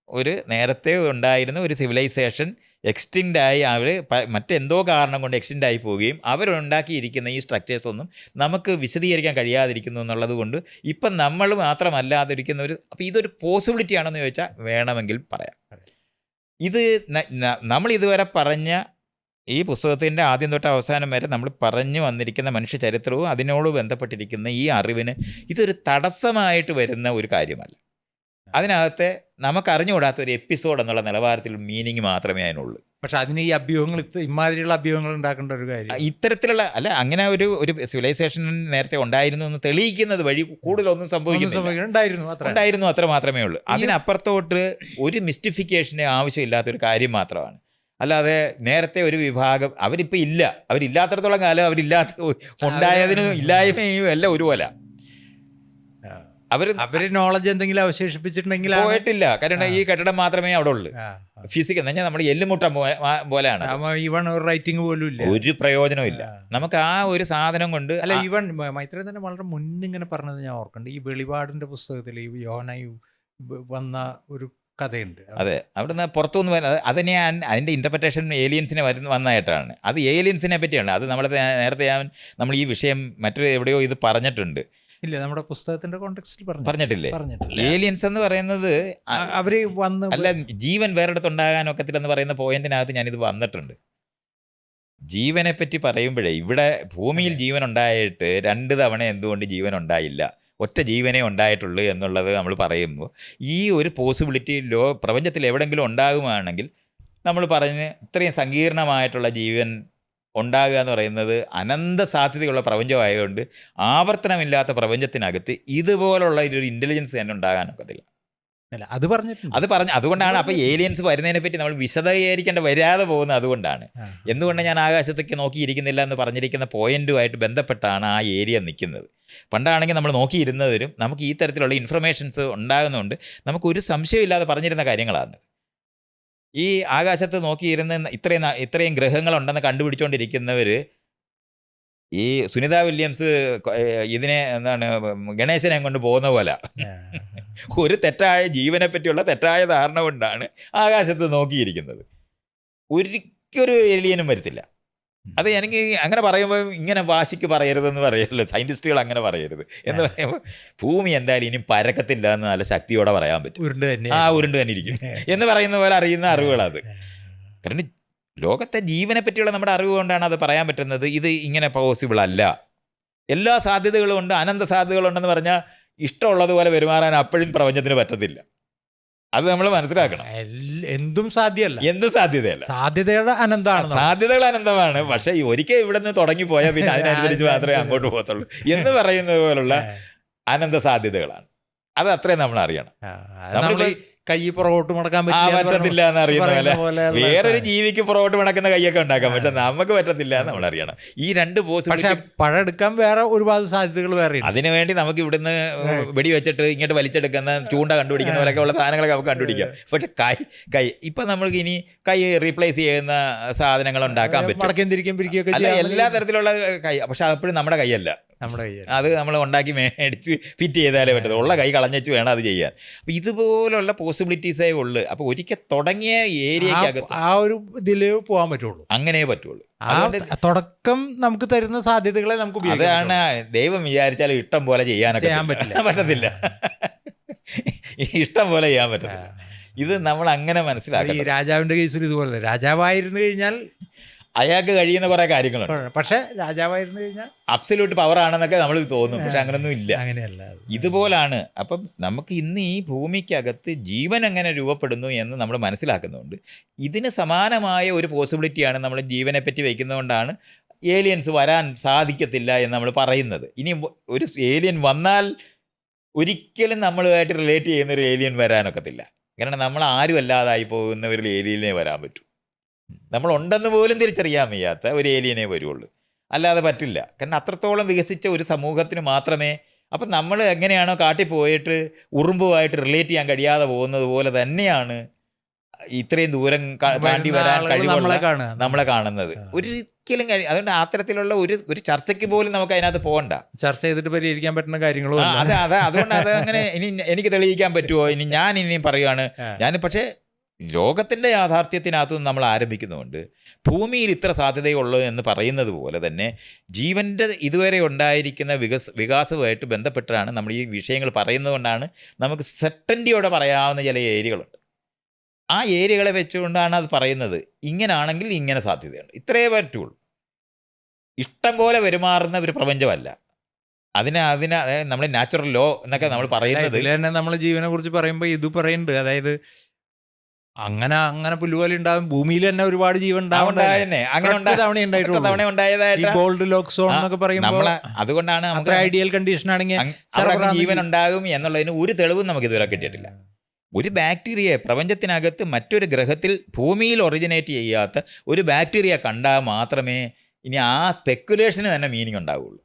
ഒരു നേരത്തെ ഉണ്ടായിരുന്ന ഒരു സിവിലൈസേഷൻ എക്സ്റ്റിൻറ്റായി അവർ മറ്റെന്തോ കാരണം കൊണ്ട് എക്സ്റ്റിൻറ്റായി പോവുകയും അവരുണ്ടാക്കിയിരിക്കുന്ന ഈ സ്ട്രക്ചേഴ്സ് ഒന്നും നമുക്ക് വിശദീകരിക്കാൻ കഴിയാതിരിക്കുന്നു എന്നുള്ളത് കൊണ്ട് ഇപ്പം നമ്മൾ മാത്രമല്ലാതിരിക്കുന്ന ഒരു. അപ്പോൾ ഇതൊരു പോസിബിലിറ്റി ആണെന്ന് ചോദിച്ചാൽ വേണമെങ്കിൽ പറയാം. ഇത് നമ്മൾ ഇതുവരെ പറഞ്ഞ ഈ പുസ്തകത്തിൻ്റെ ആദ്യം തൊട്ട് അവസാനം വരെ നമ്മൾ പറഞ്ഞു വന്നിരിക്കുന്ന മനുഷ്യ ചരിത്രവും അതിനോട് ബന്ധപ്പെട്ടിരിക്കുന്ന ഈ അറിവിന് ഇതൊരു തടസ്സമായിട്ട് വരുന്ന ഒരു കാര്യമല്ല. അതിനകത്തെ നമുക്കറിഞ്ഞുകൂടാത്ത ഒരു എപ്പിസോഡ് എന്നുള്ള നിലവാരത്തിൽ മീനിങ് മാത്രമേ അതിനുള്ളൂ. പക്ഷെ അതിന് ഈ അഭ്യൂഹങ്ങൾ ഇമാതിരിയുള്ള അഭ്യൂഹങ്ങൾ ഉണ്ടാക്കേണ്ട ഒരു കാര്യം ഇത്തരത്തിലുള്ള അല്ല. അങ്ങനെ ഒരു സിവിലൈസേഷൻ നേരത്തെ ഉണ്ടായിരുന്നു എന്ന് തെളിയിക്കുന്നത് വഴി കൂടുതലൊന്നും ഉണ്ടായിരുന്നു അത്ര മാത്രമേ ഉള്ളൂ. അതിനപ്പുറത്തോട്ട് ഒരു മിസ്റ്റിഫിക്കേഷന് ആവശ്യമില്ലാത്തൊരു കാര്യം മാത്രമാണ്. അല്ലാതെ നേരത്തെ ഒരു വിഭാഗം അവരില്ലാത്തടത്തോളം കാലം ഉണ്ടായതിനും ഇല്ലായ്മയും എല്ലാം ഒരുപോലെ. അവര് നോളജ് എന്തെങ്കിലും അവശേഷിപ്പിച്ചിട്ടുണ്ടെങ്കിൽ പോയിട്ടില്ല. കാരണം ഈ കെട്ടിടം മാത്രമേ അവിടെ ഉള്ളൂ. ഫിസിക്കൽ എന്ന് പറഞ്ഞാൽ നമ്മുടെ എല്ലുമുട്ട പോലെയാണ്. ഈവൺ ഒരു റൈറ്റിംഗ് പോലും ഇല്ല, ഒരു പ്രയോജനവും ഇല്ല. നമുക്ക് ആ ഒരു സാധനം കൊണ്ട് അല്ല. ഈവൺ മൈത്രേയൻ തന്നെ വളരെ മുന്നിങ്ങനെ പറഞ്ഞത് ഞാൻ ഓർക്കുന്നുണ്ട്. ഈ വെളിപാടിന്റെ പുസ്തകത്തിൽ ഈ യോഹന്നായി വന്ന ഒരു കഥയുണ്ട്. അതെ, അവിടുന്ന് പുറത്തുനിന്ന് അതിനെയാണ് അതിൻ്റെ ഇൻ്റർപ്രിറ്റേഷൻ ഏലിയൻസിനെ വന്നതായിട്ടാണ്. അത് ഏലിയൻസിനെ പറ്റിയാണ്. അത് നേരത്തെ നമ്മൾ ഈ വിഷയം മറ്റൊരു എവിടെയോ ഇത് പറഞ്ഞിട്ടുണ്ട്. ഇല്ല, നമ്മുടെ പുസ്തകത്തിന്റെ കോണ്ടെക്സ്റ്റിൽ പറഞ്ഞിട്ടില്ലേ? ഏലിയൻസ് എന്ന് പറയുന്നത് അവര് വന്ന് അല്ല, ജീവൻ വേറെടുത്തുണ്ടാകാൻ ഒക്കത്തില്ലെന്ന് പറയുന്ന പോയിന്റിനകത്ത് ഞാനിത് വന്നിട്ടുണ്ട്. ജീവനെ പറ്റി പറയുമ്പോഴേ ഇവിടെ ഭൂമിയിൽ ജീവൻ ഉണ്ടായിട്ട് 2 തവണ എന്തുകൊണ്ട് ജീവൻ ഉണ്ടായില്ല, ഒറ്റ ജീവനേ ഉണ്ടായിട്ടുള്ളൂ എന്നുള്ളത് നമ്മൾ പറയുമ്പോൾ ഈ ഒരു പോസിബിലിറ്റി പ്രപഞ്ചത്തിൽ എവിടെയെങ്കിലും ഉണ്ടാകുകയാണെങ്കിൽ നമ്മൾ പറഞ്ഞ് ഇത്രയും സങ്കീർണമായിട്ടുള്ള ജീവൻ ഉണ്ടാകുക എന്ന് പറയുന്നത് അനന്ത സാധ്യതയുള്ള പ്രപഞ്ചമായതുകൊണ്ട് ആവർത്തനമില്ലാത്ത പ്രപഞ്ചത്തിനകത്ത് ഇതുപോലുള്ള ഒരു ഇൻ്റലിജൻസ് തന്നെ ഉണ്ടാകാനൊക്കത്തില്ല. അല്ല അത് പറഞ്ഞിട്ടുണ്ട്. അതുകൊണ്ടാണ് അപ്പോൾ ഏലിയൻസ് വരുന്നതിനെ പറ്റി നമ്മൾ വിശദീകരിക്കേണ്ട വരാതെ പോകുന്നത്. അതുകൊണ്ടാണ് എന്തുകൊണ്ട് ഞാൻ ആകാശത്തേക്ക് നോക്കിയിരിക്കുന്നില്ല എന്ന് പറഞ്ഞിരിക്കുന്ന പോയിന്റുമായിട്ട് ബന്ധപ്പെട്ടാണ് ആ ഏരിയ നിൽക്കുന്നത്. പണ്ടാണെങ്കിൽ നമ്മൾ നോക്കിയിരുന്നവരും നമുക്ക് ഈ തരത്തിലുള്ള ഇൻഫർമേഷൻസ് ഉണ്ടാകുന്നതുകൊണ്ട് നമുക്കൊരു സംശയമില്ലാതെ പറഞ്ഞിരുന്ന കാര്യങ്ങളാണ്. ഈ ആകാശത്ത് നോക്കിയിരുന്ന ഇത്രയും ഗ്രഹങ്ങളുണ്ടെന്ന് കണ്ടുപിടിച്ചുകൊണ്ടിരിക്കുന്നവർ ഈ സുനിത വില്യംസ് ഇതിനെ എന്താണ് ഗണേശനെ കൊണ്ട് പോകുന്ന പോലെ ഒരു തെറ്റായ ജീവനെ പറ്റിയുള്ള തെറ്റായ ധാരണ കൊണ്ടാണ് ആകാശത്ത് നോക്കിയിരിക്കുന്നത്. ഒരിക്കലും ഏലിയനും വരത്തില്ല. അത് എനിക്ക് അങ്ങനെ പറയുമ്പോൾ ഇങ്ങനെ വാശിക്ക് പറയരുതെന്ന് പറയല്ലോ, സയൻറ്റിസ്റ്റുകൾ അങ്ങനെ പറയരുത് എന്ന് പറയുമ്പോൾ ഭൂമി എന്തായാലും ഇനി പരക്കത്തില്ല എന്ന് നല്ല ശക്തിയോടെ പറയാൻ പറ്റും. ഉരുണ്ട് തന്നെ ഇരിക്കും എന്ന് പറയുന്ന പോലെ അറിയുന്ന അറിവുകളത്. കാരണം ലോകത്തെ ജീവനെ പറ്റിയുള്ള നമ്മുടെ അറിവ് കൊണ്ടാണ് അത് പറയാൻ പറ്റുന്നത്. ഇത് ഇങ്ങനെ പോസിബിൾ അല്ല, എല്ലാ സാധ്യതകളും ഉണ്ട്, അനന്ത സാധ്യതകളുണ്ടെന്ന് പറഞ്ഞാൽ ഇഷ്ടമുള്ളതുപോലെ പെരുമാറാൻ അപ്പോഴും പ്രപഞ്ചത്തിന് പറ്റത്തില്ല. അത് നമ്മൾ മനസ്സിലാക്കണം. എന്തും സാധ്യമല്ല, എന്തും സാധ്യതയല്ല. സാധ്യതകൾ അനന്തമാണ്. പക്ഷെ ഒരിക്കൽ ഇവിടെ നിന്ന് തുടങ്ങി പോയാൽ പിന്നെ അതിനനുസരിച്ച് മാത്രമേ അങ്ങോട്ട് പോകത്തുള്ളൂ എന്ന് പറയുന്നത് പോലുള്ള അനന്ത സാധ്യതകളാണ്. അത് അത്രയും നമ്മൾ അറിയണം. നമ്മൾ കൈ പുറകോട്ട് മടക്കാൻ പറ്റത്തില്ല എന്ന് അറിയുന്ന പോലെ വേറൊരു ജീവിക്ക് പുറകോട്ട് മടക്കുന്ന കൈയൊക്കെ ഉണ്ടാക്കാൻ പറ്റും, നമുക്ക് പറ്റത്തില്ല എന്ന് നമ്മൾ അറിയണം. ഈ രണ്ട് പോസിബിലിറ്റി പഴം എടുക്കാൻ വേറെ ഒരുപാട് സാധ്യതകൾ വേറെ. അതിനുവേണ്ടി നമുക്ക് ഇവിടുന്ന് വെടി വെച്ചിട്ട് ഇങ്ങോട്ട് വലിച്ചെടുക്കുന്ന ചൂണ്ട കണ്ടുപിടിക്കുന്ന പോലെയൊക്കെ ഉള്ള സാധനങ്ങളൊക്കെ നമുക്ക് കണ്ടുപിടിക്കാം. പക്ഷെ കൈ ഇപ്പം നമ്മൾക്ക് ഇനി കൈ റീപ്ലേസ് ചെയ്യുന്ന സാധനങ്ങൾ ഉണ്ടാക്കാൻ പറ്റും. അല്ല, എല്ലാ തരത്തിലുള്ള കൈ. പക്ഷെ അപ്പോഴും നമ്മുടെ കൈയല്ല, അത് നമ്മൾ ഉണ്ടാക്കി മേടിച്ച് ഫിറ്റ് ചെയ്താലേ പറ്റത്തുള്ളൂ. ഉള്ള കൈ കളഞ്ഞു വേണം അത് ചെയ്യാൻ. അപ്പം ഇതുപോലുള്ള പോസിബിലിറ്റീസേ ഉള്ളു. അപ്പോൾ ഒരിക്കൽ തുടങ്ങിയ ഏരിയക്കകത്ത് ആ ഒരു ഇതിലേ പോകാൻ പറ്റുള്ളൂ, അങ്ങനെ പറ്റുള്ളൂ. തുടക്കം നമുക്ക് തരുന്ന സാധ്യതകളെ നമുക്ക് അതാണ് ദൈവം വിചാരിച്ചാൽ ഇഷ്ടം പോലെ ചെയ്യാനൊക്കെ പറ്റത്തില്ല. ഇഷ്ടം പോലെ ചെയ്യാൻ പറ്റത്തില്ല. ഇത് നമ്മൾ അങ്ങനെ മനസ്സിലാക്കി. രാജാവിന്റെ കേസിൽ ഇതുപോലെ രാജാവായിരുന്നു കഴിഞ്ഞാൽ അയാൾക്ക് കഴിയുന്ന കുറെ കാര്യങ്ങളുണ്ട്. പക്ഷെ രാജാവായിരുന്നു കഴിഞ്ഞാൽ അബ്സല്യൂട്ട് പവർ ആണെന്നൊക്കെ നമ്മൾ തോന്നും. പക്ഷെ അങ്ങനൊന്നും ഇല്ല, അങ്ങനെയല്ല. ഇതുപോലാണ്. അപ്പം നമുക്ക് ഇന്ന് ഈ ഭൂമിക്കകത്ത് ജീവൻ എങ്ങനെ രൂപപ്പെടുന്നു എന്ന് നമ്മൾ മനസ്സിലാക്കുന്നുണ്ട്. ഇതിന് സമാനമായ ഒരു പോസിബിലിറ്റിയാണ് നമ്മൾ ജീവനെ പറ്റി വയ്ക്കുന്നതുകൊണ്ടാണ് ഏലിയൻസ് വരാൻ സാധിക്കത്തില്ല എന്ന് നമ്മൾ പറയുന്നത്. ഇനി ഒരു ഏലിയൻ വന്നാൽ ഒരിക്കലും നമ്മളുമായിട്ട് റിലേറ്റ് ചെയ്യുന്ന ഒരു ഏലിയൻ വരാനൊക്കത്തില്ല. കാരണം നമ്മൾ ആരും അല്ലാതായി പോകുന്ന ഒരു ഏലിയനെ വരാൻ പറ്റും. നമ്മളുണ്ടെന്ന് പോലും തിരിച്ചറിയാൻ വയ്യാത്ത ഒരു ഏലിയനെ വരുള്ളൂ, അല്ലാതെ പറ്റില്ല. കാരണം അത്രത്തോളം വികസിച്ച ഒരു സമൂഹത്തിന് മാത്രമേ. അപ്പം നമ്മൾ എങ്ങനെയാണോ കാട്ടിൽ പോയിട്ട് ഉറുമ്പുമായിട്ട് റിലേറ്റ് ചെയ്യാൻ കഴിയാതെ പോകുന്നത് പോലെ തന്നെയാണ് ഇത്രയും ദൂരം താണ്ടി വരാൻ കഴിവുള്ള നമ്മളെ കാണുന്നത്. ഒരിക്കലും അതുകൊണ്ട് അത്തരത്തിലുള്ള ഒരു ചർച്ചയ്ക്ക് പോലും നമുക്ക് അതിനകത്ത് പോകണ്ട. ചർച്ച ചെയ്തിട്ട് പരിഹരിക്കാൻ പറ്റുന്ന കാര്യങ്ങളോ അതുകൊണ്ട് അത് അങ്ങനെ ഇനി എനിക്ക് തെളിയിക്കാൻ പറ്റുമോ? ഇനി പറയുകയാണ് ഞാൻ. പക്ഷേ ലോകത്തിൻ്റെ യാഥാർത്ഥ്യത്തിനകത്തുനിന്ന് നമ്മൾ ആരംഭിക്കുന്നുണ്ട്. ഭൂമിയിൽ ഇത്ര സാധ്യതയുള്ളൂ എന്ന് പറയുന്നത് പോലെ തന്നെ ജീവൻ്റെ ഇതുവരെ ഉണ്ടായിരിക്കുന്ന വികാസവുമായിട്ട് ബന്ധപ്പെട്ടാണ് നമ്മൾ ഈ വിഷയങ്ങൾ പറയുന്നത്. കൊണ്ടാണ് നമുക്ക് സെർട്ടൻറ്റിയോടെ പറയാവുന്ന ചില ഏരിയകളുണ്ട്. ആ ഏരിയകളെ വെച്ചുകൊണ്ടാണ് അത് പറയുന്നത്. ഇങ്ങനാണെങ്കിൽ ഇങ്ങനെ സാധ്യതയുണ്ട്, ഇത്രയേ പറ്റുള്ളൂ. ഇഷ്ടം പോലെ പെരുമാറുന്ന ഒരു പ്രപഞ്ചമല്ല. അതിനെ നമ്മൾ നാച്ചുറൽ ലോ എന്നൊക്കെ നമ്മൾ പറയുന്നത്. നമ്മൾ ജീവനെ കുറിച്ച് പറയുമ്പോൾ ഇത് പറയുന്നുണ്ട്. അതായത് അങ്ങനെ പുല്ലുപോലെ ഉണ്ടാവും. ഭൂമിയിൽ തന്നെ ഒരുപാട് ജീവൻ ഗോൾഡ് ലോക്ക് സോൺ എന്നൊക്കെ പറയുമ്പോൾ അതുകൊണ്ടാണ് നമുക്ക് ഐഡിയൽ കണ്ടീഷൻ ആണെങ്കിൽ ജീവൻ ഉണ്ടാകും എന്നുള്ളതിന് ഒരു തെളിവും നമുക്ക് ഇതുവരെ കിട്ടിയിട്ടില്ല. ഒരു ബാക്ടീരിയയെ പ്രപഞ്ചത്തിനകത്ത് മറ്റൊരു ഗ്രഹത്തിൽ ഭൂമിയിൽ ഒറിജിനേറ്റ് ചെയ്യാത്ത ഒരു ബാക്ടീരിയ കണ്ടാൽ മാത്രമേ ഇനി ആ സ്പെക്കുലേഷന് തന്നെ മീനിങ് ഉണ്ടാവുള്ളൂ.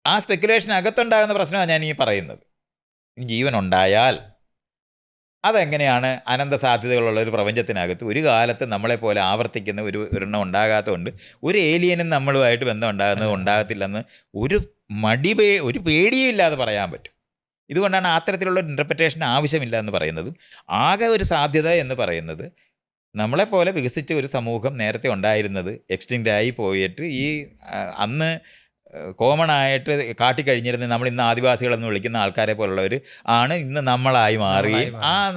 ആ സ്പെക്കുലേഷനകത്തുണ്ടാകുന്ന പ്രശ്നമാണ് ഞാൻ ഈ പറയുന്നത്. ജീവൻ ഉണ്ടായാൽ അതെങ്ങനെയാണ് അനന്ത സാധ്യതകളുള്ള ഒരു പ്രപഞ്ചത്തിനകത്ത് ഒരു കാലത്ത് നമ്മളെപ്പോലെ ആവർത്തിക്കുന്ന ഒരെണ്ണം ഉണ്ടാകാത്തതുകൊണ്ട് ഒരു ഏലിയനും നമ്മളുമായിട്ട് ബന്ധം ഉണ്ടാകത്തില്ലെന്ന് ഒരു പേടിയും ഇല്ലാതെ പറയാൻ പറ്റും. ഇതുകൊണ്ടാണ് അത്തരത്തിലുള്ള ഇൻ്റർപ്രിറ്റേഷൻ ആവശ്യമില്ല എന്ന് പറയുന്നതും. ആകെ ഒരു സാധ്യത എന്ന് പറയുന്നത് നമ്മളെപ്പോലെ വികസിച്ച ഒരു സമൂഹം നേരത്തെ ഉണ്ടായിരുന്നത് എക്സ്റ്റിങ്ക്റ്റായി പോയിട്ട് ഈ അന്ന് കോമൺ ആയിട്ട് കാട്ടിക്കഴിഞ്ഞിരുന്ന നമ്മൾ ഇന്ന് ആദിവാസികളെന്ന് വിളിക്കുന്ന ആൾക്കാരെ പോലുള്ളവർ ആണ് ഇന്ന് നമ്മളായി മാറി.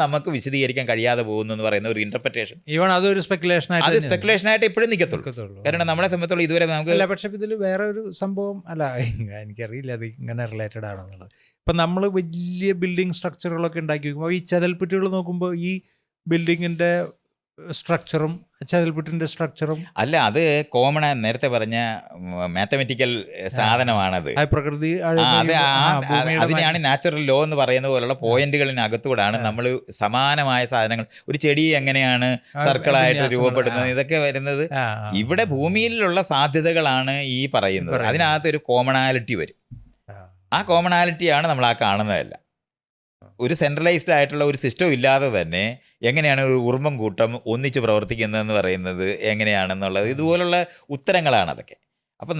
നമുക്ക് വിശദീകരിക്കാൻ കഴിയാതെ പോകുന്നു എന്ന് പറയുന്ന ഒരു ഇൻ്റർപ്രിറ്റേഷൻ അതൊരു സ്പെക്കുലേഷനായിട്ട് ഇപ്പോഴും നിൽക്കത്തുള്ളൂ. കാരണം നമ്മളെ സംബന്ധിച്ചുള്ള ഇതുവരെ നമുക്ക്. പക്ഷേ ഇതിൽ വേറെ ഒരു സംഭവം എനിക്കറിയില്ല അത് ഇങ്ങനെ റിലേറ്റഡ് ആണെന്നുള്ളത്. ഇപ്പം നമ്മൾ വലിയ ബിൽഡിംഗ് സ്ട്രക്ചറുകളൊക്കെ ഉണ്ടാക്കി വയ്ക്കുമ്പോൾ ഈ ചതൽപ്പുറ്റുകൾ നോക്കുമ്പോൾ ഈ ബിൽഡിങ്ങിൻ്റെ സ്ട്രക്ചറും ചതിൽപുറ്റിൻ്റെ സ്ട്രക്ചറും അല്ല, അത് കോമൺ നേരത്തെ പറഞ്ഞ മാത്തമെറ്റിക്കൽ സാധനമാണത്. പ്രകൃതി അതിനെയാണ് നാച്ചുറൽ ലോ എന്ന് പറയുന്ന പോലുള്ള പോയിന്റുകളിനകത്തൂടാണ് നമ്മൾ സമാനമായ സാധനങ്ങൾ. ഒരു ചെടി എങ്ങനെയാണ് സർക്കിളായിട്ട് രൂപപ്പെടുന്നത്, ഇതൊക്കെ വരുന്നത് ഇവിടെ ഭൂമിയിലുള്ള സാധ്യതകളാണ് ഈ പറയുന്നത്. അതിനകത്തൊരു കോമണാലിറ്റി വരും. ആ കോമണാലിറ്റിയാണ് നമ്മൾ ആ കാണുന്നതല്ല. ഒരു സെൻട്രലൈസ്ഡ് ആയിട്ടുള്ള ഒരു സിസ്റ്റം ഇല്ലാതെ തന്നെ എങ്ങനെയാണ് ഒരു ഉറുമ്പൻ കൂട്ടം ഒന്നിച്ച് പ്രവർത്തിക്കുന്നതെന്ന് പറയുന്നത് എങ്ങനെയാണെന്നുള്ളത് ഇതുപോലുള്ള ഉത്തരങ്ങളാണ് അതൊക്കെ. അപ്പം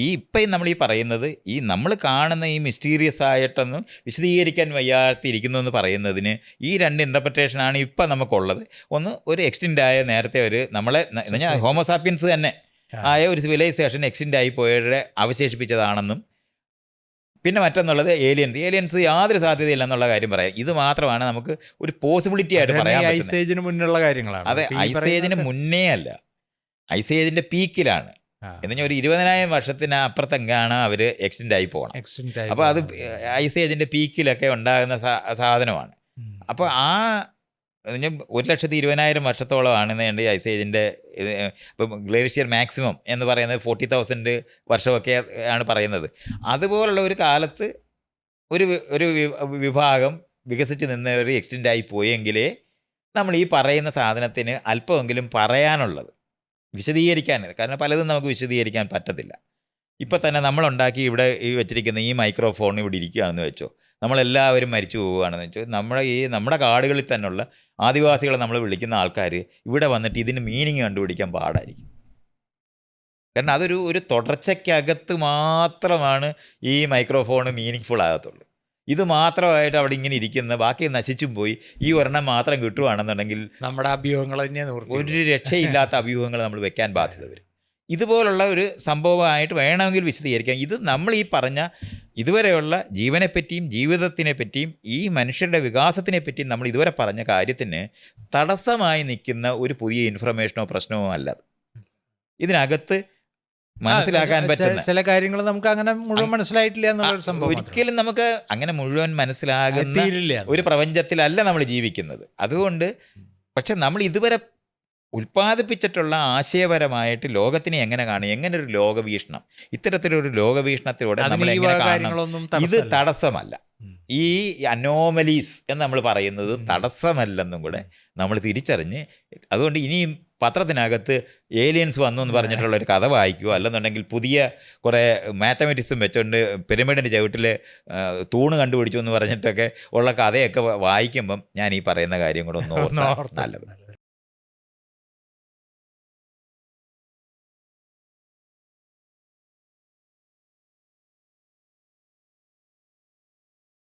ഇപ്പം നമ്മൾ ഈ പറയുന്നത് ഈ നമ്മൾ കാണുന്ന ഈ മിസ്റ്റീരിയസ് ആയിട്ടൊന്നും വിശദീകരിക്കാൻ വയ്യാത്തിരിക്കുന്നു എന്ന് പറയുന്നതിന് ഈ രണ്ട് ഇൻ്റർപ്രിറ്റേഷനാണ് ഇപ്പം നമുക്കുള്ളത്. ഒന്ന്, ഒരു എക്സ്റ്റെൻഡ് ആയ നേരത്തെ നമ്മളെ എന്നുവെച്ചാൽ ഹോമോസാപ്പിയൻസ് തന്നെ ആയ ഒരു സിവിലൈസേഷൻ എക്സ്റ്റെൻഡ് ആയി പോയവരുടെ അവശേഷിപ്പിച്ചതാണെന്നും, പിന്നെ മറ്റൊന്നുള്ളത് ഏലിയൻസ് യാതൊരു സാധ്യതയില്ലെന്നുള്ള കാര്യം പറയാം. ഇത് മാത്രമാണ് നമുക്ക് ഒരു പോസിബിലിറ്റി ആയിട്ട് പറയാൻ പറ്റുന്നത്. ഐസേജിന് മുന്നുള്ള കാര്യങ്ങളാണ്. അതെ, ഐസേജിന് മുന്നേ അല്ല, ഐസേജിന്റെ പീക്കിലാണ്. എന്നുവെച്ചാൽ ഒരു 20,000 വർഷത്തിന് അപ്പുറത്തെങ്ങാണ് അവർ എക്സ്റ്റെൻഡ് ആയി പോകണം. അപ്പോൾ അത് ഐസേജിന്റെ പീക്കിലൊക്കെ ഉണ്ടാകുന്ന സാധനമാണ്. അപ്പോൾ 1,20,000 വർഷത്തോളമാണ് ഐസേജിൻ്റെ. ഇപ്പം ഗ്ലേഷ്യർ മാക്സിമം എന്ന് പറയുന്നത് 40,000 വർഷമൊക്കെ ആണ് പറയുന്നത്. അതുപോലുള്ള ഒരു കാലത്ത് ഒരു വിഭാഗം വികസിച്ച് നിന്നവർ എക്സ്റ്റെൻഡ് ആയി പോയെങ്കിലേ നമ്മൾ ഈ പറയുന്ന സാധനത്തിന് അല്പമെങ്കിലും പറയാനുള്ളത്, വിശദീകരിക്കാൻ. കാരണം പലതും നമുക്ക് വിശദീകരിക്കാൻ പറ്റത്തില്ല. ഇപ്പം തന്നെ നമ്മളുണ്ടാക്കി ഇവിടെ ഈ വെച്ചിരിക്കുന്ന ഈ മൈക്രോഫോൺ ഇവിടെ ഇരിക്കുകയാണെന്ന് വെച്ചോ, നമ്മളെല്ലാവരും മരിച്ചു പോവുകയാണെന്ന് വെച്ചോ, നമ്മുടെ കാടുകളിൽ തന്നെയുള്ള ആദിവാസികളെ നമ്മൾ വിളിക്കുന്ന ആൾക്കാർ ഇവിടെ വന്നിട്ട് ഇതിന് മീനിങ് കണ്ടുപിടിക്കാൻ പാടായിരിക്കും. കാരണം ഒരു തുടർച്ചയ്ക്കകത്ത് മാത്രമാണ് ഈ മൈക്രോഫോൺ മീനിങ് ഫുൾ ആകത്തുള്ളൂ. ഇത് മാത്രമായിട്ട് അവിടെ ഇങ്ങനെ ഇരിക്കുന്ന, ബാക്കി നശിച്ചും പോയി ഈ ഒരെണ്ണം മാത്രം കിട്ടുകയാണെന്നുണ്ടെങ്കിൽ നമ്മുടെ അഭ്യൂഹങ്ങൾ തന്നെ ഒരു രക്ഷയില്ലാത്ത അഭ്യൂഹങ്ങൾ നമ്മൾ വെക്കാൻ ബാധ്യത വരും. ഇതുപോലുള്ള ഒരു സംഭവമായിട്ട് വേണമെങ്കിൽ വിശദീകരിക്കാം. ഇത് നമ്മൾ ഈ പറഞ്ഞ ഇതുവരെയുള്ള ജീവനെപ്പറ്റിയും ജീവിതത്തിനെ പറ്റിയും ഈ മനുഷ്യരുടെ വികാസത്തിനെ പറ്റിയും നമ്മൾ ഇതുവരെ പറഞ്ഞ കാര്യത്തിന് തടസ്സമായി നിൽക്കുന്ന ഒരു പുതിയ ഇൻഫർമേഷനോ പ്രശ്നമോ അല്ല. ഇതിനകത്ത് മനസ്സിലാക്കാൻ പറ്റുന്ന ചില കാര്യങ്ങൾ നമുക്ക് അങ്ങനെ മുഴുവൻ മനസ്സിലായിട്ടില്ല എന്നുള്ള സംഭവം. ഒരിക്കലും നമുക്ക് അങ്ങനെ മുഴുവൻ മനസ്സിലാകുന്ന ഒരു പ്രപഞ്ചത്തിലല്ല നമ്മൾ ജീവിക്കുന്നത്. അതുകൊണ്ട് പക്ഷെ നമ്മൾ ഇതുവരെ ഉൽപ്പാദിപ്പിച്ചിട്ടുള്ള ആശയപരമായിട്ട് ലോകത്തിനെ എങ്ങനെ കാണും, എങ്ങനെ ഒരു ലോകവീക്ഷണം, ഇത്തരത്തിലൊരു ലോകവീക്ഷണത്തിലൂടെ നമ്മൾ എങ്ങനെ കാണണം, ഇത് തടസ്സമല്ല. ഈ അനോമലീസ് എന്ന് നമ്മൾ പറയുന്നത് തടസ്സമല്ലെന്നും കൂടെ നമ്മൾ തിരിച്ചറിഞ്ഞ്, അതുകൊണ്ട് ഇനിയും പത്രത്തിനകത്ത് ഏലിയൻസ് വന്നു എന്ന് പറഞ്ഞിട്ടുള്ള ഒരു കഥ വായിക്കുമോ, അല്ലെന്നുണ്ടെങ്കിൽ പുതിയ കുറേ മാത്തമാറ്റിക്സും വെച്ചുകൊണ്ട് പിരമിഡിൻ്റെ ചവിട്ടിൽ തൂണ് കണ്ടുപിടിച്ചു എന്ന് പറഞ്ഞിട്ടൊക്കെ ഉള്ള കഥയൊക്കെ വായിക്കുമ്പം ഞാൻ ഈ പറയുന്ന കാര്യം കൂടെ ഒന്ന് ഓർത്താൽ നല്ലത്.